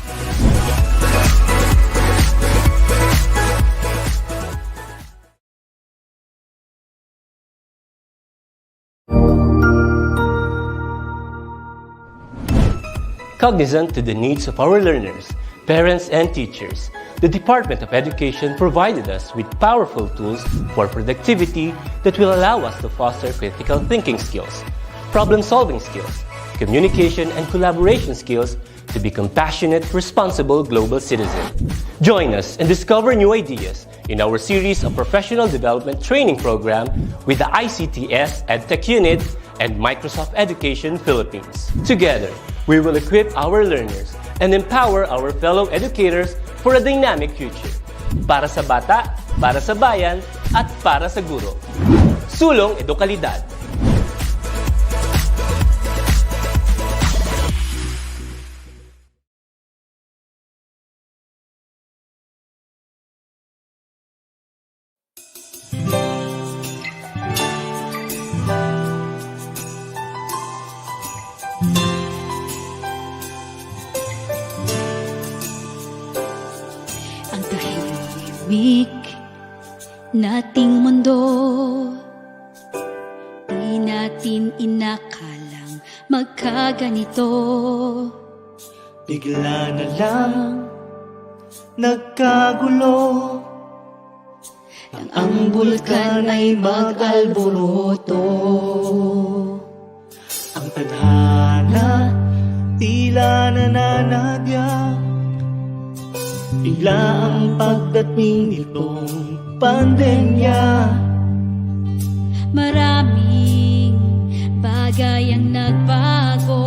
Cognizant to the needs of our learners, parents, and teachers, the Department of Education provided us with powerful tools for productivity that will allow us to foster critical thinking skills, problem-solving skills, communication and collaboration skills to be compassionate, responsible global citizens. Join us and discover new ideas in our series of professional development training program with the ICTS EdTech Unit and Microsoft Education Philippines. Together, we will equip our learners and empower our fellow educators for a dynamic future. Para sa bata, para sa bayan, at para sa guro. Sulong Edukalidad. Tahimik nating mundo, di natin inakalang magkaganito. Bigla na lang nagkagulo nang ang bulkan ay mag-alboroto. Ang tadhana tila nananadya, bigla ang pagdating nitong pandemya. Maraming bagay ang nagbago,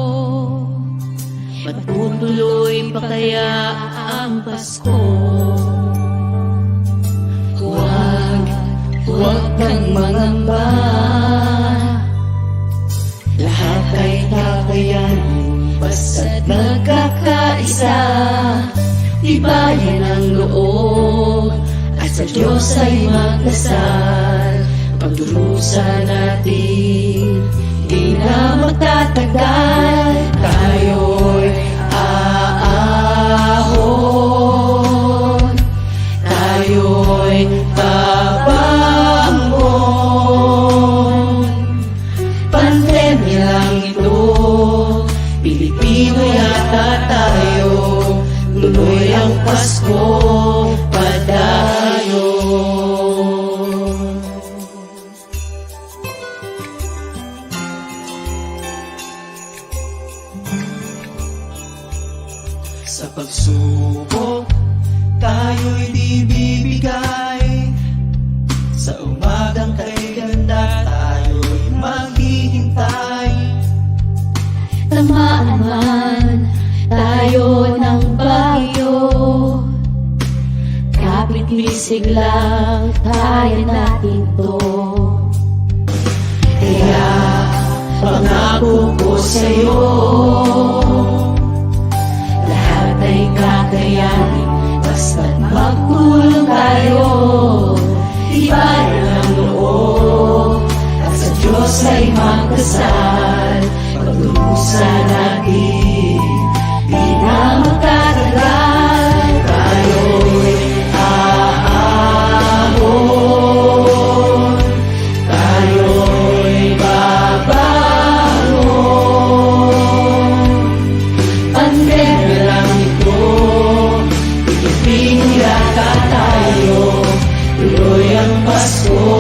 Matutuloy pa kaya ang Pasko? Huwag kang mangamba, lahat ay kakayanin basta't nagkakaisa. Tibayan ang loob at sa Diyos ay magdasal. Pagdurusa natin, di na magtatagal. Tayo'y aahon Pilipino yata tayo, tuloy ang Pasko, padayo. Sa pagsubok, tayo'y di bibigay. Sa umagang kay ganda, tayo'y maghihintay. Tamaan man tayo ng bagyo, kapit misig lang kaya natin to. Kaya pangako ko sa'yo, lahat ay kakayanin, basta't magtulong tayo. Ibayan ang loob, at sa Diyos ay magdasal. Pagtulusan natin, di na magtatagal. Tayo'y aahon, tayo'y babangon. Pandemya lang ito, Pilipino yata tayo, tuloy ang Pasko.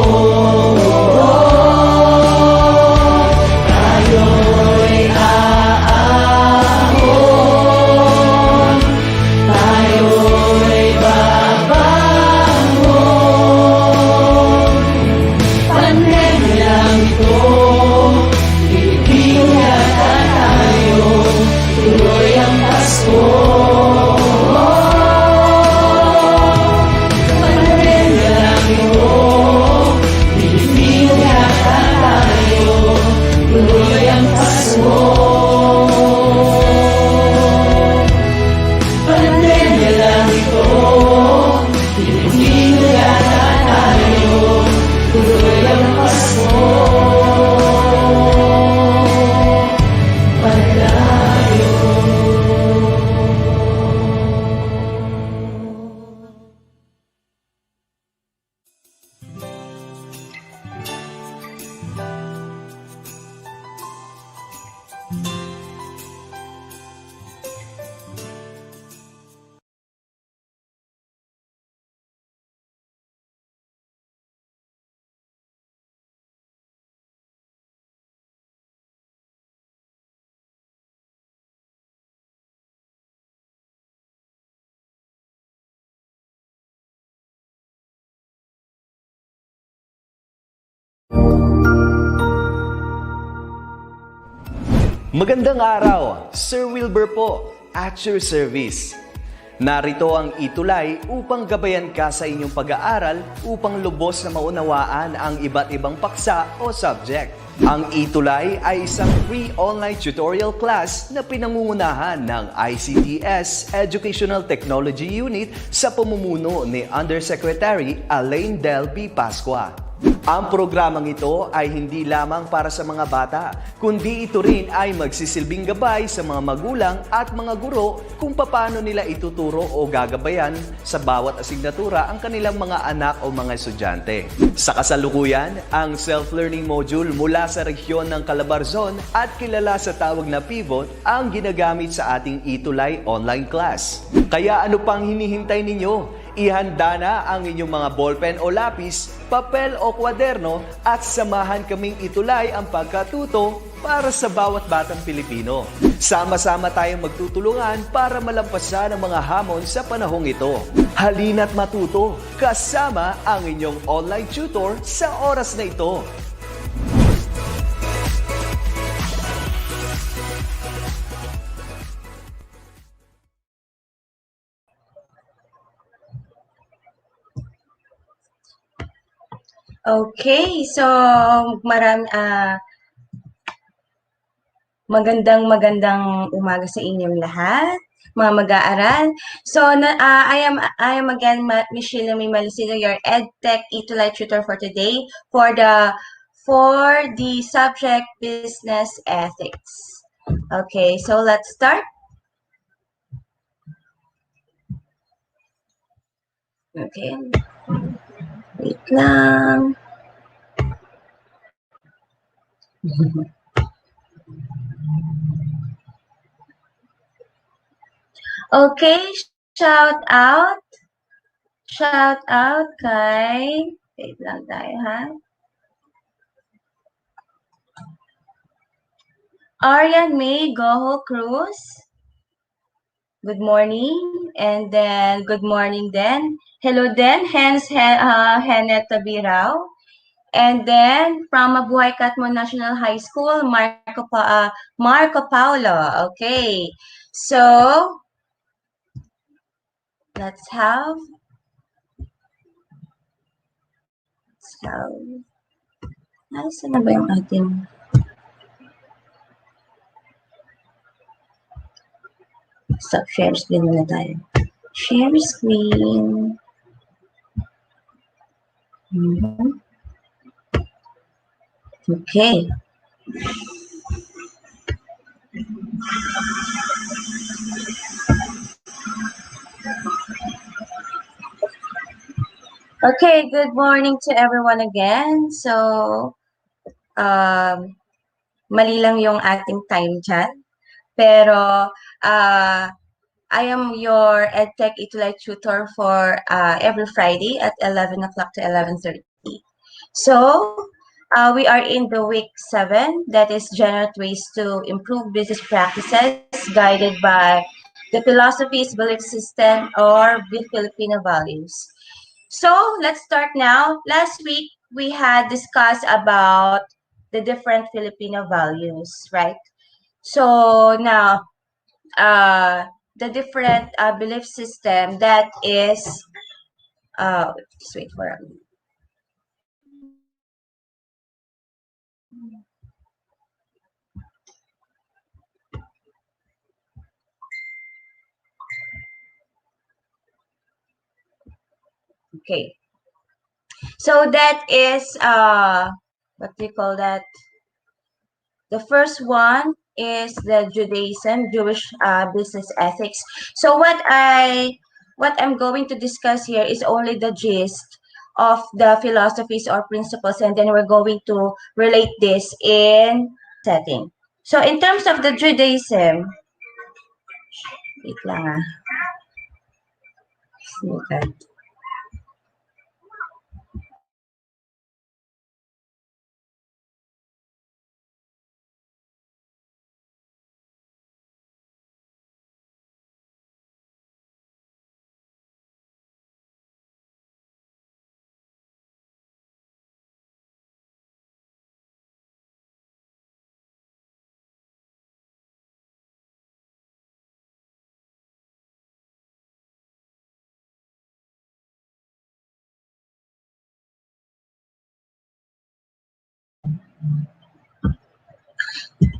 Magandang araw, Sir Wilbur po, at your service. Narito ang ETULay upang gabayan ka sa inyong pag-aaral upang lubos na maunawaan ang iba't ibang paksa o subject. Ang ETULay ay isang free online tutorial class na pinangungunahan ng ICTS Educational Technology Unit sa pamumuno ni Undersecretary Elaine Del B. Pascua. Ang programang ito ay hindi lamang para sa mga bata, kundi ito rin ay magsisilbing gabay sa mga magulang at mga guro kung paano nila ituturo o gagabayan sa bawat asignatura ang kanilang mga anak o mga estudyante. Sa kasalukuyan, ang self-learning module mula sa rehiyon ng Calabarzon at kilala sa tawag na pivot ang ginagamit sa ating ETULay online class. Kaya ano pang hinihintay ninyo? Ihanda na ang inyong mga ballpen o lapis, papel o kwaderno at samahan kaming itulay ang pagkatuto para sa bawat batang Pilipino. Sama-sama tayong magtutulungan para malampasan ang mga hamon sa panahong ito. Halina't matuto kasama ang inyong online tutor sa oras na ito. Okay, so magandang umaga sa inyong lahat, mga mag-aaral. So I am again Michelle Malisilo, your EdTech ETULay tutor for today for the subject business ethics. Okay, so let's start. Okay. Wait lang. Okay, shout out. Shout out kay, wait lang tayo ha. Arian May Goho Cruz. Good morning. And then, good morning then. Hello then, Henet Tabirao. And then, from Mabuhay Catmon National High School, Marco Paulo. Okay. So, let's have Nasaan na ba yung ating stop share screen muna tayo. Share screen. Okay. Okay, good morning to everyone again. So, mali lang yung ating time dyan. Pero, I am your EdTech ETULay tutor for every Friday at 11 o'clock to 11:30. So, we are in the week 7, that is generate ways to improve business practices guided by the philosophies, belief system, or the Filipino values. So, let's start now. Last week, we had discussed about the different Filipino values, right? So, now, the different belief system that is, just wait for a minute. Okay. So that is, what do you call that? The first one is the Judaism, Jewish business ethics. So what I'm going to discuss here is only the gist of the philosophies or principles, and then we're going to relate this in setting. So in terms of the Judaism, wait lang ah. Okay.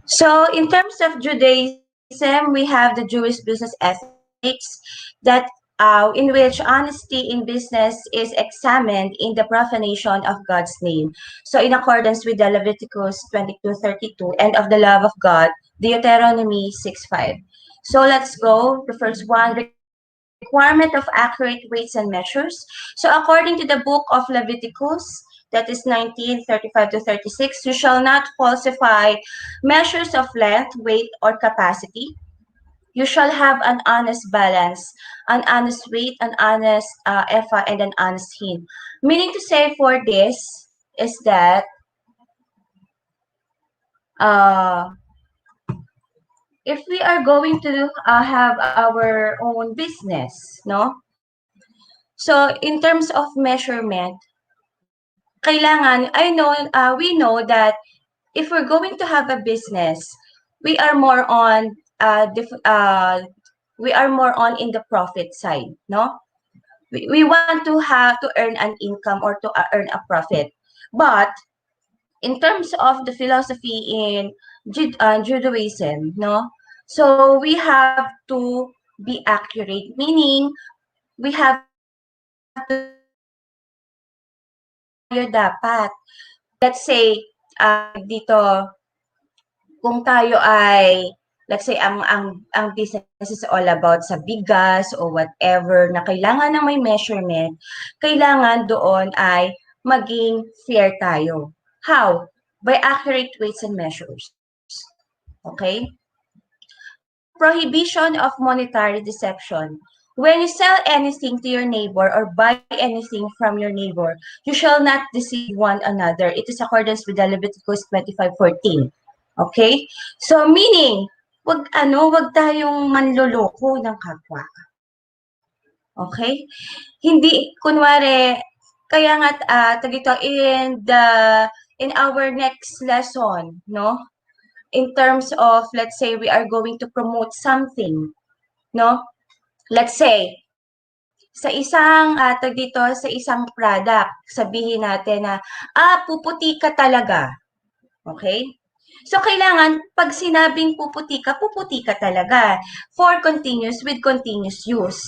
So in terms of Judaism, we have the Jewish business ethics that in which honesty in business is examined in the profanation of God's name. So in accordance with the Leviticus 22:32 and of the love of God, Deuteronomy 6:5. So let's go. The first one, requirement of accurate weights and measures. So according to the book of Leviticus, that is 19:35-36, you shall not falsify measures of length, weight, or capacity. You shall have an honest balance, an honest weight, an honest ephah, and an honest hin. Meaning to say for this is that if we are going to have our own business, no? So in terms of measurement, kailangan, we know that if we're going to have a business, we are more on in the profit side, no? We want to have to earn an income or to earn a profit. But in terms of the philosophy in Judaism, no? So we have to be accurate, meaning we have to tayo dapat. Let's say, dito, kung tayo ay, let's say, ang business is all about sa bigas o whatever na kailangan na may measurement, kailangan doon ay maging fair tayo. How? By accurate weights and measures. Okay? prohibition of monetary deception. When you sell anything to your neighbor or buy anything from your neighbor, you shall not deceive one another. It is accordance with the Leviticus 25:14. Okay? So meaning, wag tayong manloloko ng kapwa. Okay? Hindi kunwari kaya nga in our next lesson, no? In terms of, let's say, we are going to promote something, no? Let's say, sa isang product, sabihin natin na, puputi ka talaga. Okay? So, kailangan, pag sinabing puputi ka talaga. For continuous with continuous use.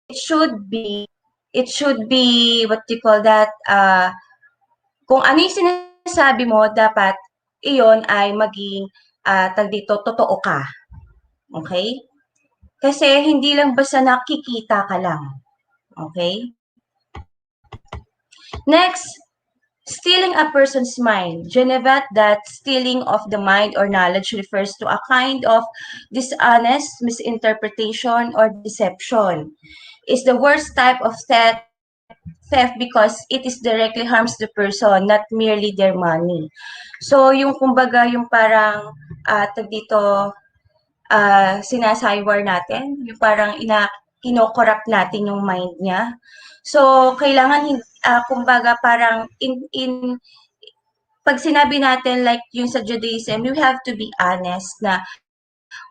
It should be, what do you call that, kung ano yung sinasabi mo, dapat iyon ay maging, totoo ka. Okay? Kasi hindi lang basta nakikita ka lang. Okay? Next, stealing a person's mind. Genevat that stealing of the mind or knowledge refers to a kind of dishonest misinterpretation or deception. Is the worst type of theft because it is directly harms the person, not merely their money. So, yung kumbaga, yung parang, sinasaywar natin, yung parang kinokorrupt natin yung mind niya. So, kailangan, kumbaga, parang pag sinabi natin, like yung sa Judaism, you have to be honest na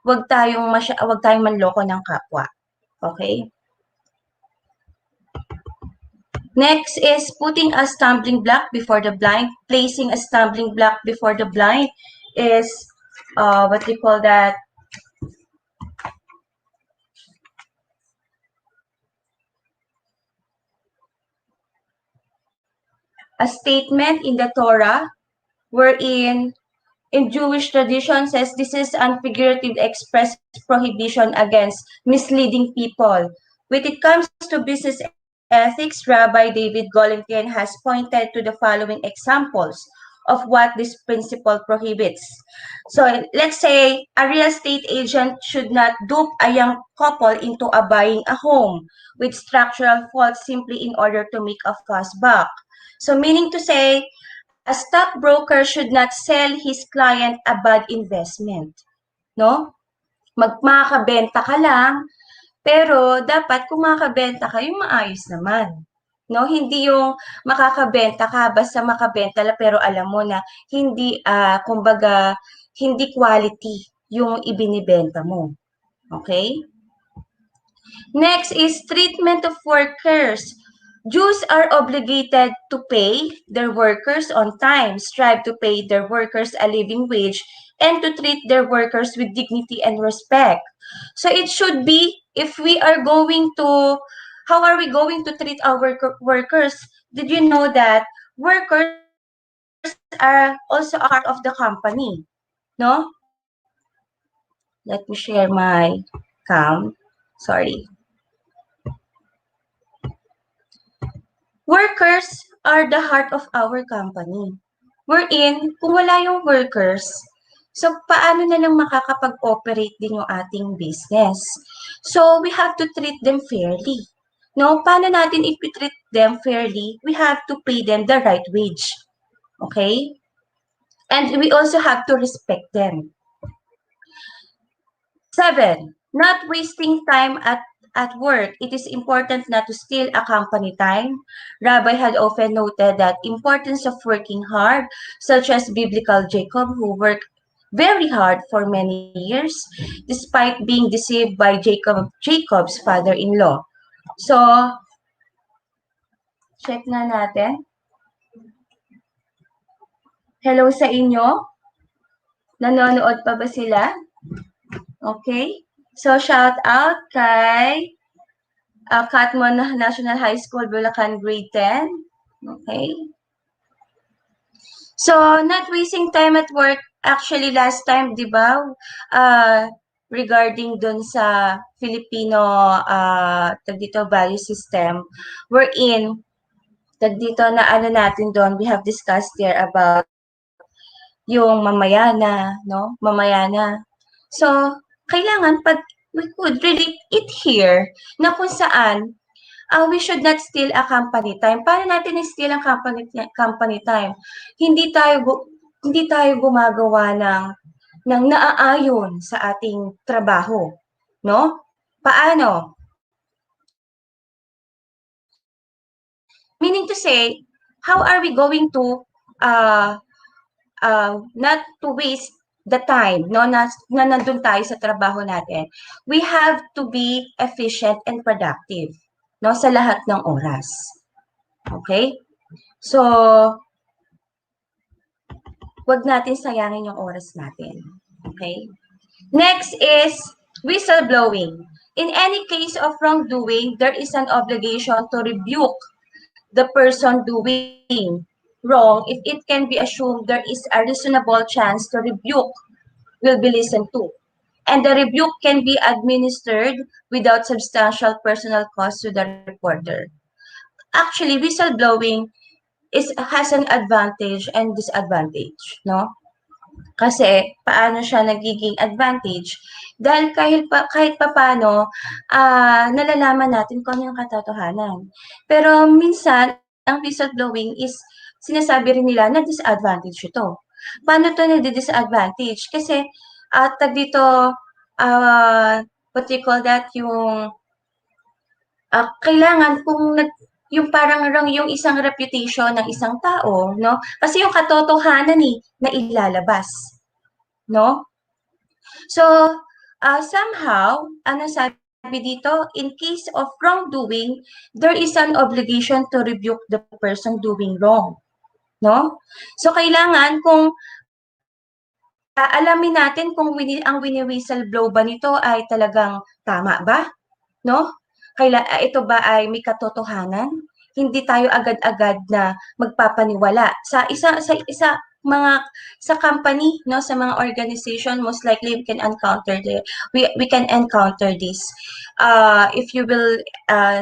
wag tayong manloko ng kapwa. Okay? Next is putting a stumbling block before the blind. Placing a stumbling block before the blind is, what do you call that? A statement in the Torah wherein in Jewish tradition says this is a figurative express prohibition against misleading people. When it comes to business ethics, Rabbi David Golinkin has pointed to the following examples of what this principle prohibits. So let's say a real estate agent should not dupe a young couple into buying a home with structural faults simply in order to make a fast buck. So meaning to say, a stockbroker should not sell his client a bad investment. No? Makakabenta ka lang, pero dapat kung makakabenta ka, yung maayos naman. No? Hindi yung makakabenta ka, basta makabenta lang, pero alam mo na hindi, kumbaga, hindi quality yung ibinibenta mo. Okay? Next is treatment of workers. Jews are obligated to pay their workers on time, strive to pay their workers a living wage, and to treat their workers with dignity and respect. So it should be, if we are going to, how are we going to treat our workers? Did you know that workers are also a part of the company? No? Let me share my cam. Sorry. Workers are the heart of our company. Wherein, kung wala yung workers, so paano na lang makakapag-operate din yung ating business? So, we have to treat them fairly. No? Paano natin i-treat them fairly? We have to pay them the right wage. Okay? And we also have to respect them. 7, not wasting time at work. It is important not to steal a company time. Rabbi had often noted that importance of working hard, such as biblical Jacob, who worked very hard for many years, despite being deceived by Jacob's father-in-law. So, check na natin. Hello sa inyo? Nanonood pa ba sila? Okay. So, shout out kay Catmon National High School, Bulacan, grade 10. Okay. So, not wasting time at work. Actually, last time, di ba, regarding dun sa Filipino dito, value system, we're in, dito na ano natin doon, we have discussed there about yung mamayana, no? Mamayana. So, kailangan pag we could relate it here na kung saan we should not steal a company time. Paano natin i-steal ang company time? Hindi tayo gumagawa ng naaayon sa ating trabaho, no? Paano? Meaning to say, how are we going to not to waste the time, no, na nandun tayo sa trabaho natin? We have to be efficient and productive, no, sa lahat ng oras. Okay? So, wag natin sayangin yung oras natin. Okay? Next is whistleblowing. In any case of wrongdoing, there is an obligation to rebuke the person doing wrong if it can be assumed there is a reasonable chance the rebuke will be listened to. And the rebuke can be administered without substantial personal cost to the reporter. Actually, whistleblowing has an advantage and disadvantage, no? Kasi paano siya nagiging advantage? Dahil kahit papaano, nalalaman natin kung ano yung katotohanan. Pero minsan, ang whistleblowing is, sinasabi rin nila na disadvantage ito. Paano ito na disadvantage? Kasi, dito, what do you call that, yung, kailangan kung yung parang yung isang reputation ng isang tao, no? Kasi yung katotohanan na ilalabas, no? So, somehow, ano sabi dito, in case of wrongdoing, there is an obligation to rebuke the person doing wrong, no? So, kailangan kung alamin natin kung ang wini-whistleblow ba nito ay talagang tama ba, no? Ito ba ay may katotohanan? Hindi tayo agad-agad na magpapaniwala sa company, no, sa mga organization. Most likely we can encounter this. If you will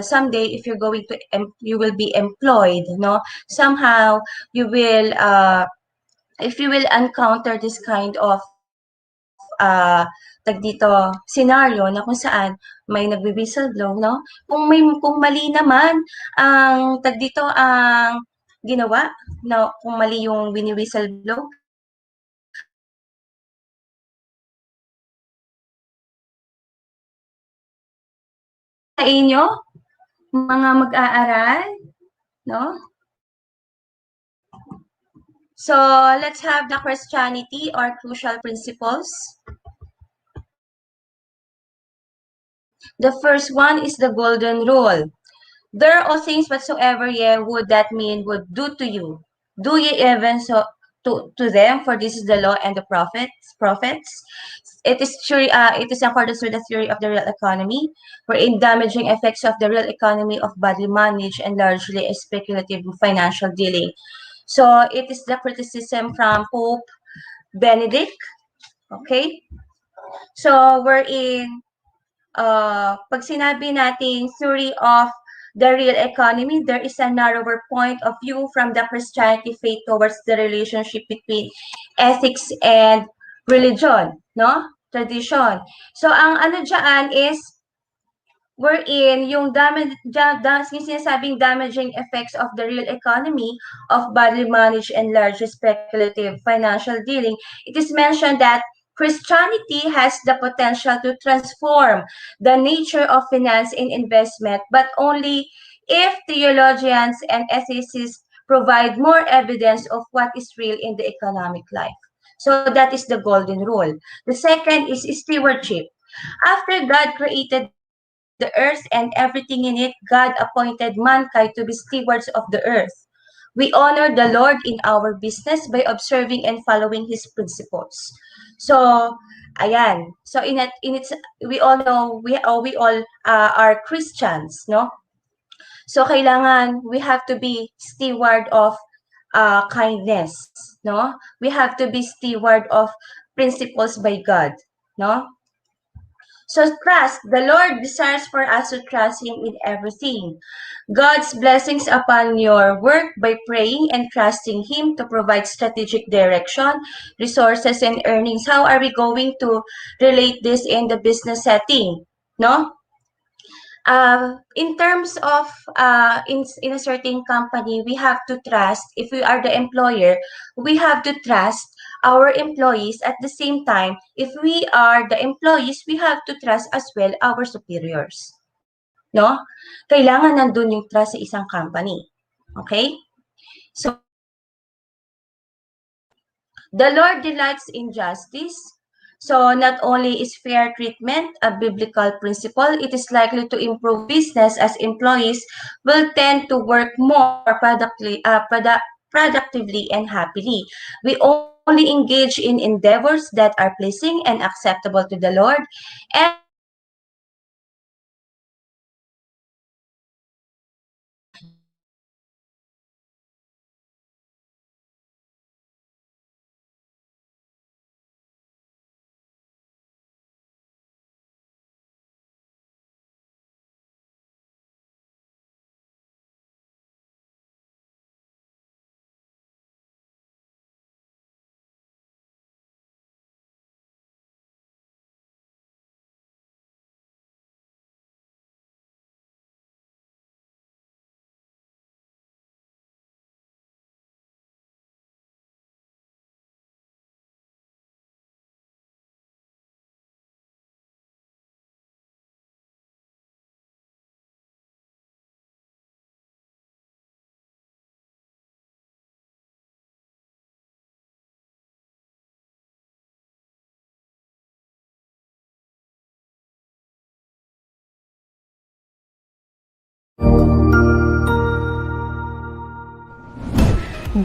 someday, if you're going to you will be employed, no, somehow you will if you will encounter this kind of scenario na kung saan may nagwi-whistleblow, no? Kung mali naman ang ang ginawa, no, kung mali yung wini-whistleblow, sa inyo, mga mag-aaral, no? So, let's have the Christianity or crucial principles. The first one is the golden rule. There are all things whatsoever ye would that mean would do to you. Do ye even so to them, for this is the law and the prophets. It is according to the theory of the real economy, wherein damaging effects of the real economy of badly managed and largely speculative financial dealing. So, it is the criticism from Pope Benedict. Okay? So, wherein pag sinabi natin theory of the real economy, there is a narrower point of view from the Christianity faith towards the relationship between ethics and religion, no? Tradition. So, ang ano dyan is, wherein yung sinasabing damaging effects of the real economy of badly managed and largely speculative financial dealing, it is mentioned that Christianity has the potential to transform the nature of finance and investment, but only if theologians and ethicists provide more evidence of what is real in the economic life. So that is the golden rule. The second is stewardship. After God created the earth and everything in it, God appointed mankind to be stewards of the earth. We honor the Lord in our business by observing and following His principles. So, ayan. So in its, we all know we all are Christians, no? So kailangan we have to be steward of kindness, no? We have to be steward of principles by God, no? So trust, the Lord desires for us to trust Him in everything. God's blessings upon your work by praying and trusting Him to provide strategic direction, resources, and earnings. How are we going to relate this in the business setting? No? In terms of in a certain company, we have to trust, if we are the employer, we have to trust our employees. At the same time, if we are the employees, we have to trust as well our superiors. No? Kailangan nandun yung trust sa isang company. Okay? So, the Lord delights in justice. So not only is fair treatment a biblical principle, it is likely to improve business as employees will tend to work more productively and happily. We only engage in endeavors that are pleasing and acceptable to the Lord, and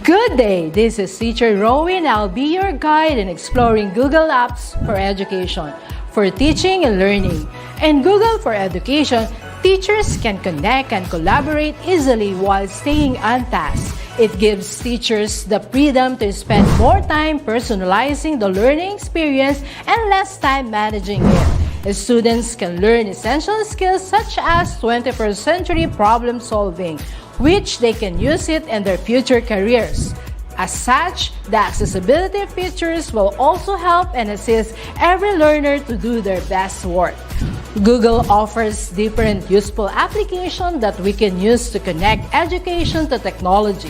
Good day, this is Teacher Rowan. I'll be your guide in exploring Google Apps for education, for teaching and learning. In Google for Education, teachers can connect and collaborate easily while staying on task. It gives teachers the freedom to spend more time personalizing the learning experience and less time managing it. Students can learn essential skills such as 21st century problem solving, which they can use it in their future careers. As such, the accessibility features will also help and assist every learner to do their best work. Google offers different useful applications that we can use to connect education to technology.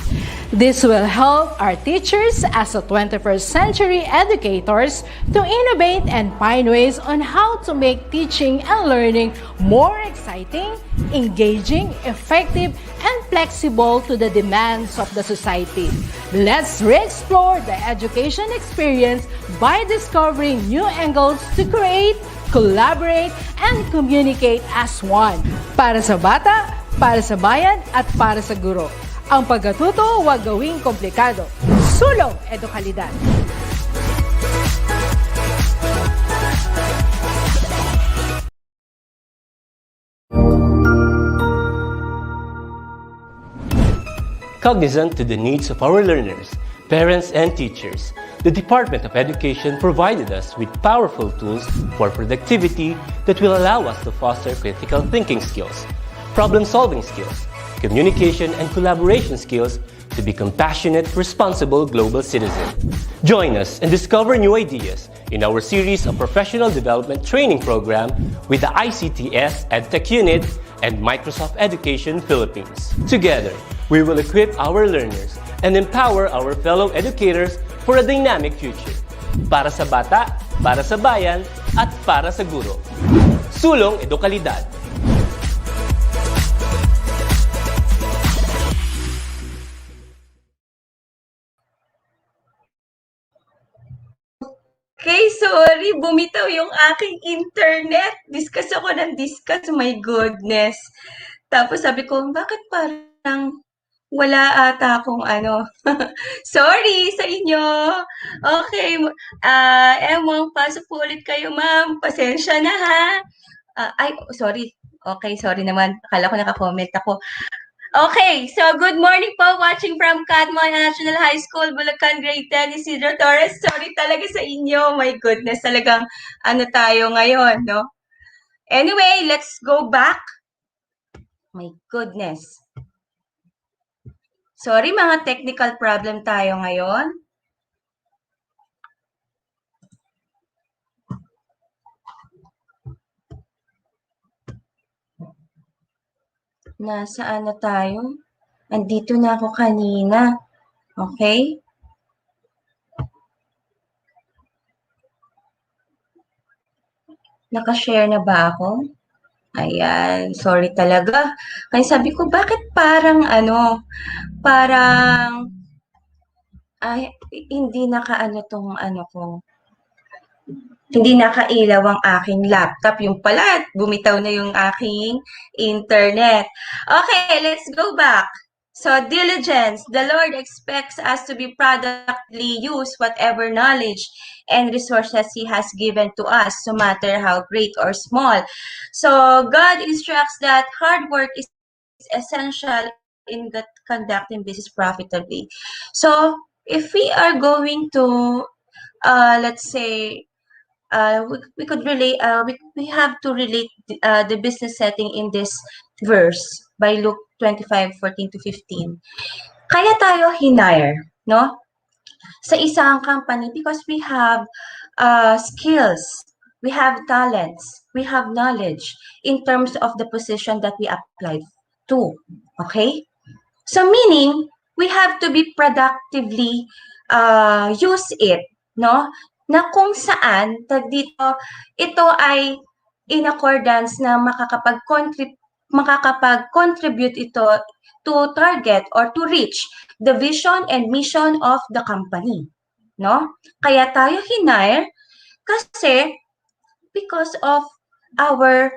This will help our teachers as a 21st century educators to innovate and find ways on how to make teaching and learning more exciting, engaging, effective, and flexible to the demands of the society. Let's re-explore the education experience by discovering new angles to create, collaborate, and communicate as one. Para sa bata, para sa bayan, at para sa guro. Ang pagkatuto, huwag gawing komplikado. Sulong edukalidad. Cognizant to the needs of our learners, parents, and teachers, the Department of Education provided us with powerful tools for productivity that will allow us to foster critical thinking skills, problem-solving skills, communication and collaboration skills to be compassionate, responsible global citizens. Join us and discover new ideas in our series of professional development training program with the ICTS EdTech Unit and Microsoft Education Philippines. Together, we will equip our learners and empower our fellow educators for a dynamic future. Para sa bata, para sa bayan, at para sa guro. Sulong edukalidad. suddenly bumitaw yung aking internet. Discuss ako ng discuss, my goodness. Tapos sabi ko, bakit parang wala ata akong ano. Sorry sa inyo. Okay. Emong, pasok po ulit kayo, ma'am. Pasensya na, ha? Ay, sorry. Okay, sorry naman. Akala ko naka-comment ako. Okay, so good morning po, watching from Catmon National High School, Bulacan, Grade 10, Isidro Torres. Sorry talaga sa inyo. My goodness, talagang ano tayo ngayon, no? Anyway, let's go back. My goodness. Sorry, mga technical problem tayo ngayon. Nasaan na tayo? Andito na ako kanina. Okay? Naka-share na ba ako? Ayan, sorry talaga. Kaya sabi ko, bakit parang ay, hindi nakaano tong ano ko. Hindi nakailaw ang aking laptop. Yung pala, bumitaw na yung aking internet. Okay, let's go back. So, diligence. The Lord expects us to be productively use whatever knowledge and resources He has given to us, no matter how great or small. So, God instructs that hard work is essential in conducting business profitably. So, if we are going to, let's say, we could relate, we have to relate the business setting in this verse by Luke 25:14-15. Kaya tayo hinire, no? Sa isang company because we have skills, we have talents, we have knowledge in terms of the position that we applied to. Okay? So meaning, we have to be productively use it, no? Na kung saan, dito, ito ay in accordance na makakapag-contribute ito to target or to reach the vision and mission of the company. No? Kaya tayo hinire kasi because of our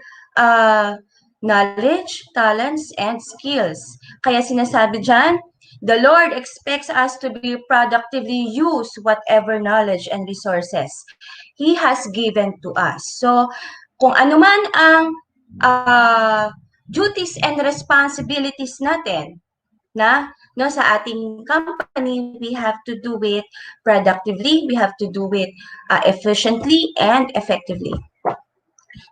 knowledge, talents, and skills. Kaya sinasabi dyan, the Lord expects us to be productively use whatever knowledge and resources He has given to us. So, kung ano man ang duties and responsibilities natin, sa ating company, we have to do it productively, we have to do it efficiently and effectively.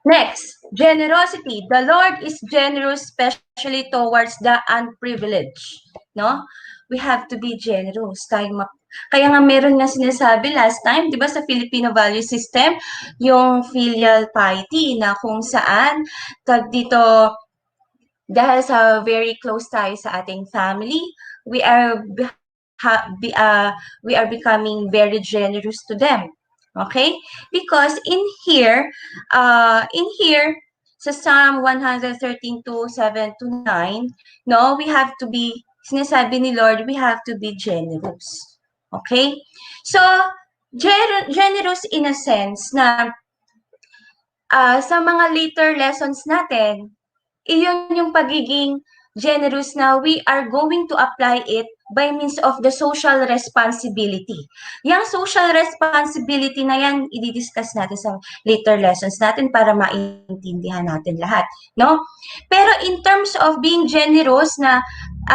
Next, generosity. The Lord is generous, especially towards the unprivileged. No? We have to be generous. Kaya nga meron nga sinasabi last time, di ba sa Filipino value system, yung filial piety na kung saan, dito, dahil sa very close tayo sa ating family, we are becoming very generous to them. Okay? Because in here, sa Psalm 113:7-9, no, we have to be, sinasabi ni Lord, we have to be generous. Okay? So, generous in a sense na sa mga later lessons natin, iyon yung pagiging generous na we are going to apply it by means of the social responsibility. Yung social responsibility na yan, i-discuss natin sa later lessons natin para maintindihan natin lahat. No? Pero in terms of being generous na,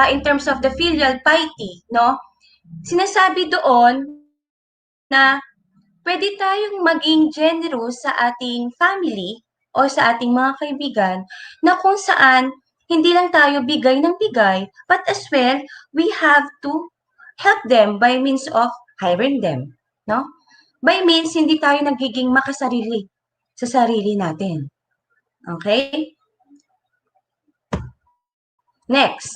in terms of the filial piety, no? Sinasabi doon na pwede tayong maging generous sa ating family o sa ating mga kaibigan na kung saan hindi lang tayo bigay ng bigay, but as well, we have to help them by means of hiring them. No? By means, hindi tayo nagiging makasarili sa sarili natin. Okay? Next.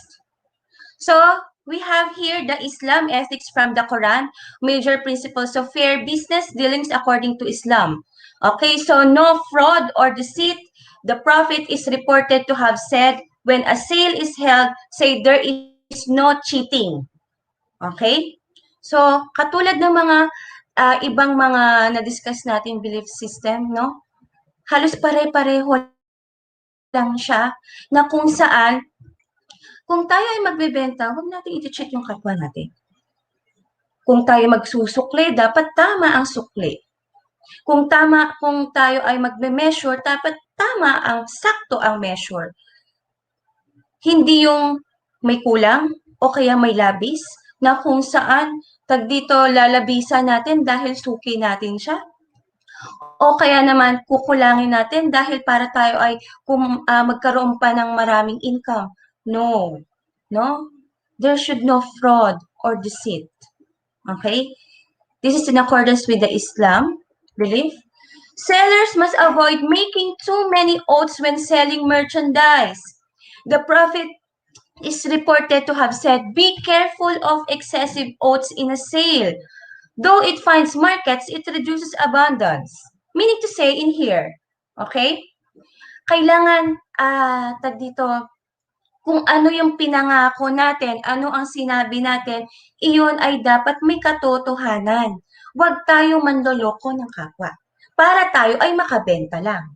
So, we have here the Islam ethics from the Quran, major principles of fair business dealings according to Islam. Okay, so no fraud or deceit. The Prophet is reported to have said, when a sale is held, say there is no cheating. Okay? So, katulad ng mga ibang mga na-discuss natin belief system, no? Halos pare-pareho lang siya na kung saan kung tayo ay magbebenta, huwag natin i-check yung kapwa natin. Kung tayo magsusukli, dapat tama ang sukli. Kung tayo ay magme-measure, dapat sakto ang measure. Hindi yung may kulang o kaya may labis na kung saan lalabisan natin dahil suki natin siya. O kaya naman kukulangin natin dahil para tayo ay magkaroon pa ng maraming income. No. No? There should no fraud or deceit. Okay? This is in accordance with the Islam belief. Sellers must avoid making too many oaths when selling merchandise. The Prophet is reported to have said, "Be careful of excessive oaths in a sale. Though it finds markets, it reduces abundance." Meaning to say in here, okay? Kailangan, kung ano yung pinangako natin, ano ang sinabi natin, iyon ay dapat may katotohanan. Huwag tayo manloloko ng kapwa para tayo ay makabenta lang.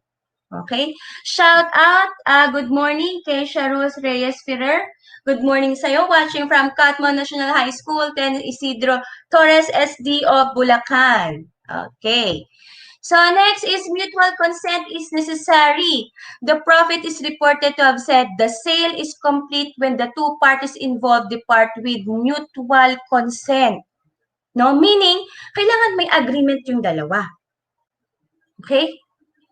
Okay? Shout out, good morning kay Sharus Reyes Ferrer. Good morning sa'yo, watching from Catmon National High School, Ten Isidro Torres SD of Bulacan. Okay. So next is mutual consent is necessary. The Prophet is reported to have said, "The sale is complete when the two parties involved depart with mutual consent." No? Meaning, kailangan may agreement yung dalawa. Okay?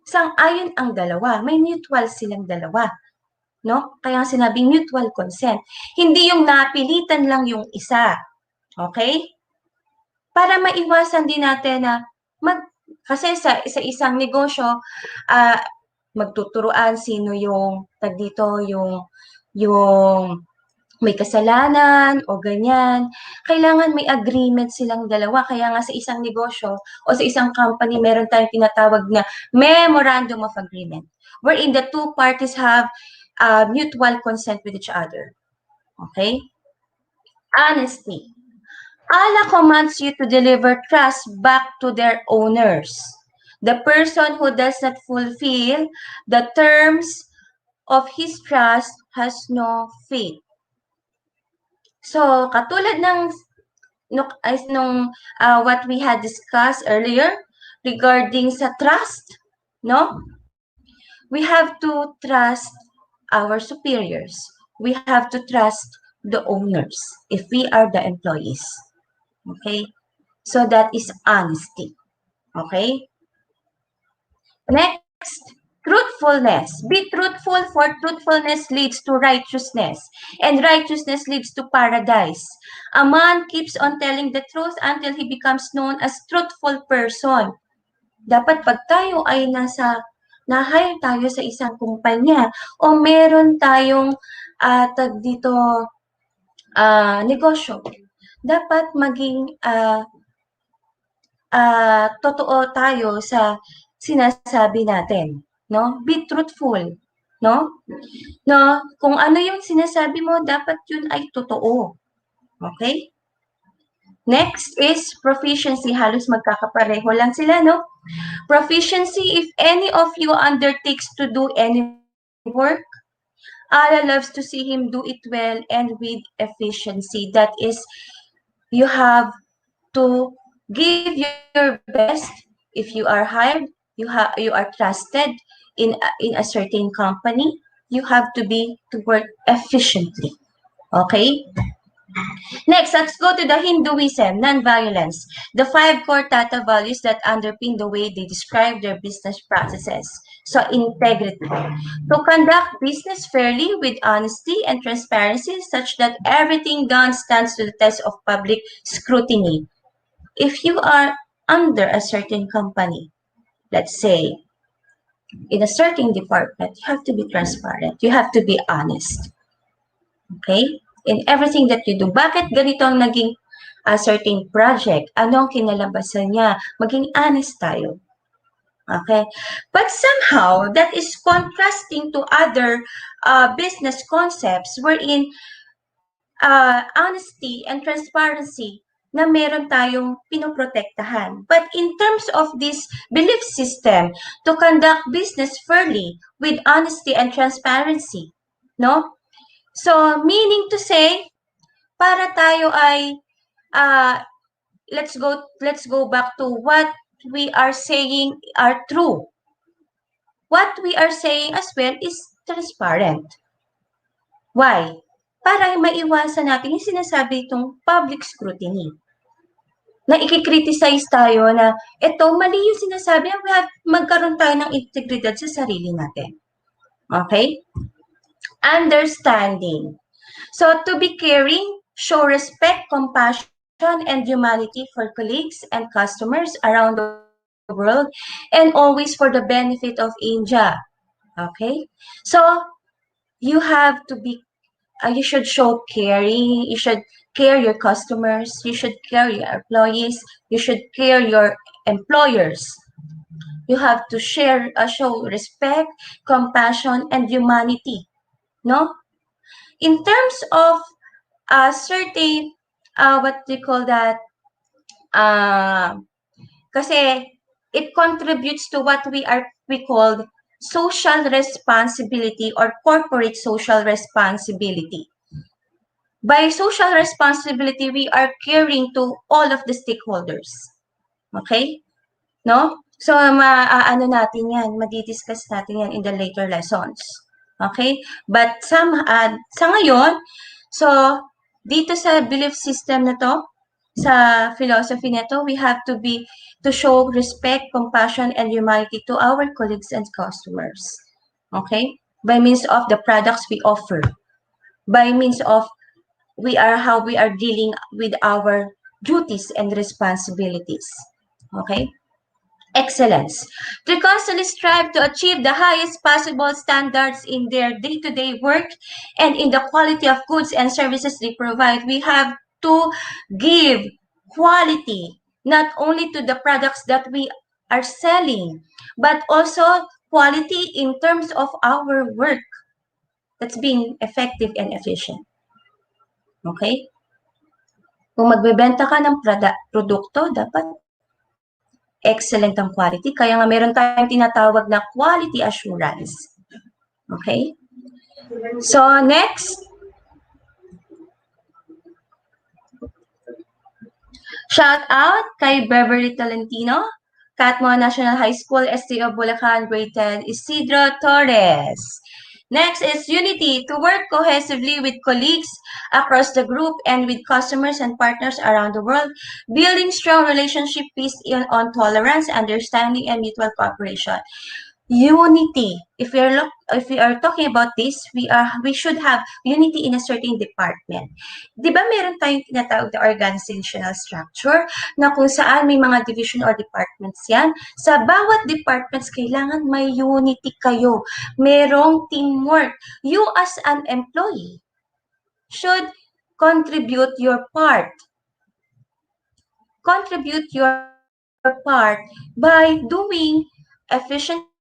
Sang-ayon ang dalawa. May mutual silang dalawa. No? Kaya sinabing mutual consent. Hindi yung napilitan lang yung isa. Okay? Para maiwasan din natin na kasi sa isang negosyo, magtuturuan sino yung yung may kasalanan o ganyan. Kailangan may agreement silang dalawa. Kaya nga sa isang negosyo o sa isang company, meron tayong tinatawag na Memorandum of Agreement, wherein the two parties have mutual consent with each other. Okay? Honesty. Allah commands you to deliver trust back to their owners. The person who does not fulfill the terms of his trust has no faith. So, katulad ng what we had discussed earlier regarding sa trust, no? We have to trust our superiors. We have to trust the owners if we are the employees. Okay? So that is honesty. Okay? Next, truthfulness. Be truthful, for truthfulness leads to righteousness, and righteousness leads to paradise. A man keeps on telling the truth until he becomes known as truthful person. Dapat pag tayo ay na-hire tayo sa isang kumpanya o meron tayong negosyo, dapat maging totoo tayo sa sinasabi natin, no? Be truthful, no? No, kung ano yung sinasabi mo, dapat yun ay totoo. Okay? Next is proficiency. Halos magkakapareho lang sila, no? Proficiency, if any of you undertakes to do any work, Allah loves to see him do it well and with efficiency. That is, you have to give your best. If you are hired, you are trusted in a certain company, you have to work efficiently. Okay? Next, let's go to the Hinduism, non-violence. The 5 core Tata values that underpin the way they describe their business processes. So, integrity. To conduct business fairly with honesty and transparency such that everything done stands to the test of public scrutiny. If you are under a certain company, let's say, in a certain department, you have to be transparent. You have to be honest. Okay? In everything that you do. Bakit ganito ang naging certain project? Ano ang kinalabasan niya? Maging honest tayo. Okay? But somehow, that is contrasting to other business concepts wherein honesty and transparency na meron tayong pinoprotektahan. But in terms of this belief system to conduct business fairly with honesty and transparency, no? So, meaning to say, para tayo ay let's go back to what we are saying are true. What we are saying as well is transparent. Why? Para maiwasan natin yung sinasabi itong public scrutiny. Na i-criticize tayo na ito mali yung sinasabi, magkaroon tayo ng integridad sa sarili natin. Okay? Understanding. So, to be caring, show respect, compassion, and humanity for colleagues and customers around the world, and always for the benefit of India. Okay? So, you have to be, you should show caring, you should care your customers, you should care your employees, you should care your employers. You have to show respect, compassion, and humanity. No? In terms of certain, what do you call that? Kasi it contributes to what we call social responsibility or corporate social responsibility. By social responsibility, we are caring to all of the stakeholders. Okay? No? So, ano natin yan, madidiscuss natin yan in the later lessons. Okay? But sa ngayon, so, dito sa belief system na to, sa philosophy na to, we have to show respect, compassion, and humanity to our colleagues and customers. Okay? By means of the products we offer. By means of how we are dealing with our duties and responsibilities. Okay? Excellence. To constantly strive to achieve the highest possible standards in their day-to-day work and in the quality of goods and services they provide, we have to give quality not only to the products that we are selling, but also quality in terms of our work that's being effective and efficient. Okay? Kung magbebenta ka ng produkto, dapat excellent ang quality. Kaya nga meron tayong tinatawag na quality assurance. Okay? So, next. Shout out kay Beverly Tolentino, Catmo National High School, STO Bulacan, grade 10, Isidro Torres. Next is unity, to work cohesively with colleagues across the group and with customers and partners around the world, building strong relationship based on tolerance, understanding, and mutual cooperation. Unity. If we are talking about this, we should have unity in a certain department. Di ba meron tayong tinatawag na organizational structure na kung saan may mga division or departments yan? Sa bawat departments, kailangan may unity kayo. Merong teamwork. You as an employee should contribute your part. Contribute your part by doing efficiently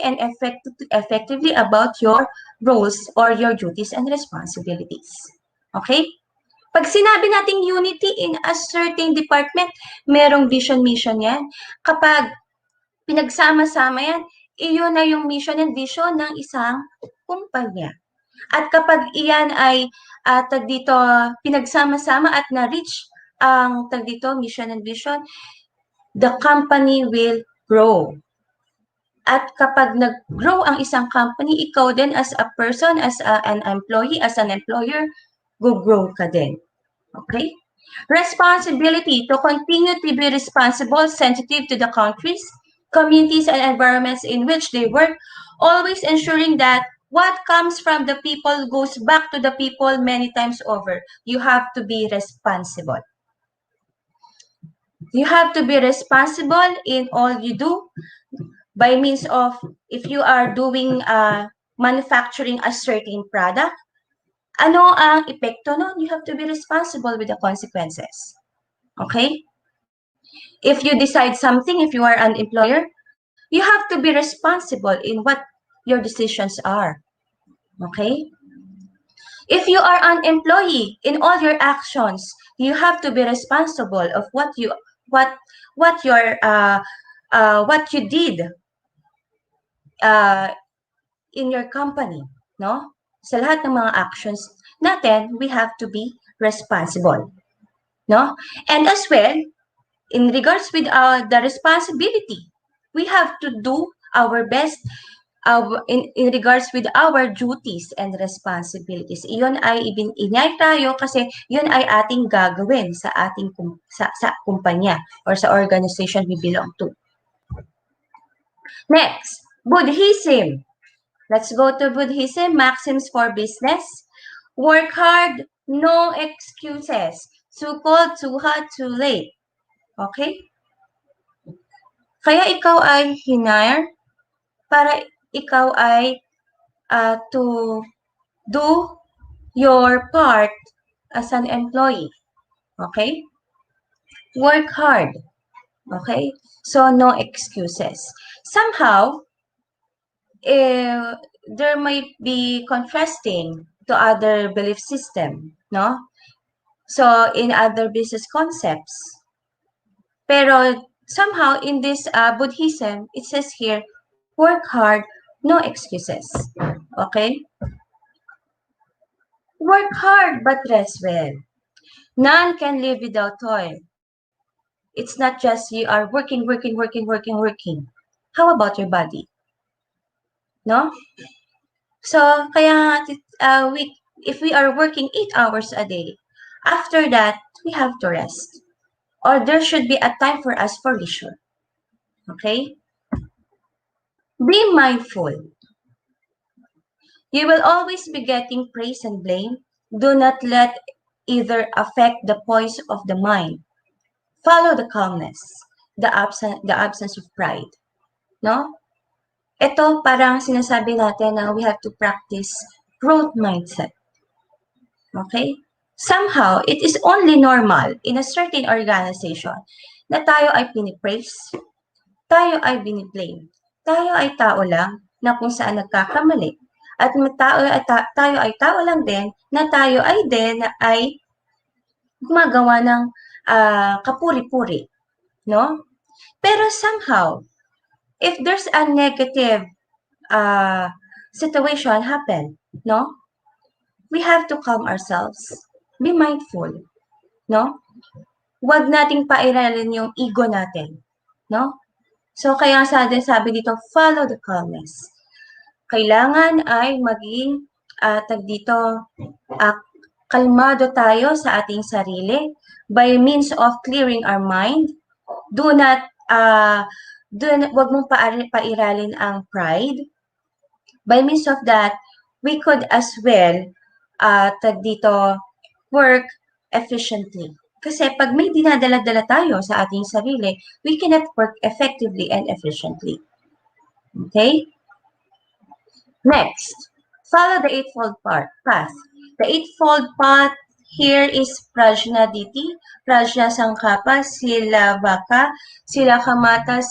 and effectively about your roles or your duties and responsibilities. Okay? Pag sinabi nating unity in a certain department, merong vision, mission yan. Kapag pinagsama-sama yan, iyon na yung mission and vision ng isang kumpanya. At kapag iyan ay pinagsama-sama at na-reach ang mission and vision, the company will grow. At kapag nag-grow ang isang company, ikaw din as a person, as an employee, as an employer, go-grow ka din. Okay? Responsibility, to continue to be responsible, sensitive to the countries, communities, and environments in which they work, always ensuring that what comes from the people goes back to the people many times over. You have to be responsible. You have to be responsible in all you do. By means of, if you are doing manufacturing a certain product, ano ang epekto nun? You have to be responsible with the consequences. Okay? If you decide something, if you are an employer, you have to be responsible in what your decisions are. Okay? If you are an employee, in all your actions, You have to be responsible of what you did in your company, no? Sa lahat ng mga actions natin, we have to be responsible, no? And as well, in regards with the responsibility, we have to do our best in regards with our duties and responsibilities. Iyon ay inay tayo kasi yun ay ating gagawin sa ating sa kumpanya or sa organization we belong to. Next, Buddhism. Let's go to Buddhism. Maxims for business. Work hard, no excuses. Too cold, too hot, too late. Okay? Kaya ikaw ay hinire para ikaw ay to do your part as an employee. Okay? Work hard. Okay? So, no excuses. Somehow, there might be contrasting to other belief system, no? So, in other business concepts. Pero, somehow, in this Buddhism, it says here, work hard, no excuses. Okay? Work hard, but rest well. None can live without toil. It's not just you are working. How about your body? No? So, kaya if we are working 8 hours a day, after that, we have to rest. Or there should be a time for us for leisure. Okay? Be mindful. You will always be getting praise and blame. Do not let either affect the poise of the mind. Follow the calmness, the absence of pride. No? Ito parang sinasabi natin na we have to practice growth mindset. Okay? Somehow, it is only normal in a certain organization na tayo ay pinipraise, tayo ay biniblame. Tayo ay tao lang na kung saan nagkakamali. At tayo ay tao lang din na tayo ay gumagawa ng kapuri-puri. No? Pero somehow, if there's a negative situation happen, no? We have to calm ourselves. Be mindful, no? Huwag nating pairalin yung ego natin, no? So, kaya sabi dito, follow the calmness. Kailangan ay maging kalmado tayo sa ating sarili by means of clearing our mind. Wag mong pairalin ang pride. By means of that, we could as well work efficiently. Kasi pag may dinadala-dala tayo sa ating sarili, we cannot work effectively and efficiently. Okay? Next, follow the Eightfold Path. The Eightfold Path here is Prajna Diti, Prajna Sangkapa, Sila Vaka, Sila Kamata,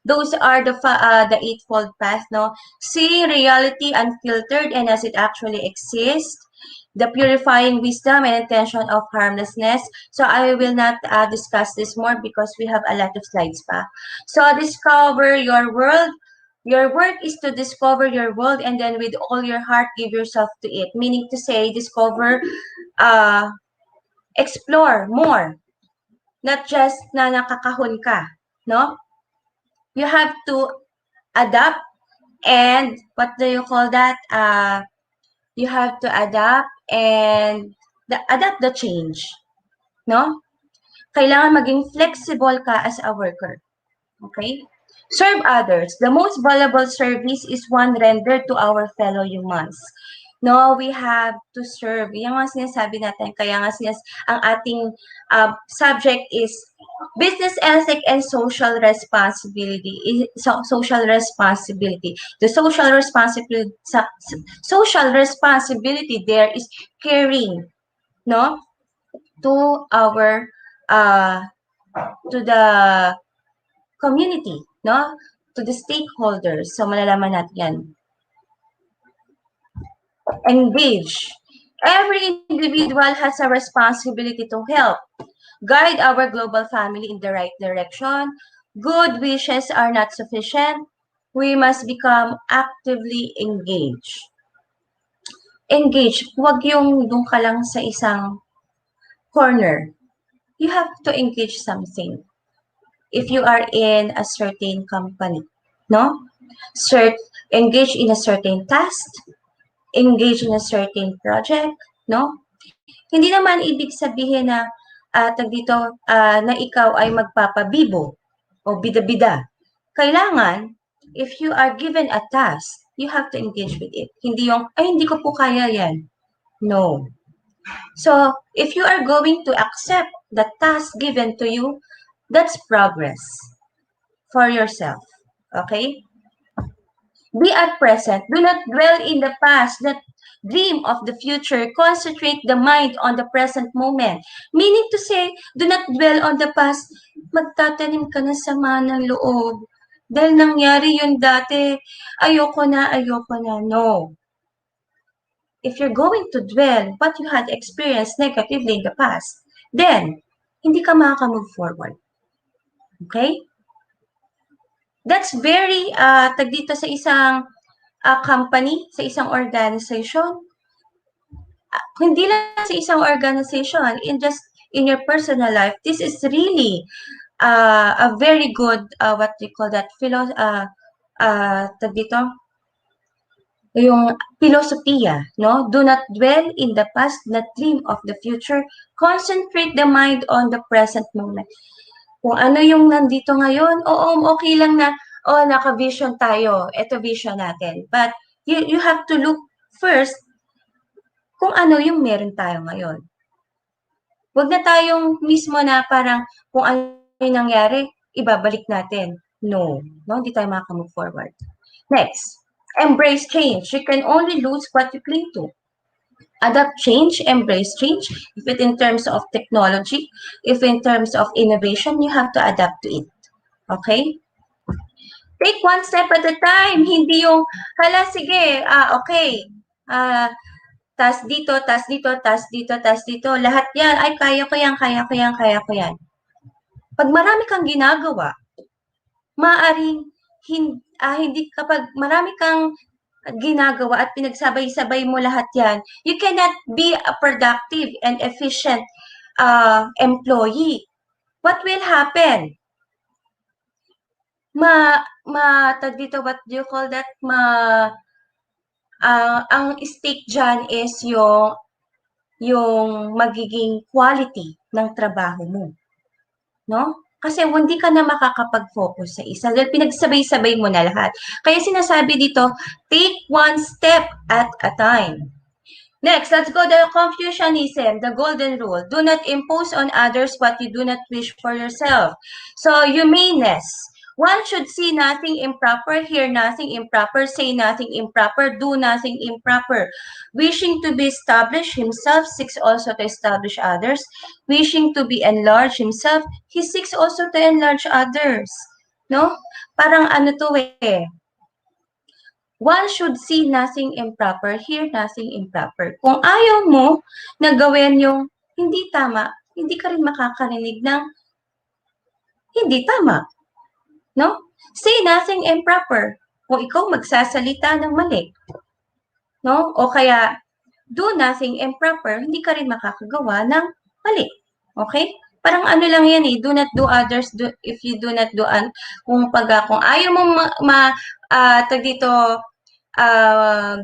those are the Eightfold Path, no? See reality unfiltered and as it actually exists. The purifying wisdom and intention of harmlessness. So I will not discuss this more because we have a lot of slides pa. So discover your world. Your work is to discover your world and then with all your heart give yourself to it. Meaning to say, discover, explore more. Not just na nakakahon ka, no? You have to adapt and what do you call that? You have to adapt and adapt the change, no? Kailangan maging flexible ka as a worker, okay? Serve others. The most valuable service is one rendered to our fellow humans. No, we have to serve. Yung mga sinasabi natin, kaya nga ang ating subject is business ethic and social responsibility. Social responsibility. The social responsibility there is caring, no, to our to the community, no, to the stakeholders. So malalaman natin yan. Engage. Every individual has a responsibility to help guide our global family in the right direction. Good wishes are not sufficient. We must become actively engaged. Engage, huwag yung doon ka lang sa isang corner. You have to engage something. If you are in a certain company, no? Engage in a certain task, engage in a certain project, no? Hindi naman ibig sabihin na na ikaw ay magpapabibo o bida-bida. Kailangan, if you are given a task, you have to engage with it. Hindi yung, ay hindi ko po kaya yan. No. So, if you are going to accept the task given to you, that's progress for yourself. Okay? Be at present. Do not dwell in the past. That dream of the future. Concentrate the mind on the present moment. Meaning to say, do not dwell on the past. Magtatanim ka na sama ng loob. Dahil nangyari yun dati, ayoko na. No. If you're going to dwell what you had experienced negatively in the past, then hindi ka makaka-move forward. Okay? That's very, dito sa isang company, sa isang organization, hindi lang sa isang organization, in your personal life, this is really a very good, what we call that, dito, yung filosofiya, no? Do not dwell in the past, not dream of the future. Concentrate the mind on the present moment. Kung ano yung nandito ngayon, okay lang na, naka-vision tayo, ito vision natin. But you have to look first kung ano yung meron tayo ngayon. Huwag na tayong mismo na parang kung ano yung nangyari, ibabalik natin. No, hindi tayo maka-move forward. Next, embrace change. You can only lose what you cling to. Adapt change, embrace change. If it in terms of technology, if in terms of innovation, you have to adapt to it. Okay? Take one step at a time. Hindi yung, sige, okay. Tas dito, tas dito, tas dito, tas dito. Lahat yan, ay kaya ko yan. Pag marami kang ginagawa, maaaring hindi kapag marami kang ginagawa at pinagsabay-sabay mo lahat yan, you cannot be a productive and efficient employee. What will happen? Dito, what do you call that? Ang stake dyan is yung magiging quality ng trabaho mo. No? Kasi hindi ka na makakapag-focus sa isa. Dahil pinagsabay-sabay mo na lahat. Kaya sinasabi dito, take one step at a time. Next, let's go to Confucianism, the golden rule. Do not impose on others what you do not wish for yourself. So, humaneness. One should see nothing improper, hear nothing improper, say nothing improper, do nothing improper. Wishing to be established himself, seeks also to establish others. Wishing to be enlarged himself, he seeks also to enlarge others. No? Parang ano to eh. One should see nothing improper, hear nothing improper. Kung ayaw mo na gawin yung hindi tama, hindi ka rin makakarinig ng hindi tama. No? Say nothing improper. Kung ikaw magsasalita ng mali. No? O kaya, do nothing improper, hindi ka rin makakagawa ng mali. Okay? Parang ano lang yan eh, do not do others if you do not do kung ayaw mo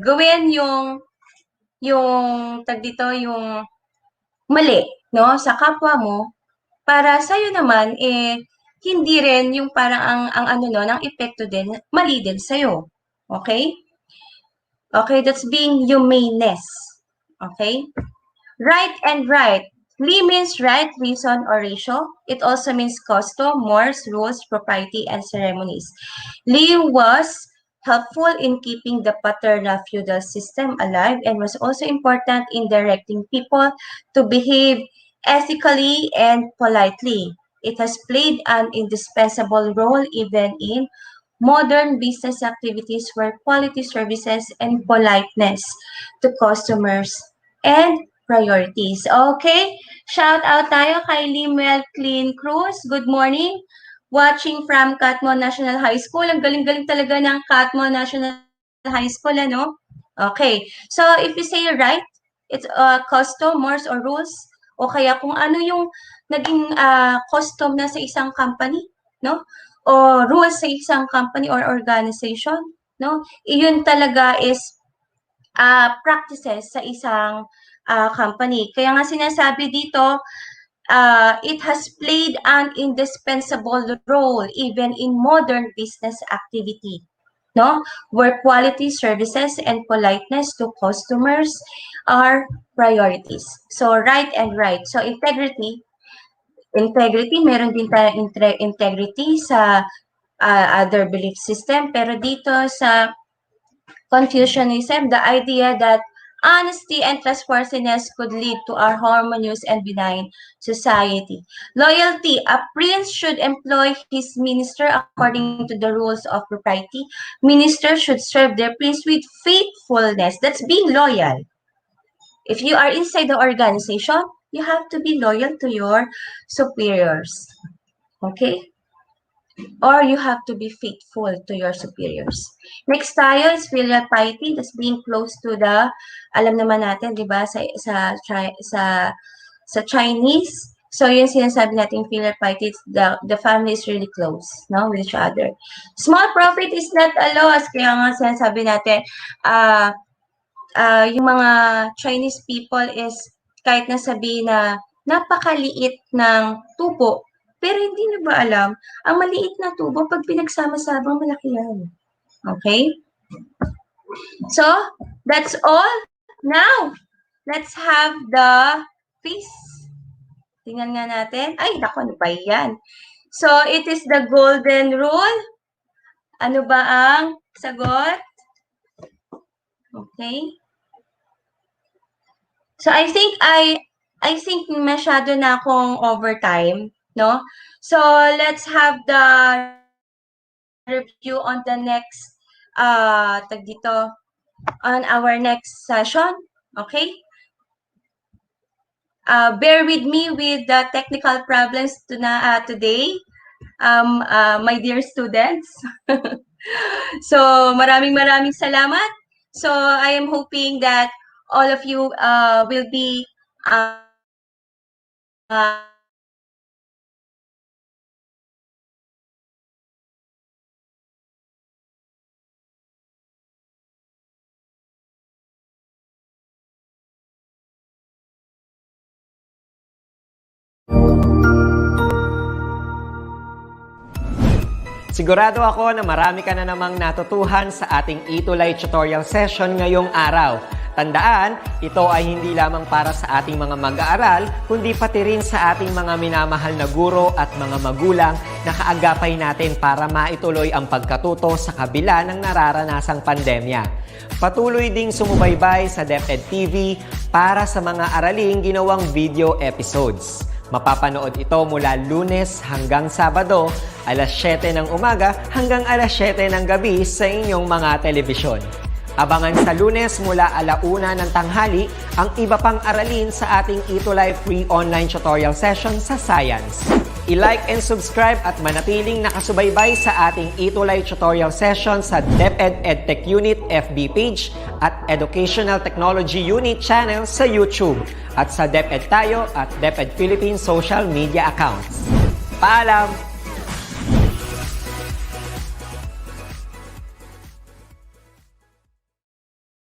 gawin yung mali, no, sa kapwa mo, para sa'yo naman hindi rin yung parang ang epekto din, mali din sa'yo. Okay? Okay, that's being humaneness. Okay? Right and right. Li means right, reason, or ratio. It also means custom, mores, rules, propriety, and ceremonies. Li was helpful in keeping the paternal feudal system alive and was also important in directing people to behave ethically and politely. It has played an indispensable role even in modern business activities where quality services and politeness to customers and priorities. Okay? Shout out tayo kay Limuel Clean Cruz. Good morning. Watching from Catmon National High School. Ang galing-galing talaga ng Catmon National High School, ano? Okay. So, if you say right, it's customers or rules, o kaya kung ano yung naging custom na sa isang company, no? O rules sa isang company or organization, no? Iyon talaga is practices sa isang company. Kaya nga sinasabi dito, it has played an indispensable role even in modern business activity, no? Where quality services and politeness to customers are priorities. So, right and right. So, integrity, meron din tayong integrity sa other belief system. Pero dito sa Confucianism, the idea that honesty and trustworthiness could lead to a harmonious and benign society. Loyalty, a prince should employ his minister according to the rules of propriety. Ministers should serve their prince with faithfulness. That's being loyal. If you are inside the organization, you have to be loyal to your superiors. Okay? Or you have to be faithful to your superiors. Next tayo is filial piety. That's being close to the, alam naman natin, di ba, sa Chinese. So, yun sinasabi natin filial piety, the family is really close, no, with each other. Small profit is not a loss. Kaya nga sinasabi natin, yung mga Chinese people is, kahit nasabihin na napakaliit ng tubo, pero hindi nyo ba alam, ang maliit na tubo, pag pinagsama-sabang malaki yan. Okay? So, that's all. Now, let's have the quiz. Tingnan nga natin. Ay, naku, ano ba yan? So, it is the golden rule. Ano ba ang sagot? Okay. So, I think masyado na akong overtime. No? So, let's have the review on the next, on our next session. Okay? Bear with me with the technical problems today, my dear students. So, maraming salamat. So, I am hoping that all of you will be Sigurado ako na marami ka na namang natutuhan sa ating ETULay tutorial session ngayong araw. Tandaan, ito ay hindi lamang para sa ating mga mag-aaral, kundi pati rin sa ating mga minamahal na guro at mga magulang na kaagapay natin para maituloy ang pagkatuto sa kabila ng nararanasang pandemya. Patuloy ding sumubaybay sa DepEd TV para sa mga araling ginawang video episodes. Mapapanood ito mula Lunes hanggang Sabado, alas 7 ng umaga hanggang alas 7 ng gabi sa inyong mga telebisyon. Abangan sa Lunes mula 1:00 ng tanghali ang iba pang aralin sa ating ETULay free online tutorial session sa Science. I-like and subscribe at manatiling nakasubaybay sa ating ETULay tutorial session sa DepEd EdTech Unit FB page at Educational Technology Unit channel sa YouTube at sa DepEd Tayo at DepEd Philippines social media accounts. Paalam!